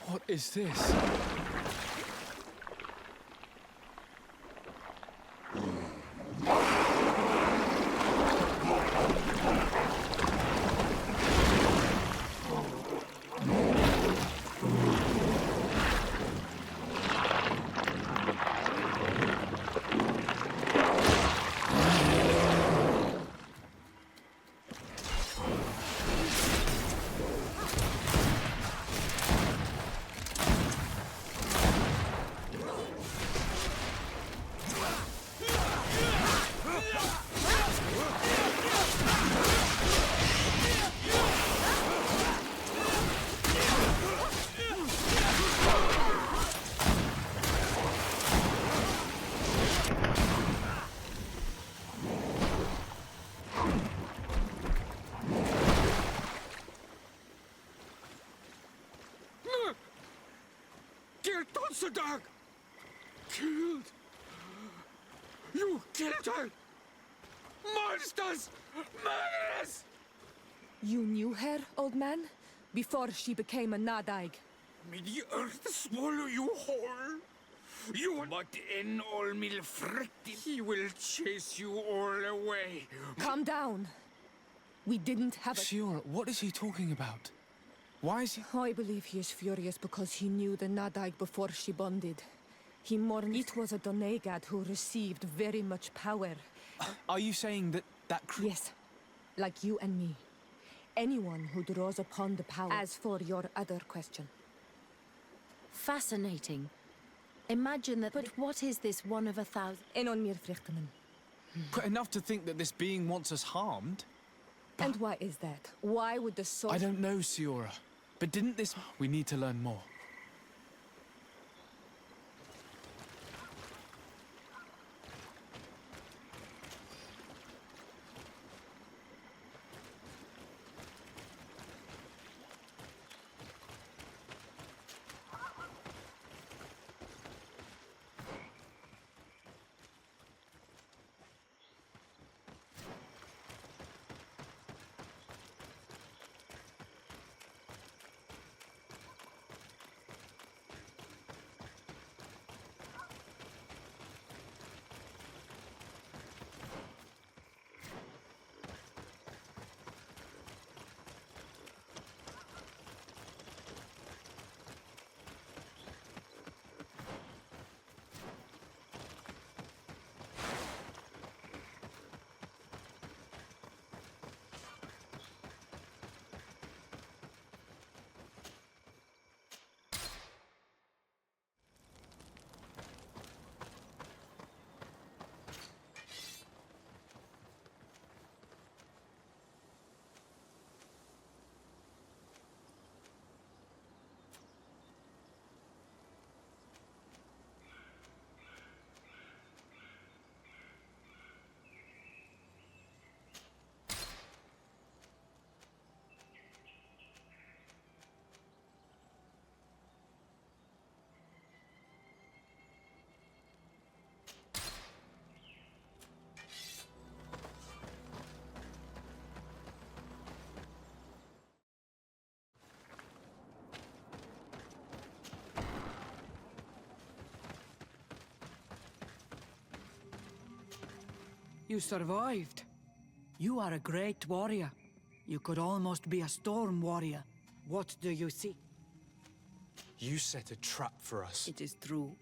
What is this? Dog! Killed! You killed her! Monsters! Murderers! You knew her, old man? Before she became a Nadaig? May the earth swallow you whole! You but in all Milfricti, he will chase you all away. Calm down. We didn't have a... Siora, what is he talking about? Why is he... I believe he is furious because he knew the Nadaig before she bonded. He mourned... It was a Donegad who received very much power. Are you saying that Yes, like you and me. Anyone who draws upon the power. As for your other question... Fascinating. Imagine that... But what is this one of 1,000? Enon mir vruchten. Enough to think that this being wants us harmed? And why is that? Why would the soul... I don't know, Siora. But didn't this... We need to learn more. You survived. You are a great warrior. You could almost be a storm warrior. What do you see? You set a trap for us. It is true.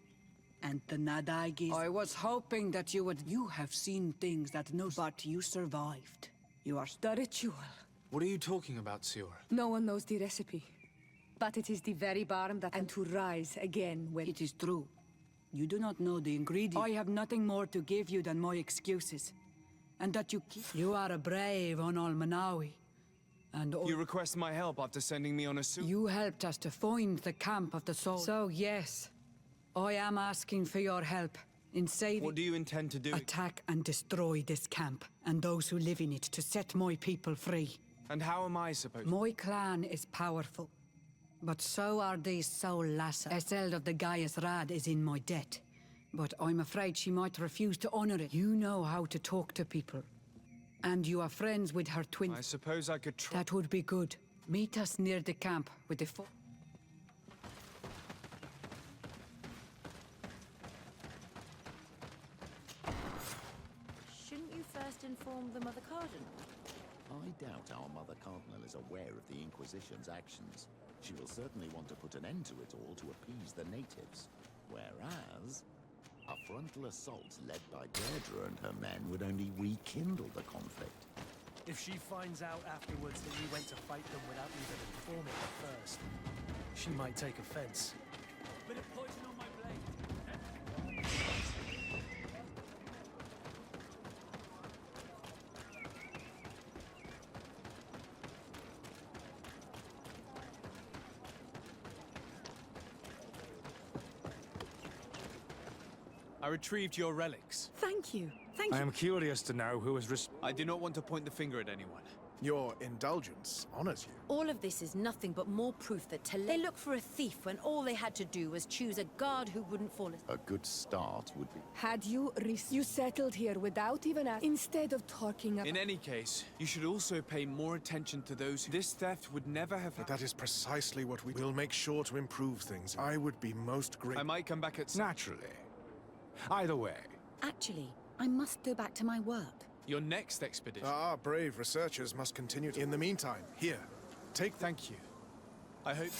And the Nadaig is... I was hoping that you would... You have seen things that no... But you survived. You are... The ritual. What are you talking about, Siora? No one knows the recipe. But it is the very barm that... And to rise again when... It is true. You do not know the ingredients. I have nothing more to give you than my excuses. And that you keep... You are a brave on Almanawi. And... You request my help after sending me on a suit? You helped us to find the camp of the soul. So yes, I am asking for your help in saving... What do you intend to do? Attack and destroy this camp, and those who live in it, to set my people free. And how am I supposed... My clan is powerful. But so are these soul lasses. Eseld of the Gaius Rad is in my debt. But I'm afraid she might refuse to honor it. You know how to talk to people. And you are friends with her twin. I suppose I could try... That would be good. Meet us near the camp with the Shouldn't you first inform the Mother Cardinal? I doubt our Mother Cardinal is aware of the Inquisition's actions. She will certainly want to put an end to it all to appease the natives. Whereas, a frontal assault led by Deirdre and her men would only rekindle the conflict. If she finds out afterwards that we went to fight them without even informing her first, she might take offense. Bit of poison on my blade. I retrieved your relics. Thank you. Thank you. I am curious to know who has I do not want to point the finger at anyone. Your indulgence honors you. All of this is nothing but more proof that they look for a thief when all they had to do was choose a guard who wouldn't fall asleep. A good start would be... Had you settled here without even asking, instead of talking about... In any case, you should also pay more attention to those who... This theft would never have... But that is precisely what we will make sure to improve things. I would be most grateful. I might come back at... Naturally. Either way. Actually, I must go back to my work. Your next expedition? Our brave researchers must continue. In the meantime, here, take... Thank you. I hope...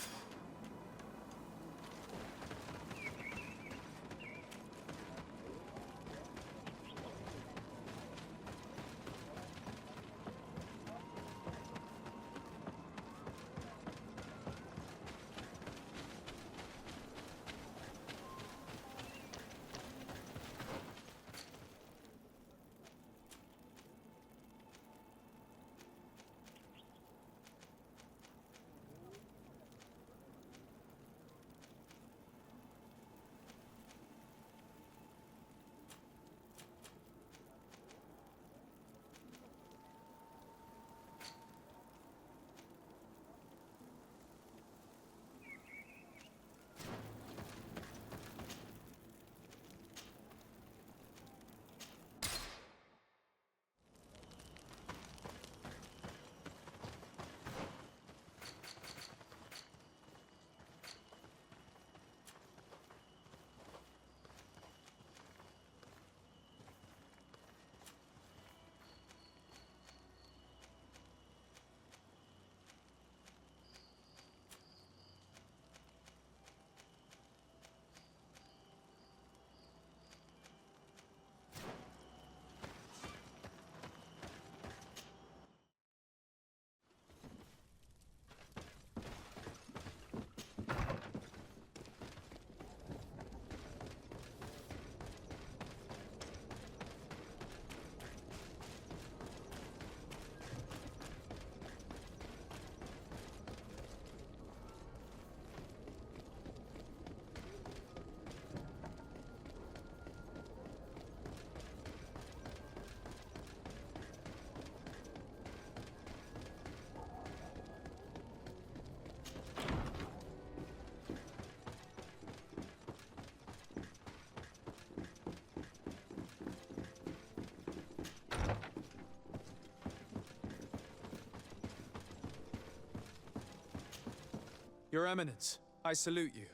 Your Eminence, I salute you.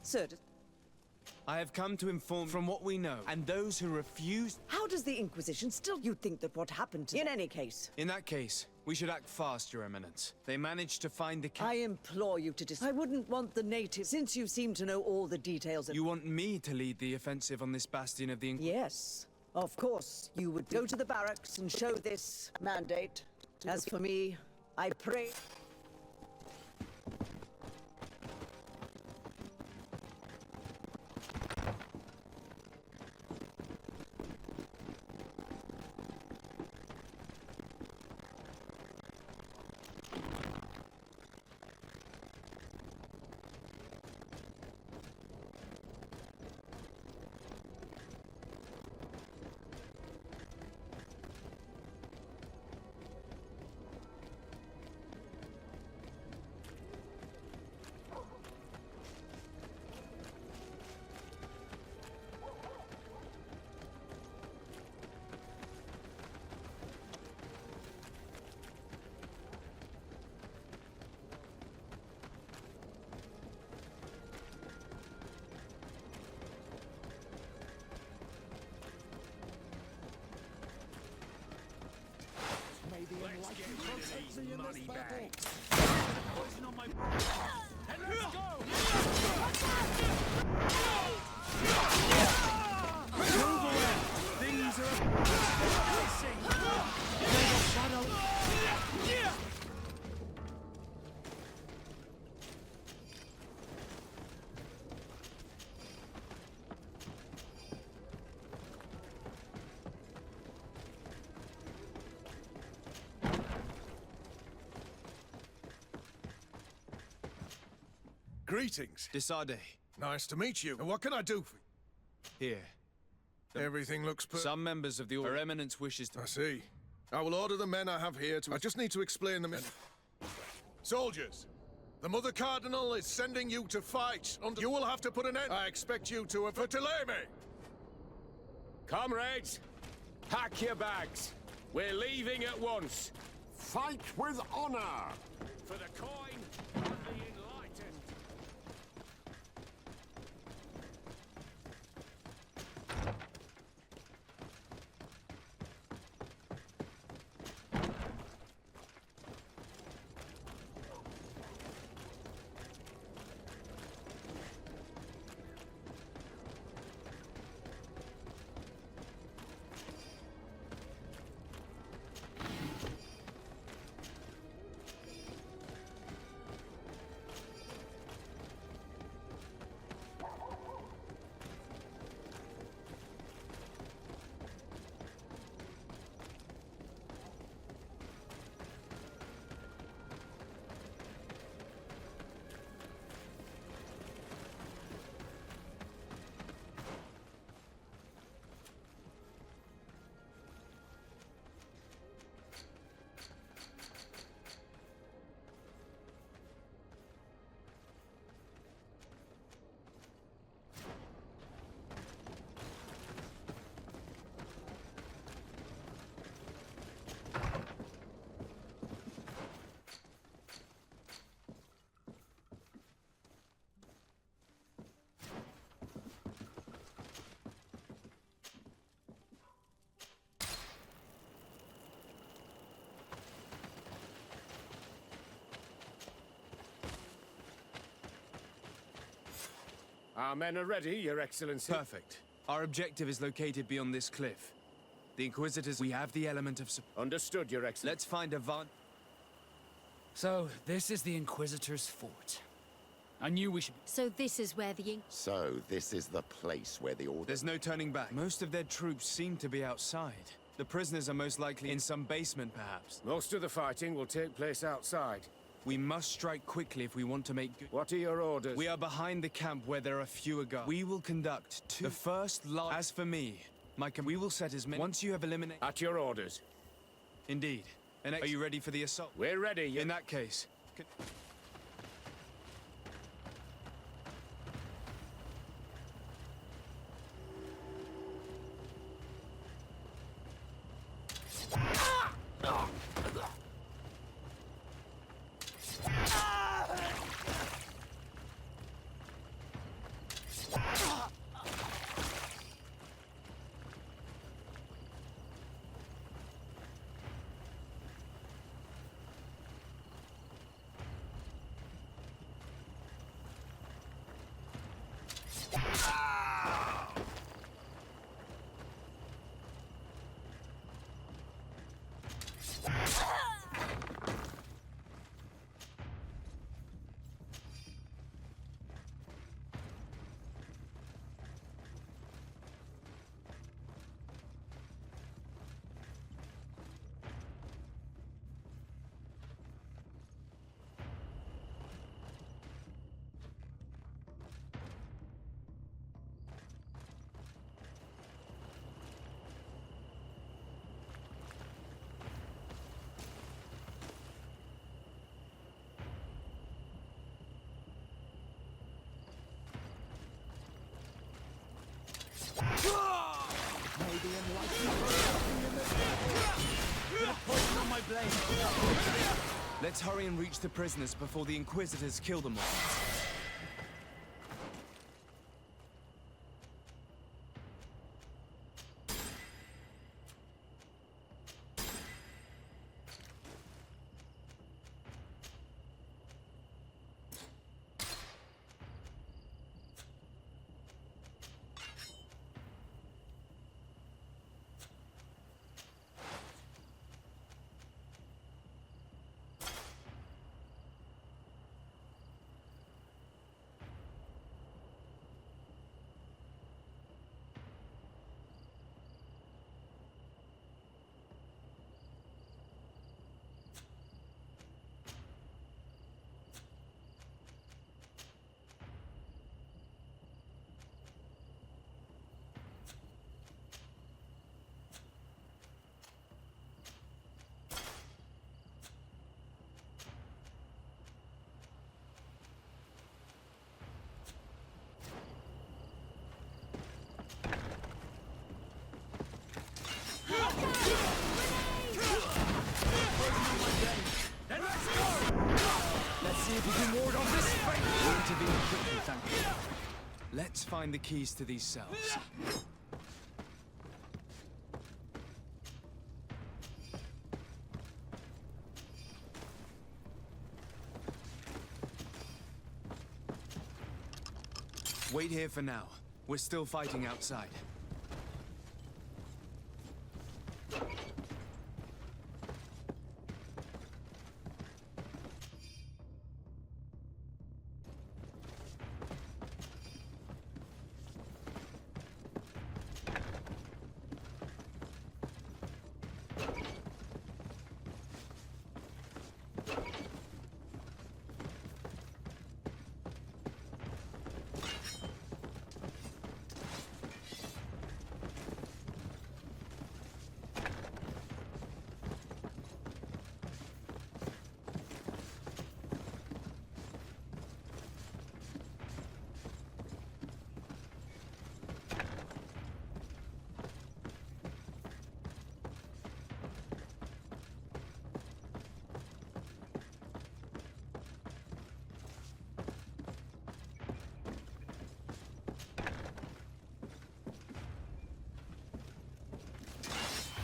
Sir, I have come to inform from what we know, and those who refuse... how does the Inquisition still... You think that what happened to... In any case... In that case, we should act fast, Your Eminence. They managed to find the... I implore you to I wouldn't want the natives, since you seem to know all the details of... You want me to lead the offensive on this bastion of the... Yes, of course. You would go to the barracks and show this mandate. As for me, I pray... Let's get rid of these money bags. Poison on my... And let's go! Move around! Things Greetings. Disade. Nice to meet you. And what can I do for you? Here. Everything looks Some members of the Her Eminence wishes to... I see. I will order the men I have here to... I just need to explain them in... Soldiers! The Mother Cardinal is sending you to fight under... You will have to put an end... I expect you to... For Themele! Comrades, pack your bags. We're leaving at once. Fight with honor! For the coin and the enlightened. Our men are ready, Your Excellency. Perfect. Our objective is located beyond this cliff. The Inquisitors, we have the element of support. Understood, Your Excellency. Let's find a So, this is the Inquisitor's fort. I knew we should... So this is where the So, this is the place where the order... There's no turning back. Most of their troops seem to be outside. The prisoners are most likely in some basement, perhaps. Most of the fighting will take place outside. We must strike quickly if we want to make good... What are your orders? We are behind the camp where there are fewer guards. We will conduct two... The first large... As for me, we will set as many... Once you have eliminated... At your orders. Indeed. Are you ready for the assault? We're ready. In that case... Let's hurry and reach the prisoners before the Inquisitors kill them all. Let's find the keys to these cells. Wait here for now. We're still fighting outside.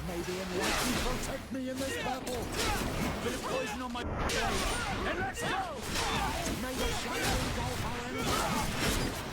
May the enlightened protect me in this battle! Bit of poison on my blade! And let's go! May the shining gulf our enemies!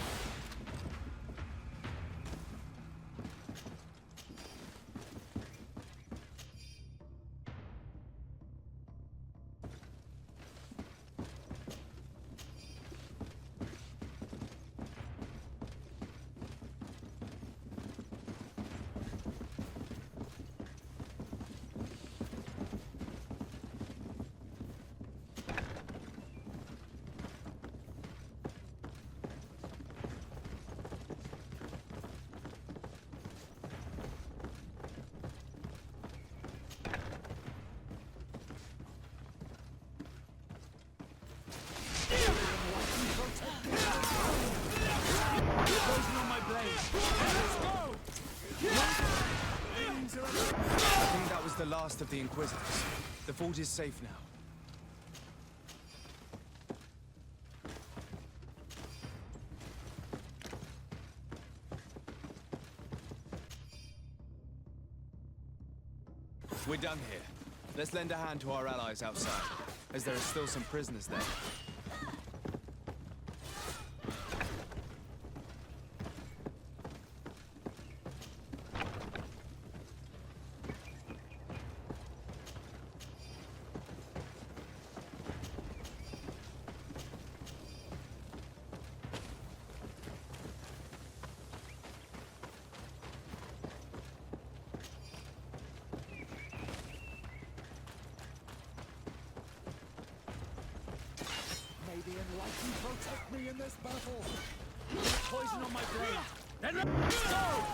last of the Inquisitors. The fort is safe now. We're done here. Let's lend a hand to our allies outside, as there are still some prisoners there. May the Enlightened protect me in this battle. Poison on my blade. Then let's go!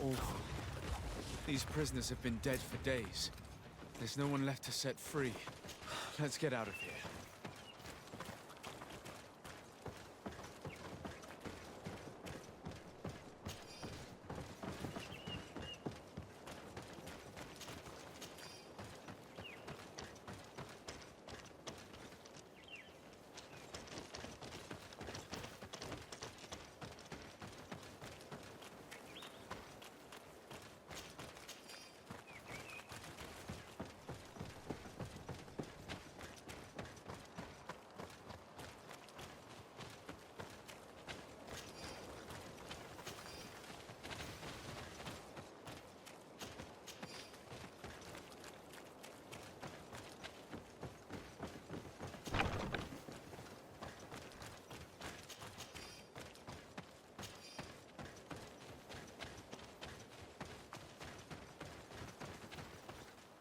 Awful. These prisoners have been dead for days. There's no one left to set free. Let's get out of here.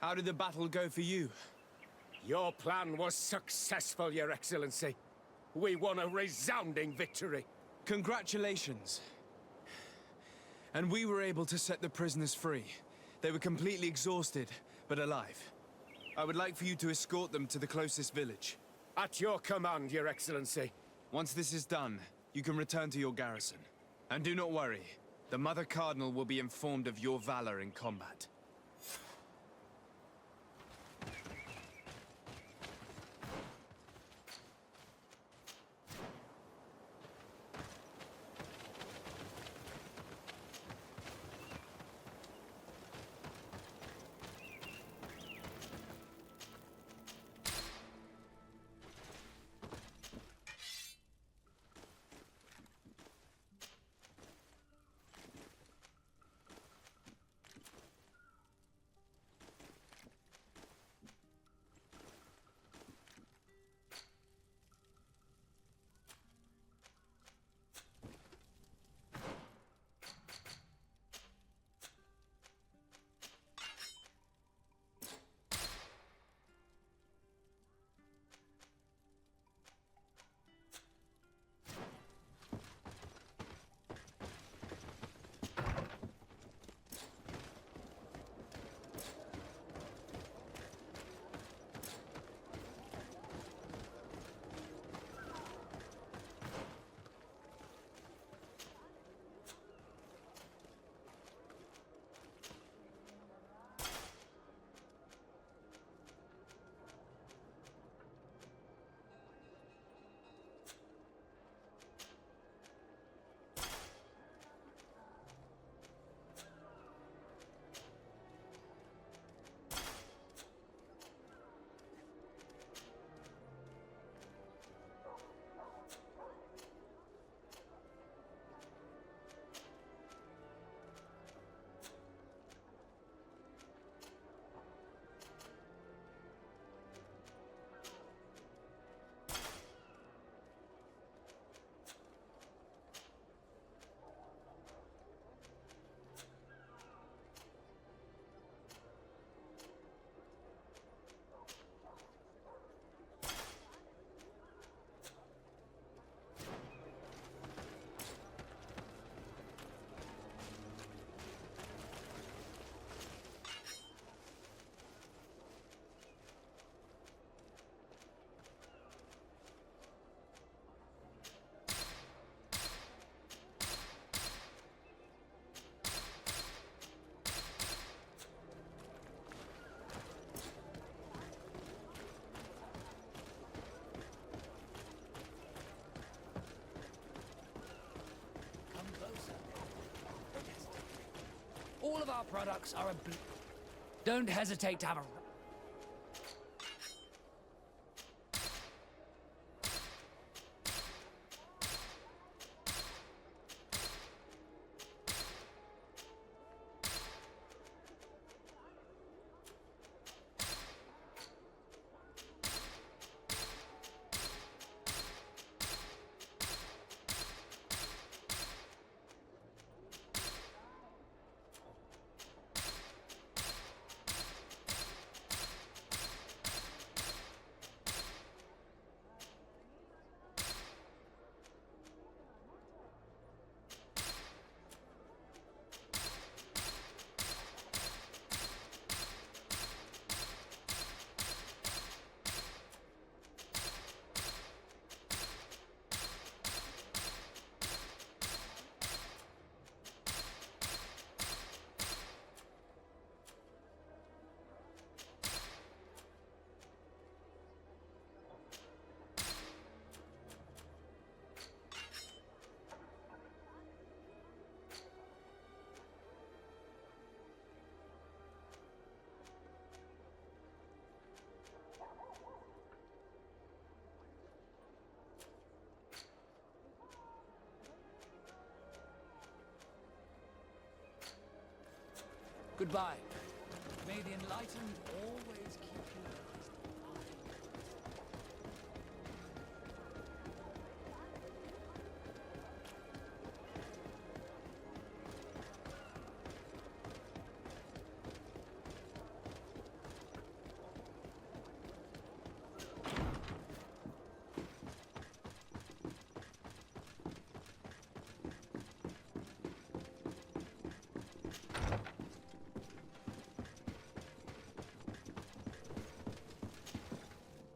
How did the battle go for you? Your plan was successful, Your Excellency. We won a resounding victory. Congratulations. And we were able to set the prisoners free. They were completely exhausted, but alive. I would like for you to escort them to the closest village. At your command, Your Excellency. Once this is done, you can return to your garrison. And do not worry, the Mother Cardinal will be informed of your valor in combat. of our products are a... Don't hesitate to have a... Goodbye. May the enlightened always keep you.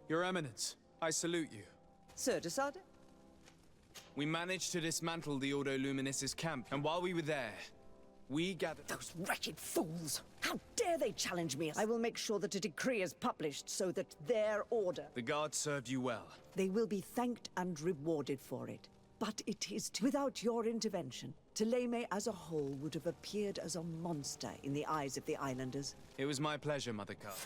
Your Eminence, I salute you. Sir Desade? We managed to dismantle the Ordo Luminis' camp, and while we were there, we gathered... Those wretched fools! How dare they challenge me? I will make sure that a decree is published so that their order... The guards served you well. They will be thanked and rewarded for it. But it is without your intervention, Themele as a whole would have appeared as a monster in the eyes of the islanders. It was my pleasure, Mother Card.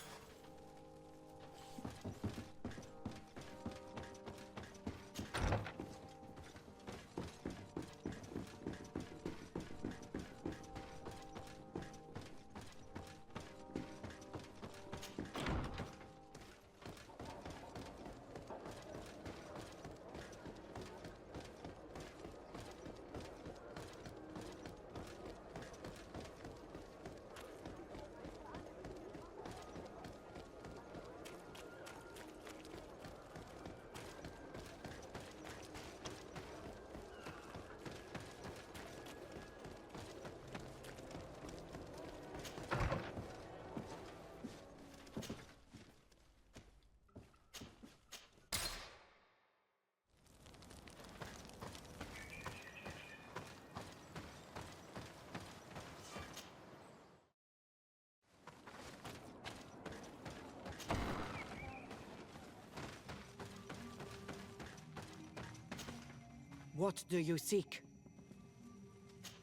What do you seek?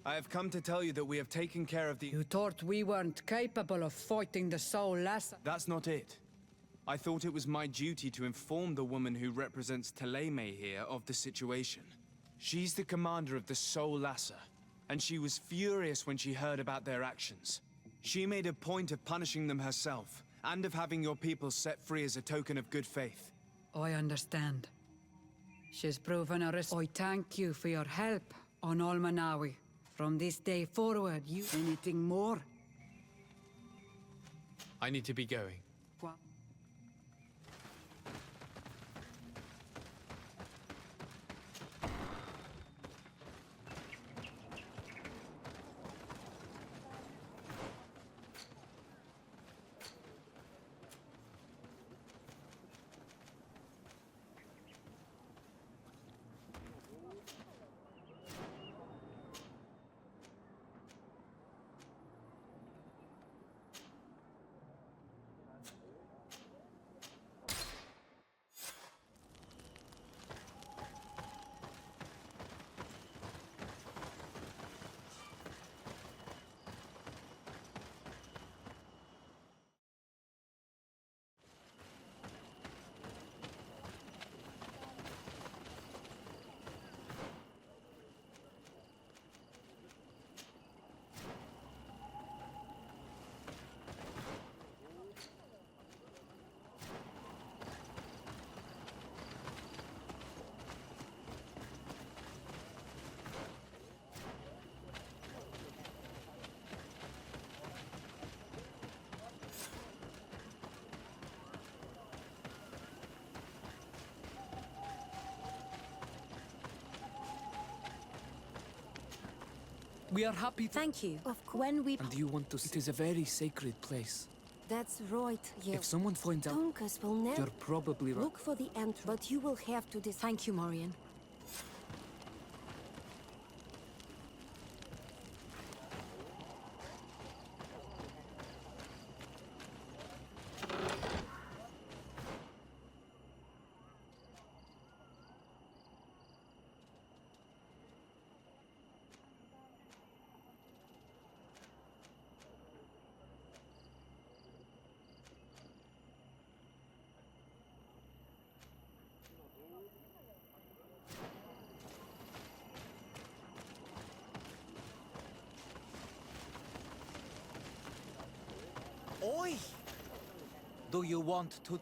I have come to tell you that we have taken care of the... You thought we weren't capable of fighting the Soul Lasser? That's not it. I thought it was my duty to inform the woman who represents Themele here of the situation. She's the commander of the Soul Lasser, and she was furious when she heard about their actions. She made a point of punishing them herself, and of having your people set free as a token of good faith. I understand. She's proven a I thank you for your help on Almanawi. From this day forward, you... Anything more? I need to be going. What? We are happy to... Thank you. When we... And you want to... It is a very sacred place. That's right, yeah. If someone finds out... Tonkas will never... You're probably right. Look for the entrance, but you will have to decide. Thank you, Morian. Oi! Do you want to...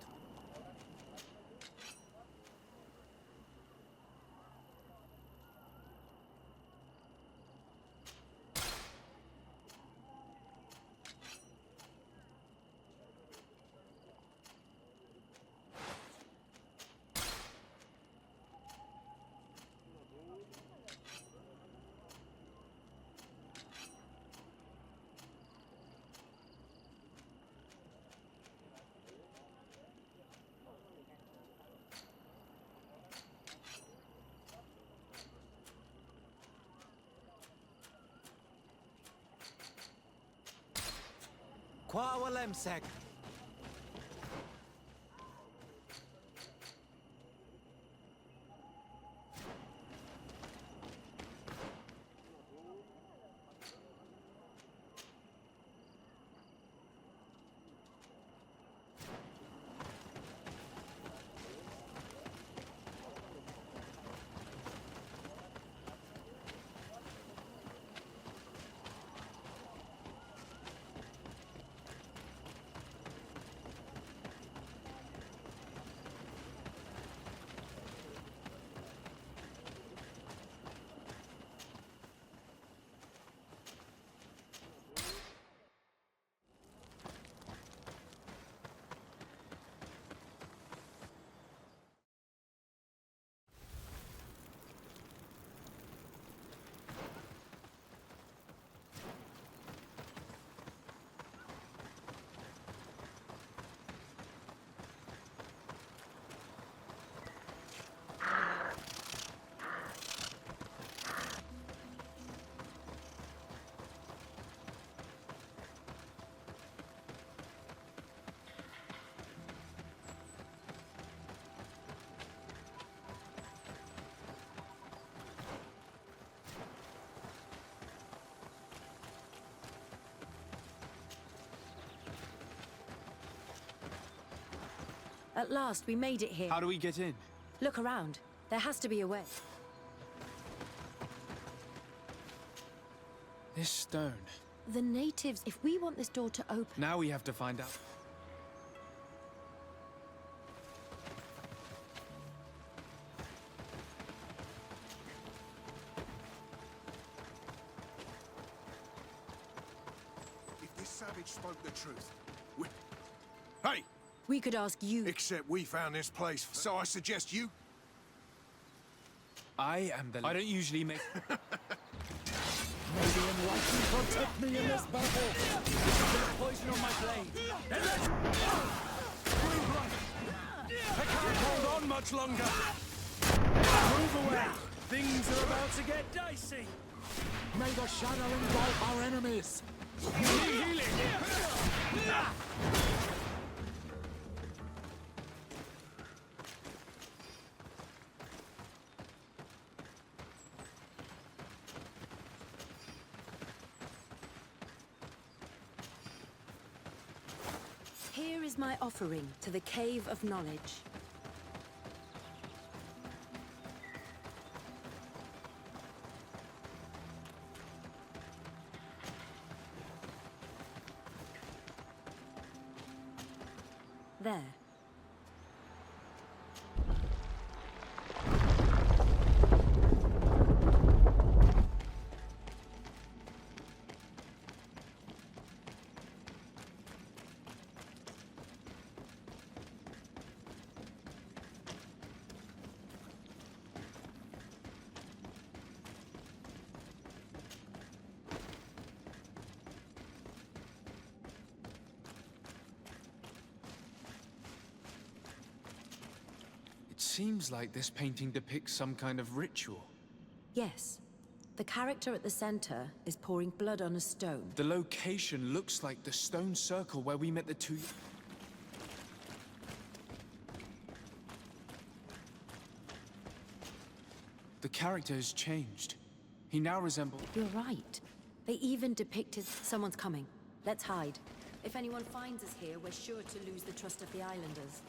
Qua walemsek. At last, we made it here. How do we get in? Look around. There has to be a way. This stone. The natives, if we want this door to open... Now we have to find out. If this savage spoke the truth, Hey! We could ask you... Except we found this place, so I suggest you... I am the... I don't usually make... Maybe enlighten protect me in this battle. There's poison on my blade. Then let's... I can't hold on much longer. Move away. Things are about to get dicey. May the shadow engulf our enemies. Healing. Here is my offering to the Cave of Knowledge. There. seems like this painting depicts some kind of ritual. Yes. The character at the center is pouring blood on a stone. The location looks like the stone circle where we met the two... The character has changed. He now resembles... You're right. They even depicted... Someone's coming. Let's hide. If anyone finds us here, we're sure to lose the trust of the islanders.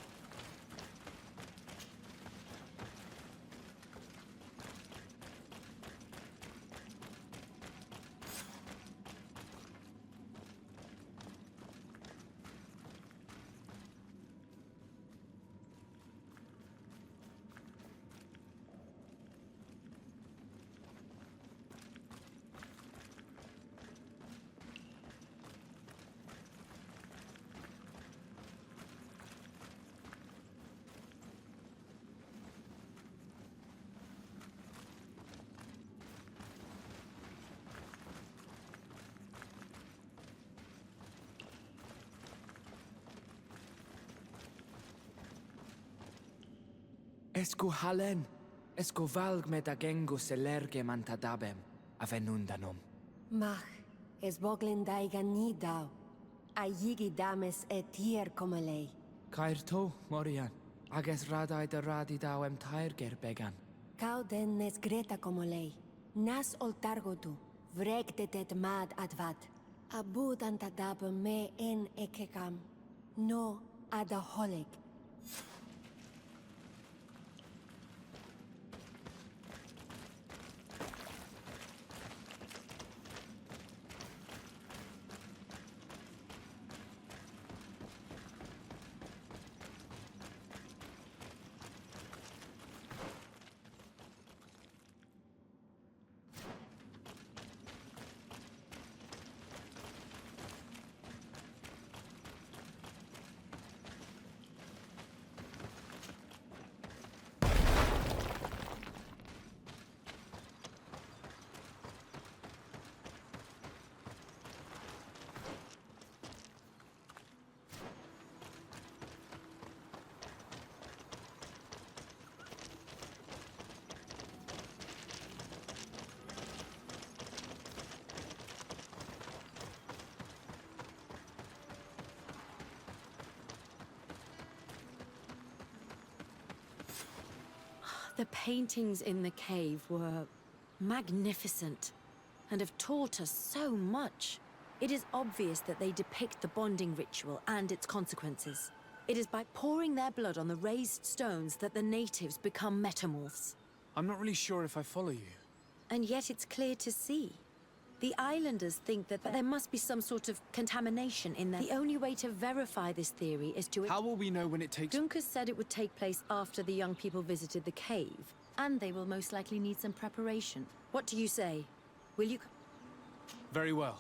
Esco halen, esco valg med agengo selerge mantadabem, avenundanum. Mach, es boglin daigan ni dau. A yigi dames et tier comelei. Cairto, Morian, ages radai de radidauem tairger began. Cau den nes greta comelei. Nas oltargotu, vreg de det mad advad. Abud antadab me en ekekam. No adaholig. The paintings in the cave were magnificent and have taught us so much. It is obvious that they depict the bonding ritual and its consequences. It is by pouring their blood on the raised stones that the natives become metamorphs. I'm not really sure if I follow you. And yet it's clear to see. The islanders think that there must be some sort of contamination in there. The only way to verify this theory is to... How will we know when it takes... Duncan said it would take place after the young people visited the cave, and they will most likely need some preparation. What do you say? Will you... Very well.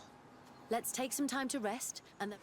Let's take some time to rest, and then...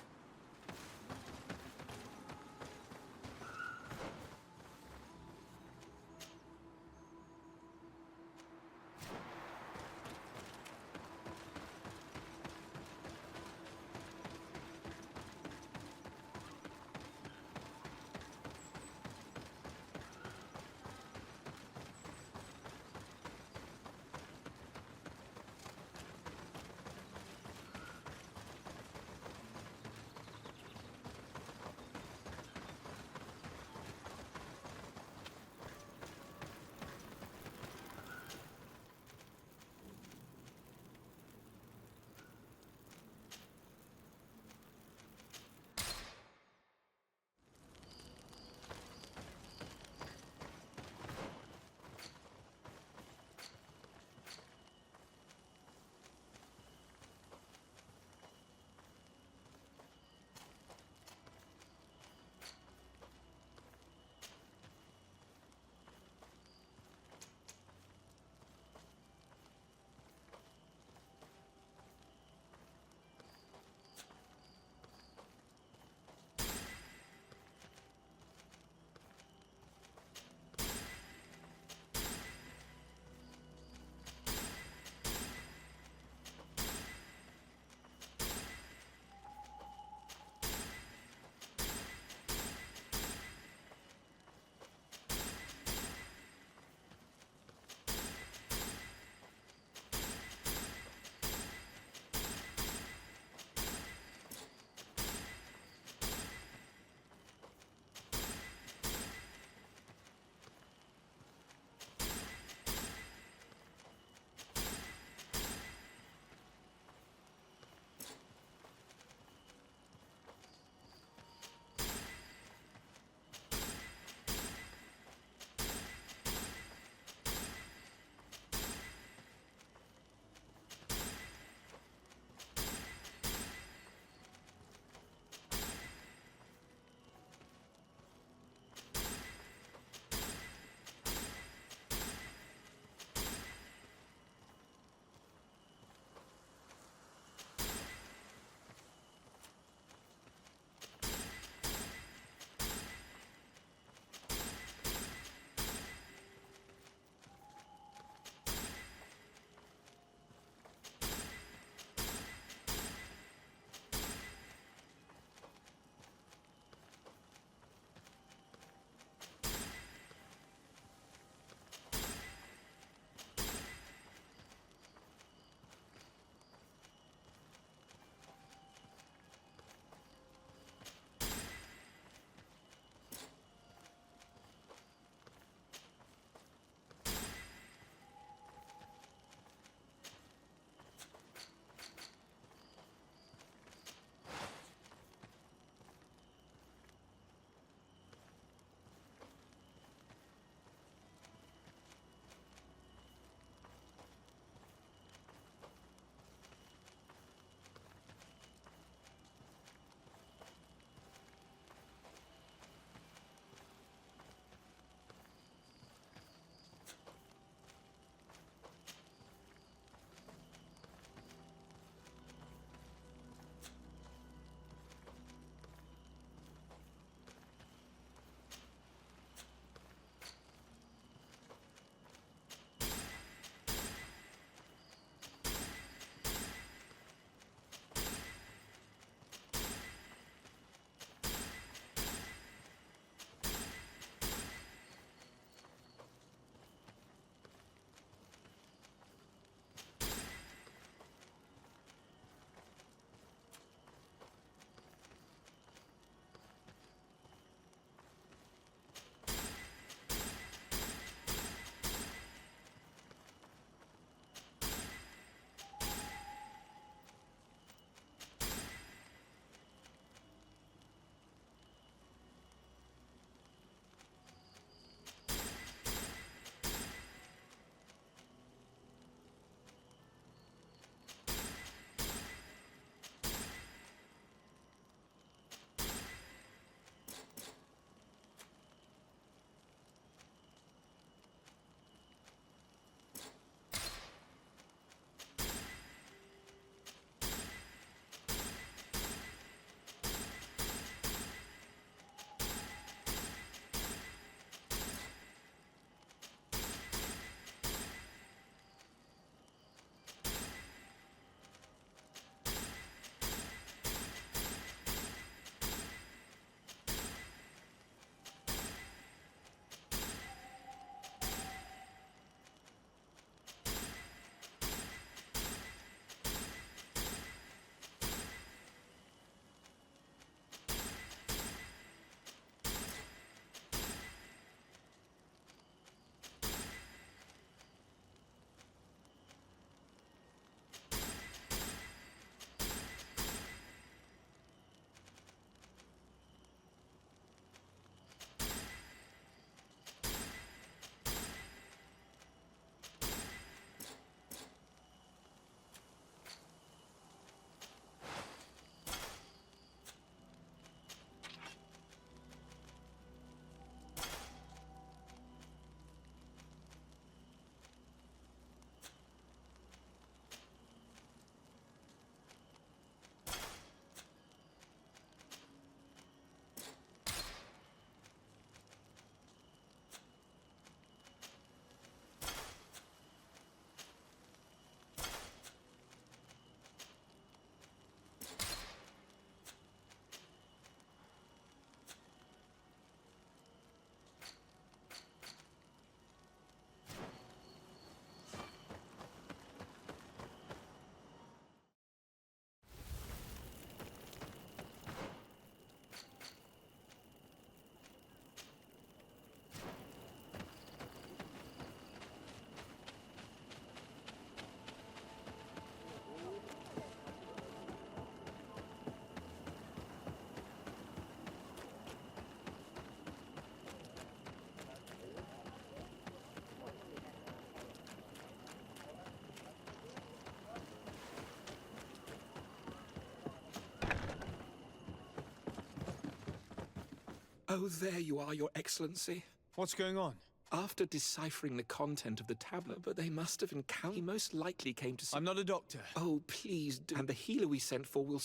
Oh, there you are, Your Excellency. What's going on? After deciphering the content of the tablet, but they must have encountered... He most likely came to see... I'm not a doctor. Oh, please do. And the healer we sent for will...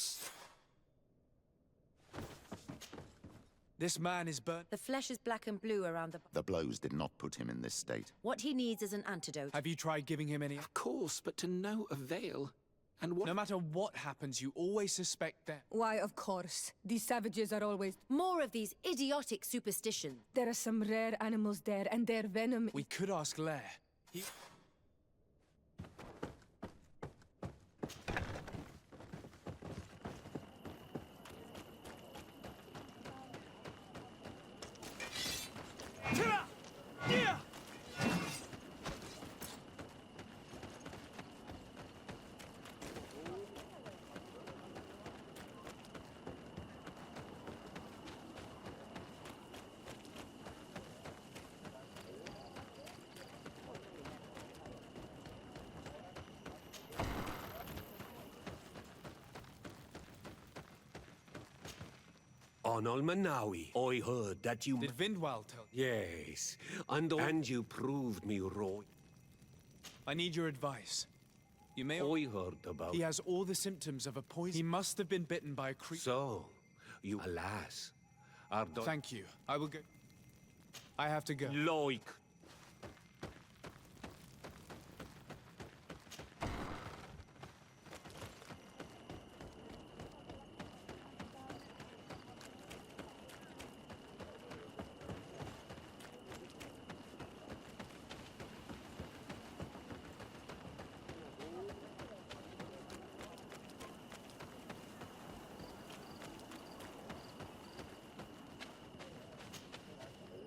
This man is burnt. The flesh is black and blue around the... The blows did not put him in this state. What he needs is an antidote. Have you tried giving him any... Of course, but to no avail. And what... No matter what happens, you always suspect them. Why, of course. These savages are always... More of these idiotic superstitions. There are some rare animals there, and their venom... We could ask Lair. He... On Almanawi, I heard that you... Did Vindwal tell you? Yes, and you proved me wrong. I need your advice. You may... I heard about... He has all the symptoms of a poison. He must have been bitten by a creature. So, you... Alas, are... Thank you. I will go... I have to go. Like...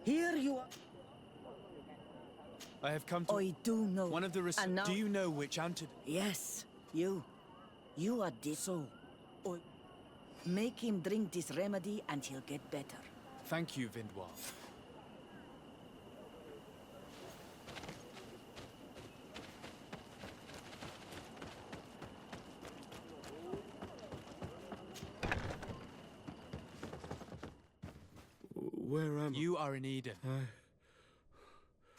Here you are. I have come to... I do know. One of the... And now... Do you know which antidote? Yes, you. You are this. So, make him drink this remedy and he'll get better. Thank you, Vindwal. Where am I? You are in Eden.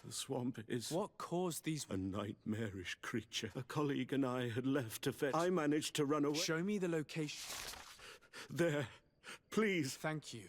The swamp is... What caused these... A nightmarish creature. A colleague and I had left to fetch. I managed to run away. Show me the location. There. Please. Thank you.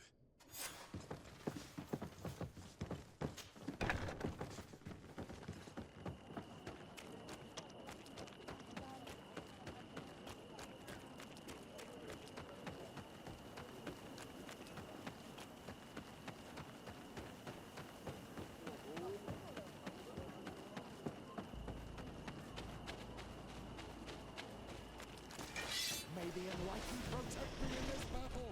May the enlightened protect me in this battle.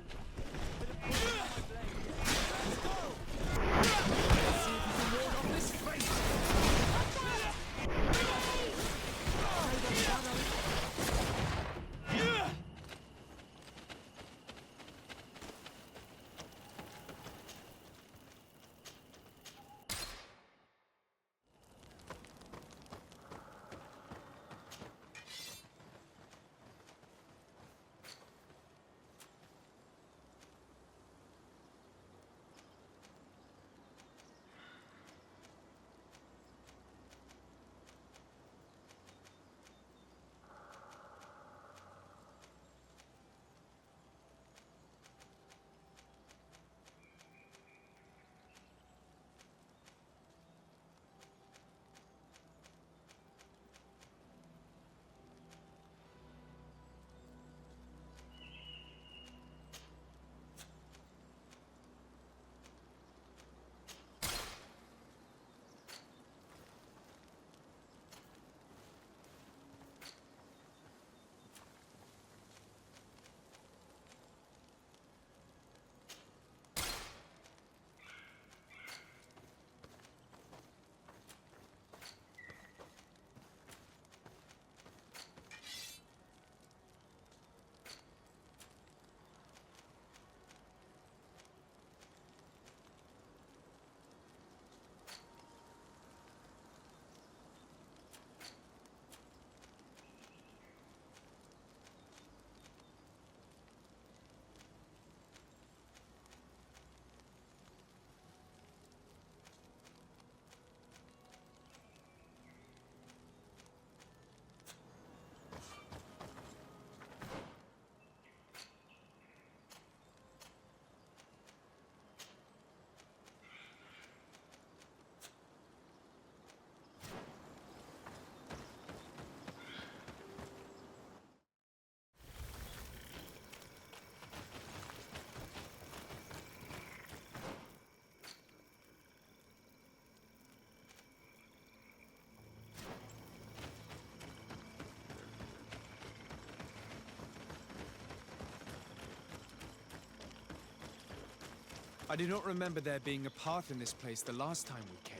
I do not remember there being a path in this place the last time we came.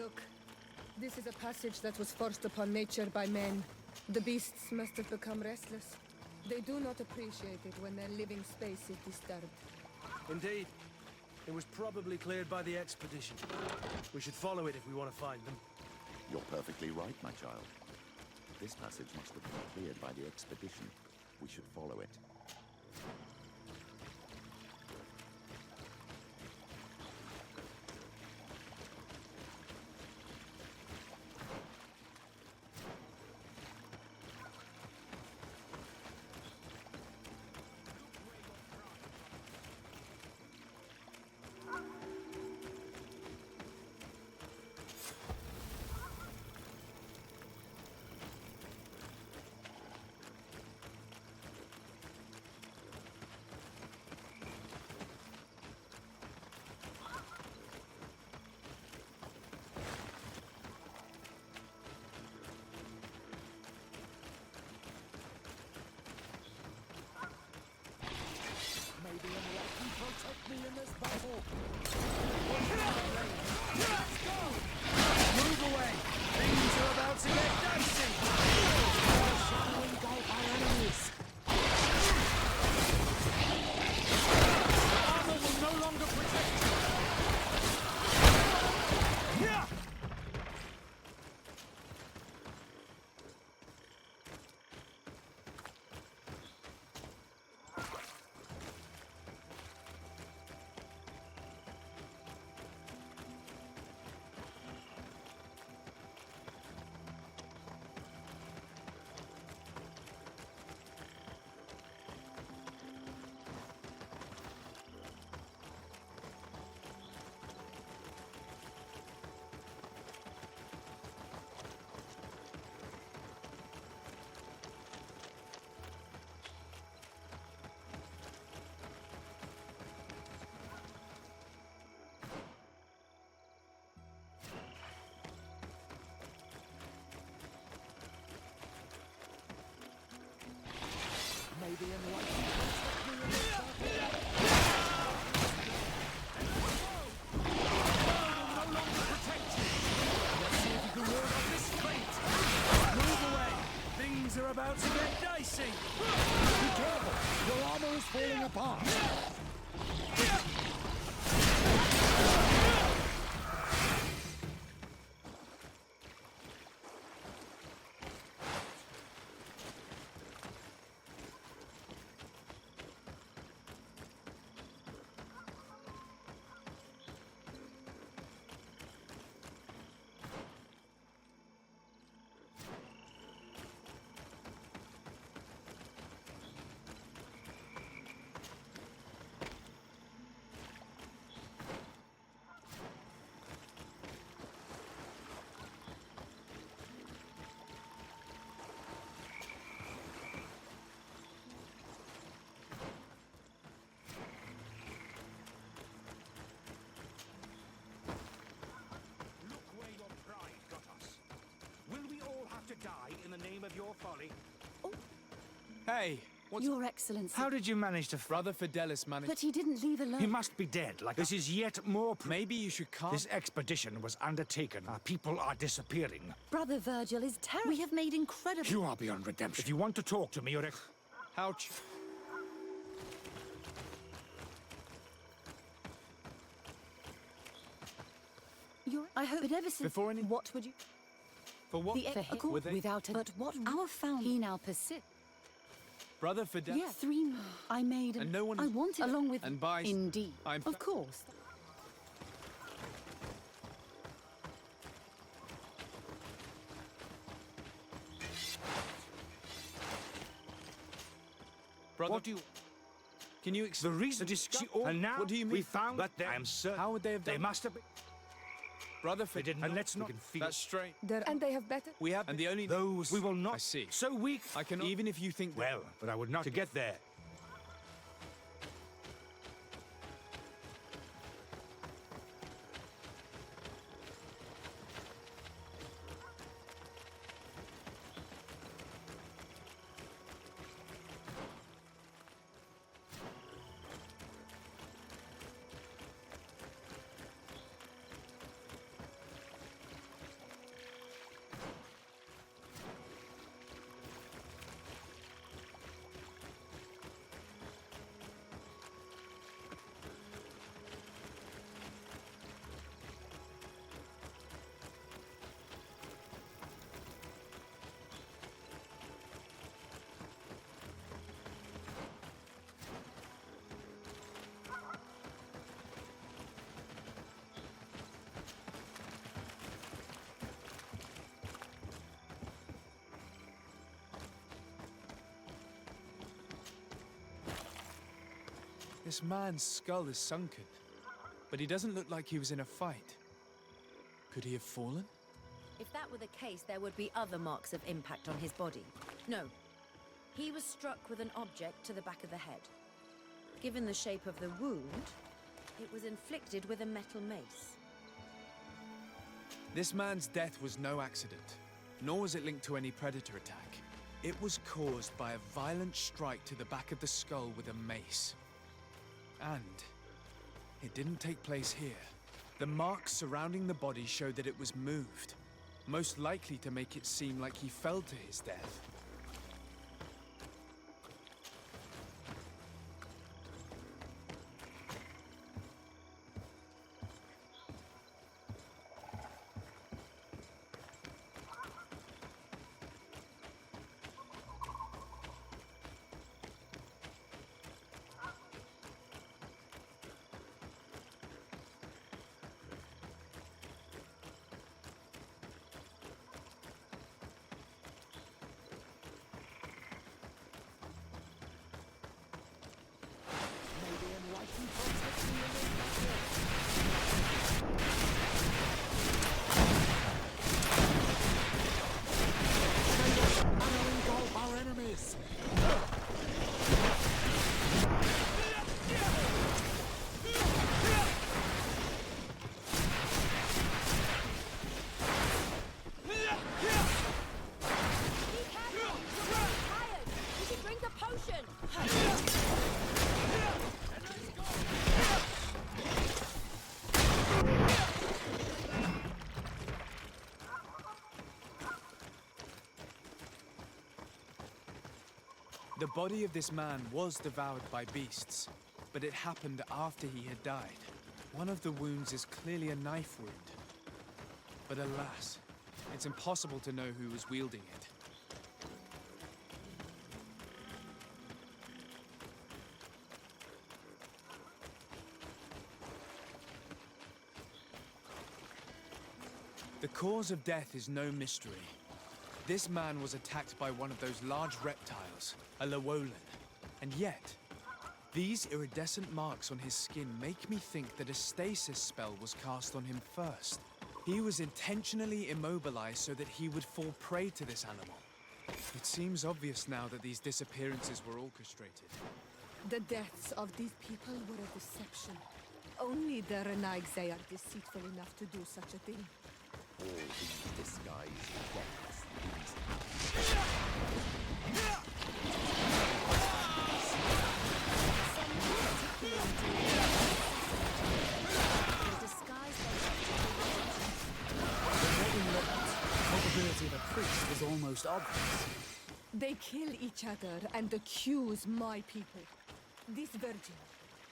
Look, this is a passage that was forced upon nature by men. The beasts must have become restless. They do not appreciate it when their living space is disturbed. Indeed. It was probably cleared by the expedition. We should follow it if we want to find them. You're perfectly right, my child. This passage must have been cleared by the expedition. We should follow it. Protect me in this battle! Let's go! Move away! Things are about to get dicey! Shadowing guide our enemies! Armor will no longer protect you! Yeah! May the enlightened protect me in this battle! No longer protect you! Let's see if you can ward off this fate! Move away! Things are about to get dicey! Be careful! Your armor is falling apart! Die in the name of your folly. Hey, what's... Your Excellency. How did you manage to... Brother Fidelis managed... But he didn't leave alone. He must be dead. Like this is yet more... Maybe you should calm... This expedition was undertaken. Our people are disappearing. Brother Virgil is terrible. We have made incredible... You are beyond redemption. If you want to talk to me, you're... Ouch. I hope it ever since... Before any... What would you... For what? Without a... But what... Our found... He now persists. Brother Fidelis... Yeah, 3 more. I made... And no one... I wanted... Along with... And by... Indeed. Of course. Brother... What do you... Can you explain... The reason... And now what do you mean? We found... But I am certain... How would they have done... They must have been... Brother They didn't... And let's not... That's straight. And they have better... We have... And the only... Those... We will not... I see. So weak... I cannot... Even if you think... Well, but I would not... To get there... This man's skull is sunken, but he doesn't look like he was in a fight. Could he have fallen? If that were the case, there would be other marks of impact on his body. No. He was struck with an object to the back of the head. Given the shape of the wound, it was inflicted with a metal mace. This man's death was no accident, nor was it linked to any predator attack. It was caused by a violent strike to the back of the skull with a mace. And it didn't take place here. The marks surrounding the body showed that it was moved, most likely to make it seem like he fell to his death. Our enemies! The body of this man was devoured by beasts, but it happened after he had died. One of the wounds is clearly a knife wound. But alas, it's impossible to know who was wielding it. The cause of death is no mystery. This man was attacked by one of those large reptiles, a Llewellyn. And yet, these iridescent marks on his skin make me think that a stasis spell was cast on him first. He was intentionally immobilized so that he would fall prey to this animal. It seems obvious now that these disappearances were orchestrated. The deaths of these people were a deception. Only the Renaigse are deceitful enough to do such a thing. All these disguised deaths, The probability of a priest was almost obvious. They kill each other and accuse my people. This virgin,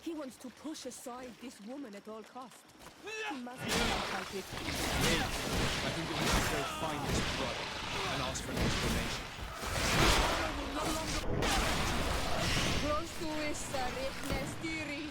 he wants to push aside this woman at all costs. He must be like it. I think that we should go find his brother and ask for an explanation. Close to Issa, Nestiri.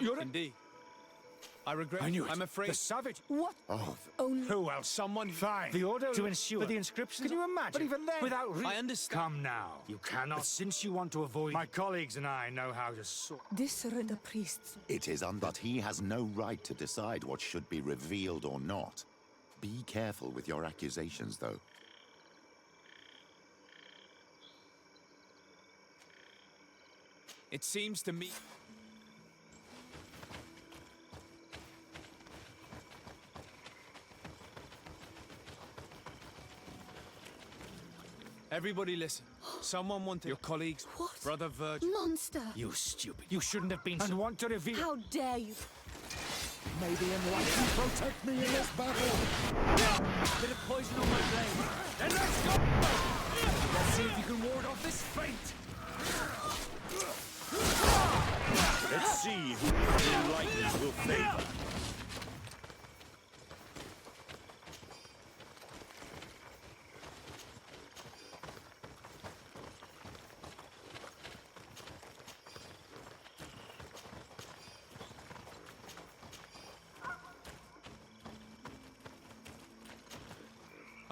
Indeed. I regret. I knew it. I'm afraid. The savage. What? Oh, Only... Who else? Someone. Fine. The order to ensure. for the inscriptions. Can you imagine? But even then, without. I understand. Come now. You cannot. But since you want to avoid. My colleagues and I know how to sort. This are the priests. it is but he has no right to decide what should be revealed or not. Be careful with your accusations, though. It seems to me. Everybody listen. Someone wanted your colleagues, What? Brother Virgil. Monster! You stupid. You shouldn't have been. And want to reveal. How dare you? May the enlightened protect me in this battle. Bit of poison on my blade. Then let's go! Let's see if you can ward off this fate. Let's see who the enlightened will favor.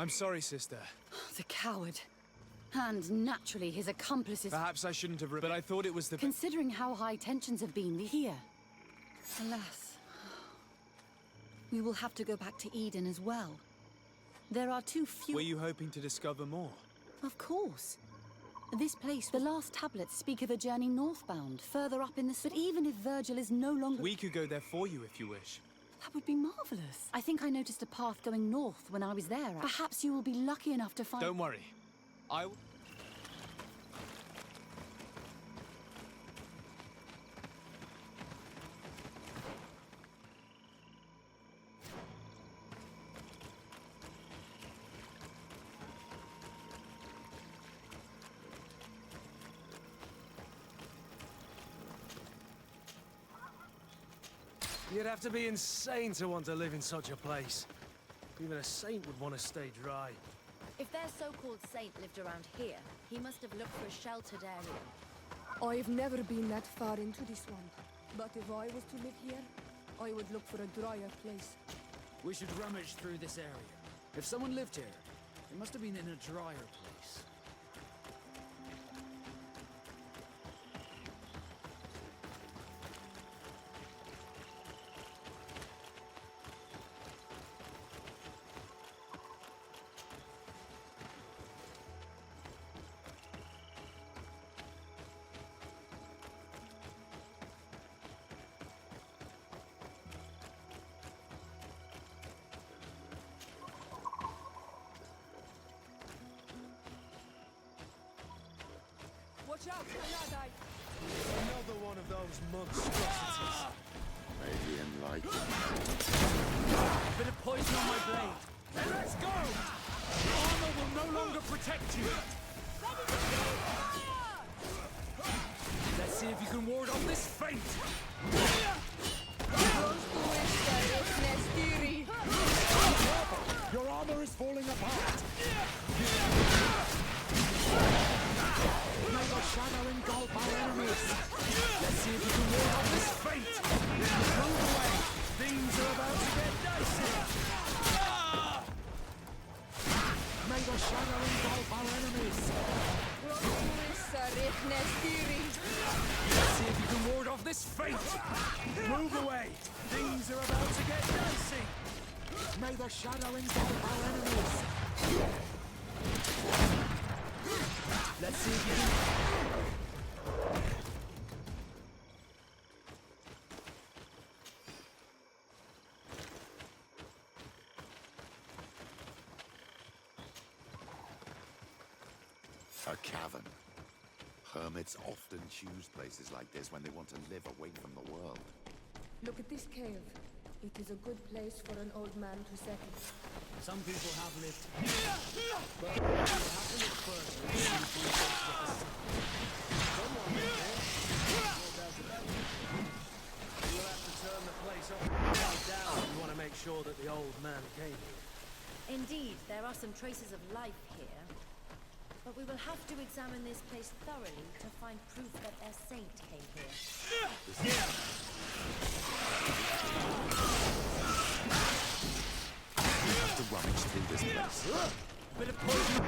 I'm sorry, sister. The coward. And naturally, his accomplices. Perhaps I shouldn't have, but I thought it was the. Considering how high tensions have been here. Alas. We will have to go back to Eden as well. There are too few. Were you hoping to discover more? Of course. This place, the last tablets speak of a journey northbound, further up in the... But even if Virgil is no longer... We could go there for you if you wish. That would be marvelous. I think I noticed a path going north when I was there. Perhaps you will be lucky enough to find... Don't worry. You'd have to be insane to want to live in such a place. Even a saint would want to stay dry. If their so-called saint lived around here, he must have looked for a sheltered area. I've never been that far into this one. But if I was to live here, I would look for a drier place. We should rummage through this area. If someone lived here, it must have been in a drier place. Watch out, Kanadai! Another one of those monstrosities. May the enlightened. Bit of poison on my blade. Then let's go! Armor will no longer protect you. Let's see if you can ward off this fate. Your armor is falling apart. May the shadow engulf our enemies. Let's see if we can ward off this fate. Move away. Things are about to get dicey. May the shadow engulf our enemies. Let's see if you can ward off this fate. Move away. Things are about to get dicey. May the shadow engulf our enemies. Let's see if you can... A cavern. Hermits often choose places like this when they want to live away from the world. Look at this cave. It is a good place for an old man to settle. Some people have lived here, but you have to look further and see if we get to the sun. Someone lived here. You'll have to turn the place upside down if you want to make sure that the old man came here. Indeed, there are some traces of life here. But we will have to examine this place thoroughly to find proof that their saint came here. We have to rummage through this place. Bit of poison.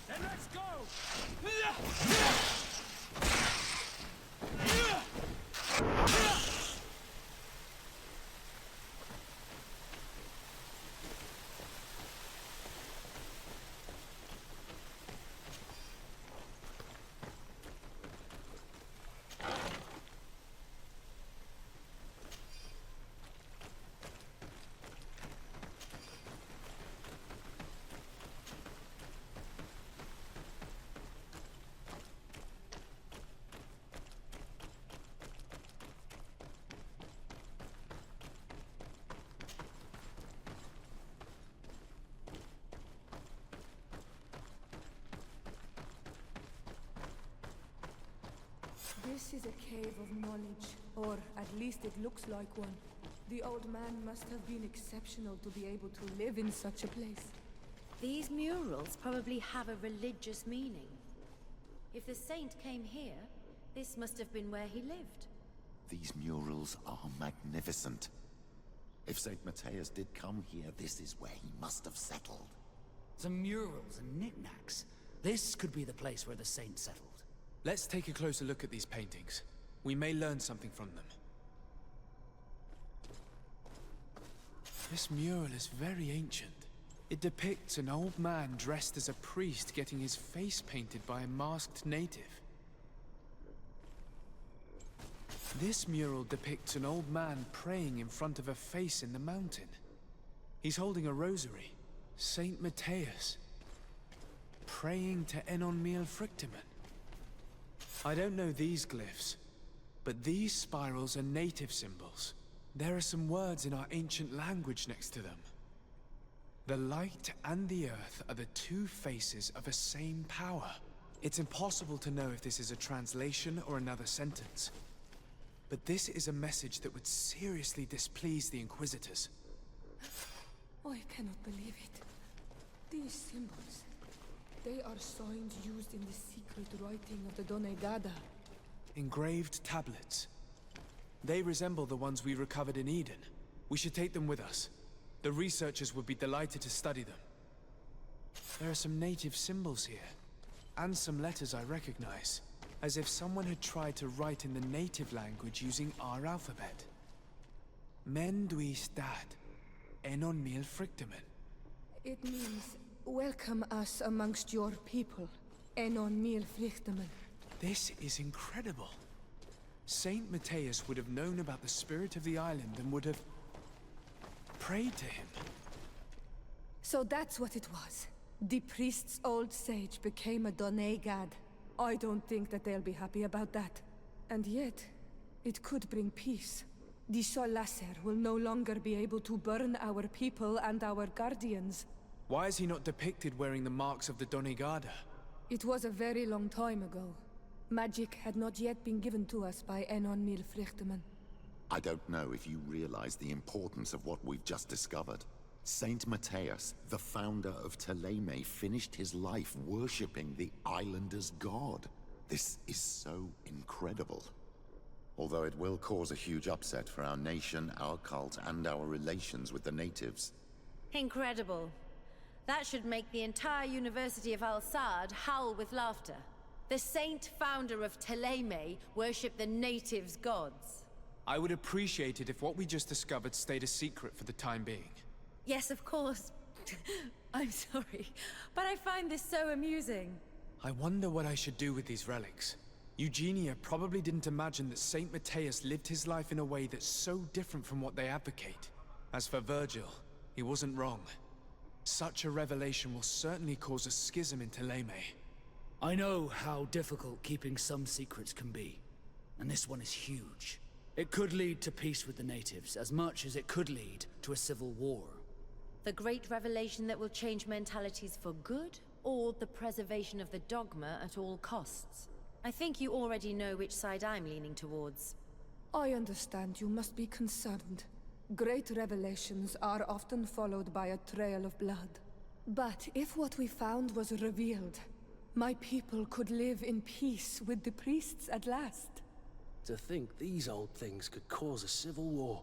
Then let's go! This is a cave of knowledge, or at least it looks like one. The old man must have been exceptional to be able to live in such a place. These murals probably have a religious meaning. If the saint came here, this must have been where he lived. These murals are magnificent. If St. Matthias did come here, this is where he must have settled. Some murals and knickknacks. This could be the place where the saint settled. Let's take a closer look at these paintings. We may learn something from them. This mural is very ancient. It depicts an old man dressed as a priest getting his face painted by a masked native. This mural depicts an old man praying in front of a face in the mountain. He's holding a rosary. Saint Matthias. Praying to Enon Frictimen. I don't know these glyphs, but these spirals are native symbols. There are some words in our ancient language next to them. The light and the earth are the two faces of a same power. It's impossible to know if this is a translation or another sentence. But this is a message that would seriously displease the Inquisitors. I cannot believe it. These symbols, they are signs used in the secret writing of the Donegada. Engraved tablets. They resemble the ones we recovered in Eden. We should take them with us. The researchers would be delighted to study them. There are some native symbols here, and some letters I recognize, as if someone had tried to write in the native language using our alphabet. Men duis dat, enon frictimen. It means, welcome us amongst your people, enon frictimen. This is incredible. Saint Matthias would have known about the spirit of the island and would have prayed to him. So that's what it was. The priest's old sage became a Donegad. I don't think that they'll be happy about that. And yet, it could bring peace. The Solacer will no longer be able to burn our people and our guardians. Why is he not depicted wearing the marks of the Donegada? It was a very long time ago. Magic had not yet been given to us by Enon Frictimen. I don't know if you realize the importance of what we've just discovered. Saint Matthias, the founder of Themele, finished his life worshipping the islanders' god. This is so incredible. Although it will cause a huge upset for our nation, our cult, and our relations with the natives. Incredible. That should make the entire University of Al-Saad howl with laughter. The saint founder of Themele worshipped the natives' gods. I would appreciate it if what we just discovered stayed a secret for the time being. Yes, of course. I'm sorry, but I find this so amusing. I wonder what I should do with these relics. Eugenia probably didn't imagine that Saint Matthias lived his life in a way that's so different from what they advocate. As for Virgil, he wasn't wrong. Such a revelation will certainly cause a schism in Themele. I know how difficult keeping some secrets can be, and this one is huge. It could lead to peace with the natives, as much as it could lead to a civil war. The great revelation that will change mentalities for good, or the preservation of the dogma at all costs? I think you already know which side I'm leaning towards. I understand you must be concerned. Great revelations are often followed by a trail of blood. But if what we found was revealed, my people could live in peace with the priests at last. To think these old things could cause a civil war.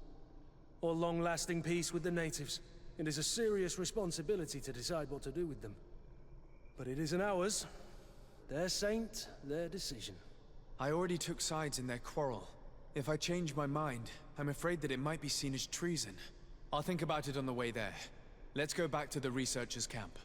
Or long-lasting peace with the natives. It is a serious responsibility to decide what to do with them. But it isn't ours. Their saint, their decision. I already took sides in their quarrel. If I change my mind, I'm afraid that it might be seen as treason. I'll think about it on the way there. Let's go back to the researchers' camp.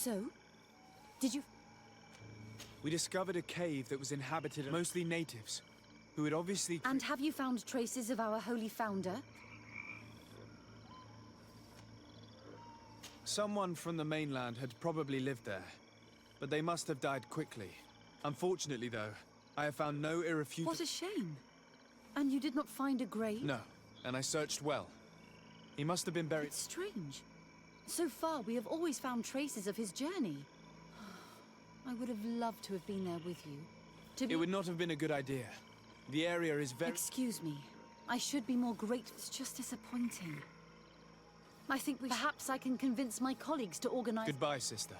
So, did you... We discovered a cave that was inhabited mostly natives, who had obviously... And have you found traces of our holy founder? Someone from the mainland had probably lived there, but they must have died quickly. Unfortunately, though, I have found no irrefutable... What a shame. And you did not find a grave? No, and I searched well. He must have been buried... It's strange. So far, we have always found traces of his journey. I would have loved to have been there with you. It would not have been a good idea. The area is very... Excuse me. I should be more grateful. It's just disappointing. I think perhaps I can convince my colleagues to organize... Goodbye, sister.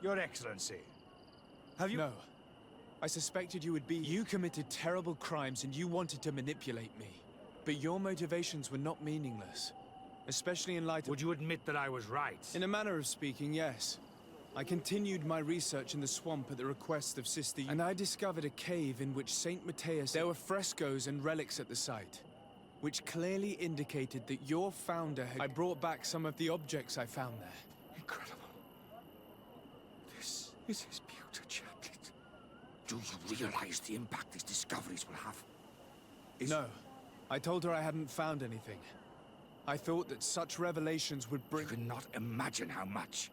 Your Excellency, have you... No. I suspected you would be... You committed terrible crimes and you wanted to manipulate me. But your motivations were not meaningless. Especially in light of... Would you admit that I was right? In a manner of speaking, yes. I continued my research in the swamp at the request of Sister... And I discovered a cave in which Saint Matheus... There were frescoes and relics at the site, which clearly indicated that your founder had... I brought back some of the objects I found there. Incredible. This is his pewter chaplet. Do you realize the impact these discoveries will have? No. I told her I hadn't found anything. I thought that such revelations would bring... You cannot imagine how much.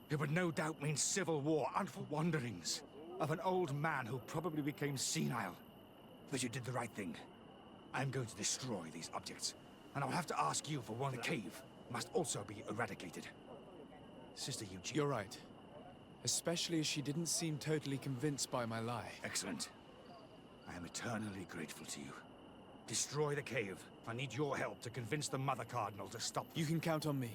It would no doubt mean civil war and for wanderings of an old man who probably became senile. But you did the right thing. I'm going to destroy these objects, and I'll have to ask you for one. The cave must also be eradicated. Sister Eugene... You're right. Especially as she didn't seem totally convinced by my lie. Excellent. I am eternally grateful to you. Destroy the cave. I need your help to convince the Mother Cardinal to stop. You can count on me.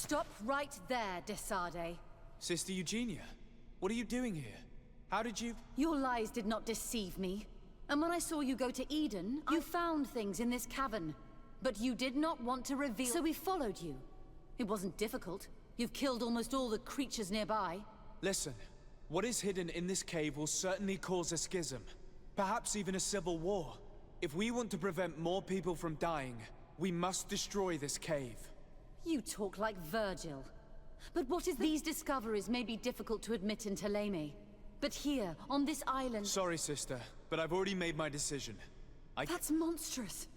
Stop right there, Desade. Sister Eugenia, what are you doing here? How did you... Your lies did not deceive me. And when I saw you go to Eden, you found things in this cavern. But you did not want to reveal... So we followed you. It wasn't difficult. You've killed almost all the creatures nearby. Listen, what is hidden in this cave will certainly cause a schism. Perhaps even a civil war. If we want to prevent more people from dying, we must destroy this cave. You talk like Virgil. But what is these discoveries may be difficult to admit in Themele. But here, on this island... Sorry, sister, but I've already made my decision. That's monstrous.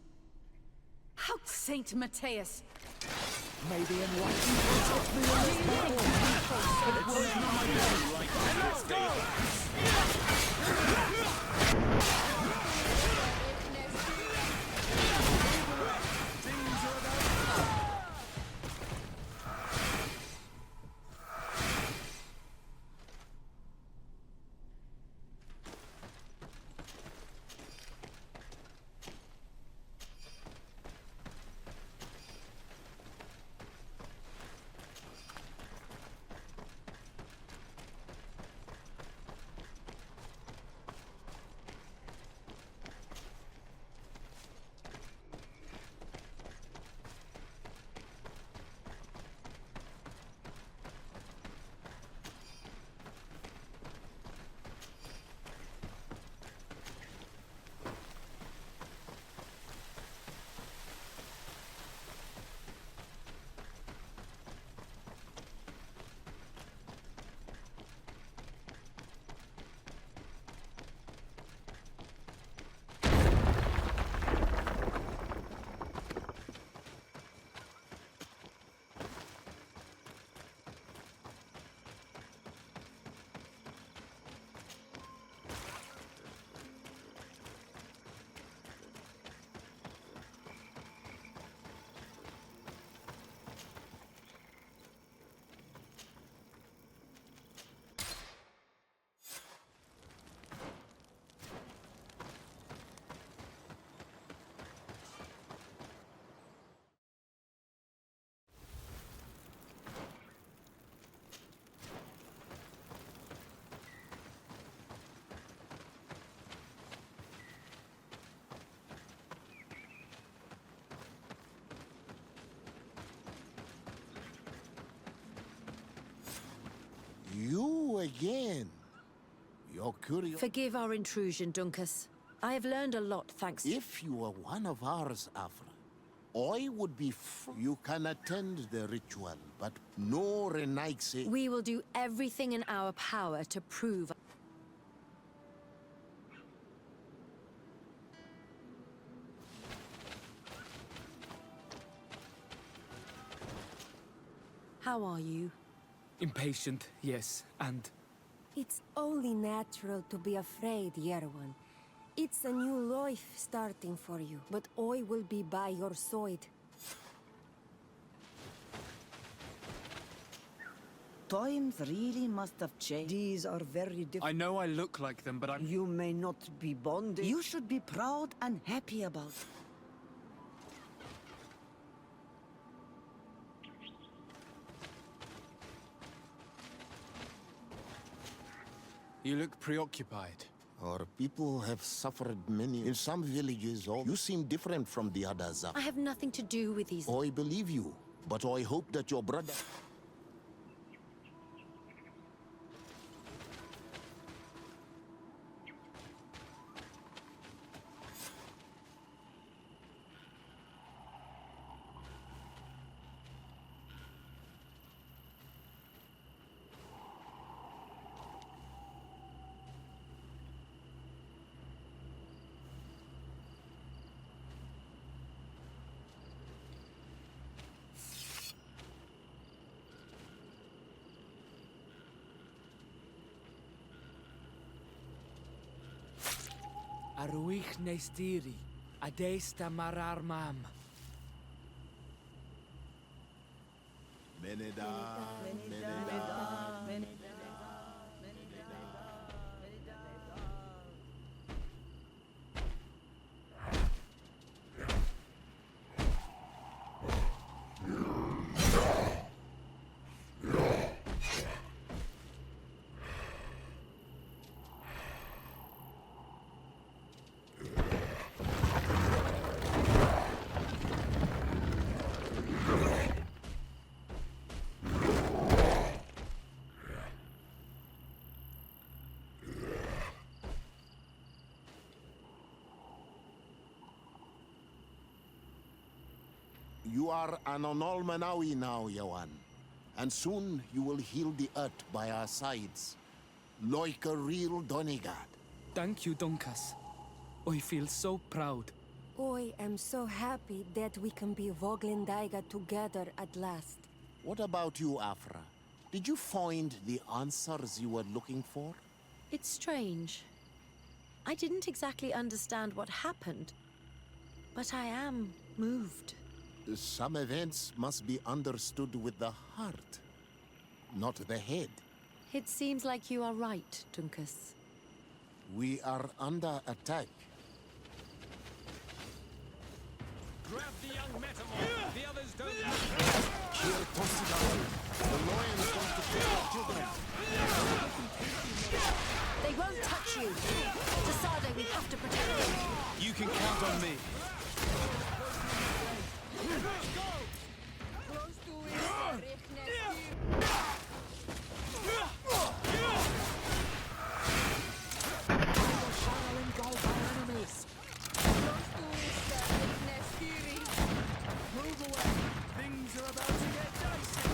How Saint Matheus... Maybe enlightened protect me on this battle. Let's go! again. You're curious. Forgive our intrusion, Dunkus. I have learned a lot, thanks to... If you were one of ours, Afra, I would be you can attend the ritual, but no renaigse. We will do everything in our power to prove... How are you? Impatient, yes, and... It's only natural to be afraid, Yerwan. It's a new life starting for you, but I will be by your side. Times really must have changed. These are very different. I know I look like them, but I'm... You may not be bonded. You should be proud and happy about it. You look preoccupied. Our people have suffered many. In some villages, you seem different from the others. I have nothing to do with these... I believe you, but I hope that your brother... Arwich neistiri, adesta marar mam. Meneda, Meneda. You are an Onolmanawi now, Yawan. And soon you will heal the earth by our sides. Like a real Donegad. Thank you, Dunkas. I feel so proud. I am so happy that we can be Voglendaiga together at last. What about you, Afra? Did you find the answers you were looking for? It's strange. I didn't exactly understand what happened, but I am moved. Some events must be understood with the heart, not the head. It seems like you are right, Dunkus. We are under attack. Grab the young metamorph. The others don't. Here, Tosidari. The lion is going to kill our children. They won't touch you. Tasade, we have to protect them. You can count on me. Move away. Things are about to get dicey.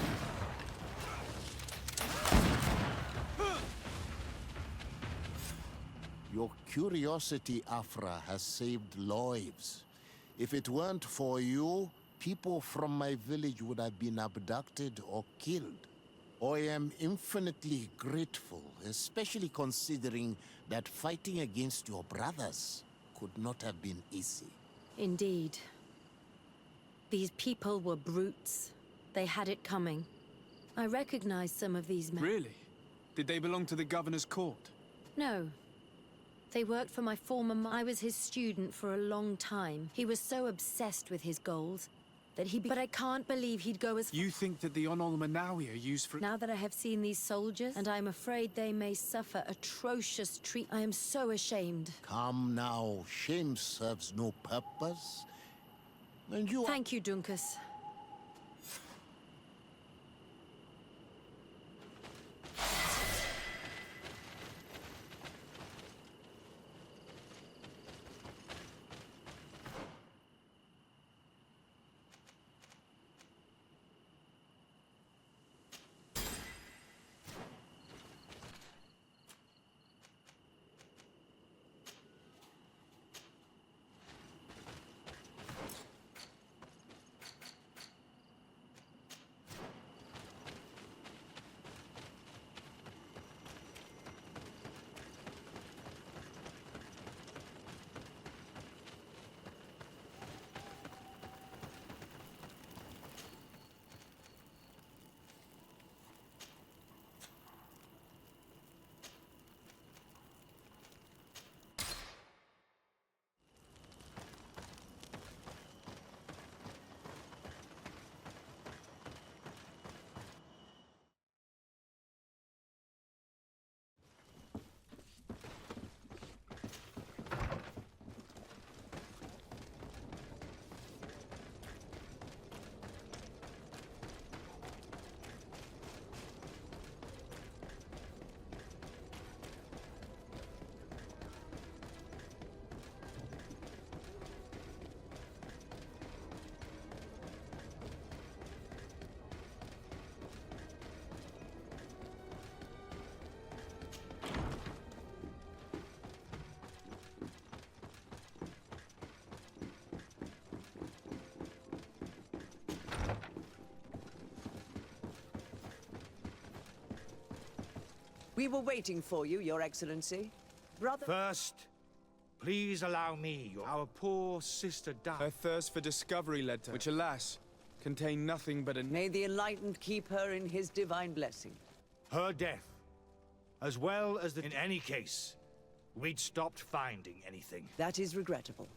Your curiosity, Afra, has saved lives. If it weren't for you, people from my village would have been abducted or killed. I am infinitely grateful, especially considering that fighting against your brothers could not have been easy. Indeed. These people were brutes. They had it coming. I recognized some of these men. Really? Did they belong to the governor's court? No. They worked for my former I was his student for a long time. He was so obsessed with his goals that he But I can't believe he'd go as You think that the Onolmanawi are used for... Now that I have seen these soldiers, and I'm afraid they may suffer atrocious treatment, I am so ashamed. Come now, shame serves no purpose. And you... Thank you, Dunkus. We were waiting for you, Your Excellency. Brother... First, please allow me. Our poor sister died. Her thirst for discovery led to... which, alas, contained nothing but a... May the Enlightened keep her in his divine blessing. Her death, as well as the... In any case, we'd stopped finding anything. That is regrettable.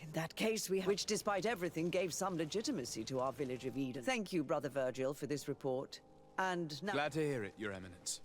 In that case, we have... Which, despite everything, gave some legitimacy to our village of Eden. Thank you, Brother Virgil, for this report. And now... Glad to hear it, Your Eminence.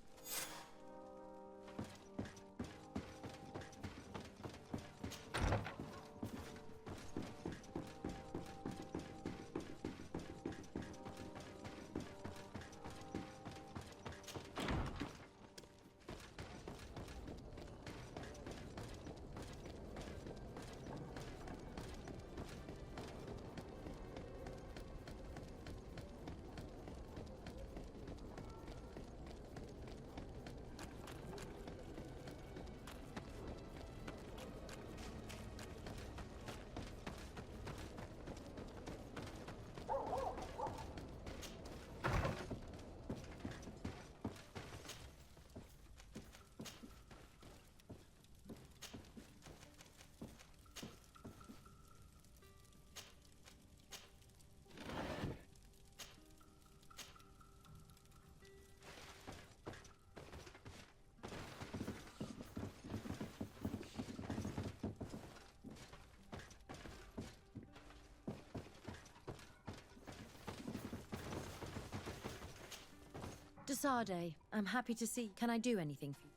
Desade, I'm happy to see. Can I do anything for you?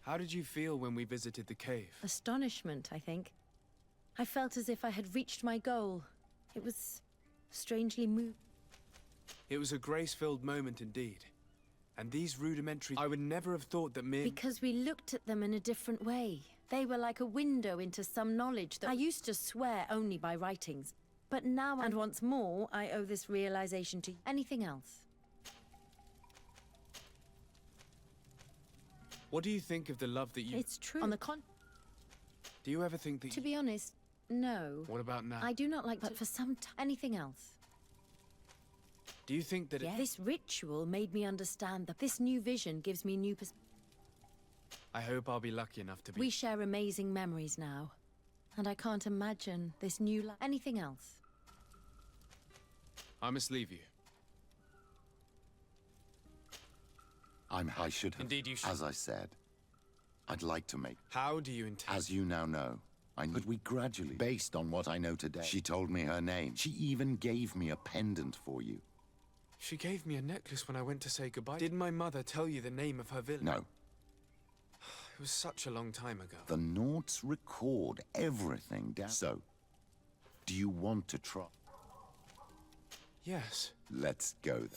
How did you feel when we visited the cave? Astonishment, I think. I felt as if I had reached my goal. It was strangely moving. It was a grace-filled moment indeed. And these rudimentary... I would never have thought that mere... Because we looked at them in a different way. They were like a window into some knowledge that I used to swear only by writings. But now, and once more, I owe this realization to you. Anything else? What do you think of the love that you... It's true. On the Do you ever think that To be honest, no. What about now? I do not like but for some time. Anything else? Do you think that This ritual made me understand that this new vision gives me new I hope I'll be lucky enough to be... We share amazing memories now. And I can't imagine this new life. Anything else? I must leave you. I should have. Indeed you should. As I said, I'd like to make... How do you intend... As you now know, but we gradually, based on what I know today. She told me her name. She even gave me a pendant for you. She gave me a necklace when I went to say goodbye. Did my mother tell you the name of her village? No. It was such a long time ago. The Naughts record everything down. So, do you want to try? Yes. Let's go then.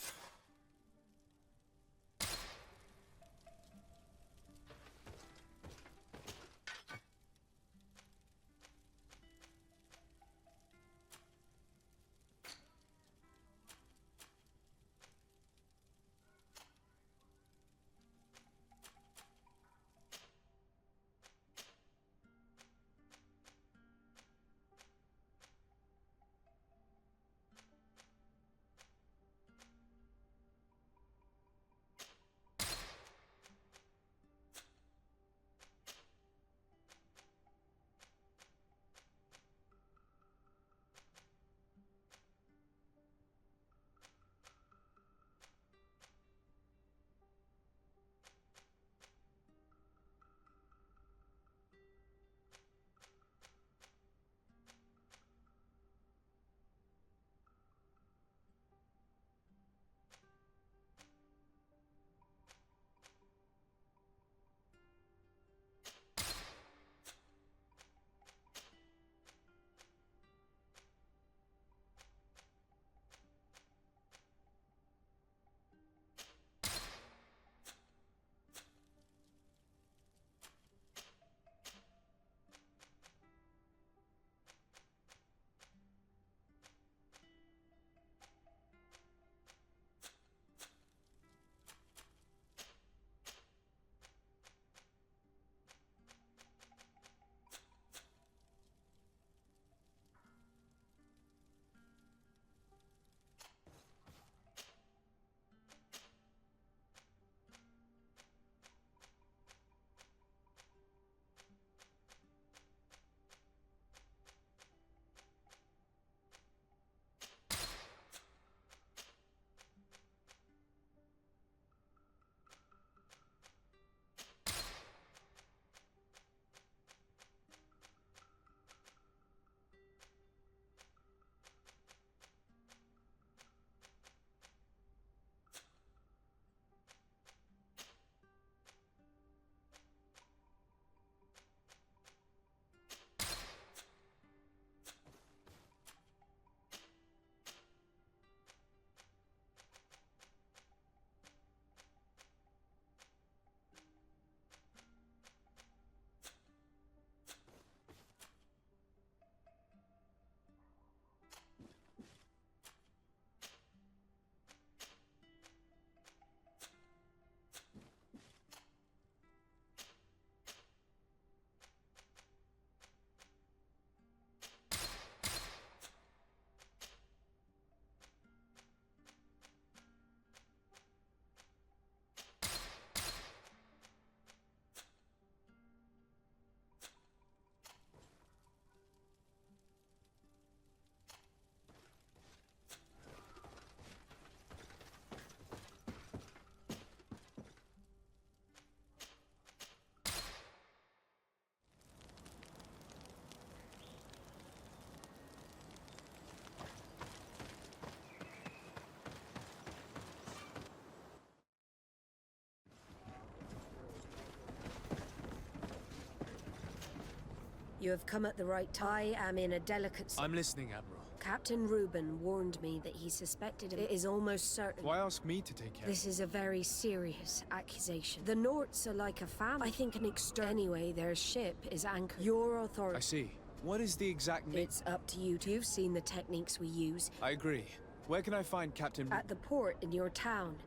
You have come at the right time. I am in a delicate... I'm listening, Admiral. Captain Reuben warned me that he suspected him. It is almost certain. Why ask me to take care? This is a very serious accusation. The Norts are like a family. I think an Anyway, their ship is anchored. Your authority... I see. What is the exact... It's up to you. You've seen the techniques we use. I agree. Where can I find Captain... At the port in your town.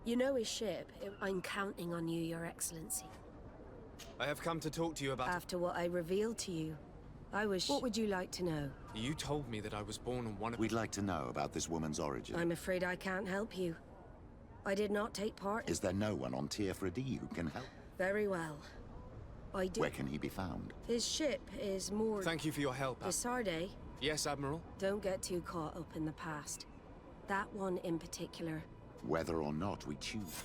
You know his ship. I'm counting on you, Your Excellency. I have come to talk to you about... After what I revealed to you, I wish... What would you like to know? You told me that I was born on one of... We'd like to know about this woman's origin. I'm afraid I can't help you. I did not take part... Is there no one on Tier 3D who can help? Very well. I did... Where can he be found? His ship is moored... Thank you for your help, Desarde. Yes, Admiral? Don't get too caught up in the past. That one in particular. Whether or not we choose,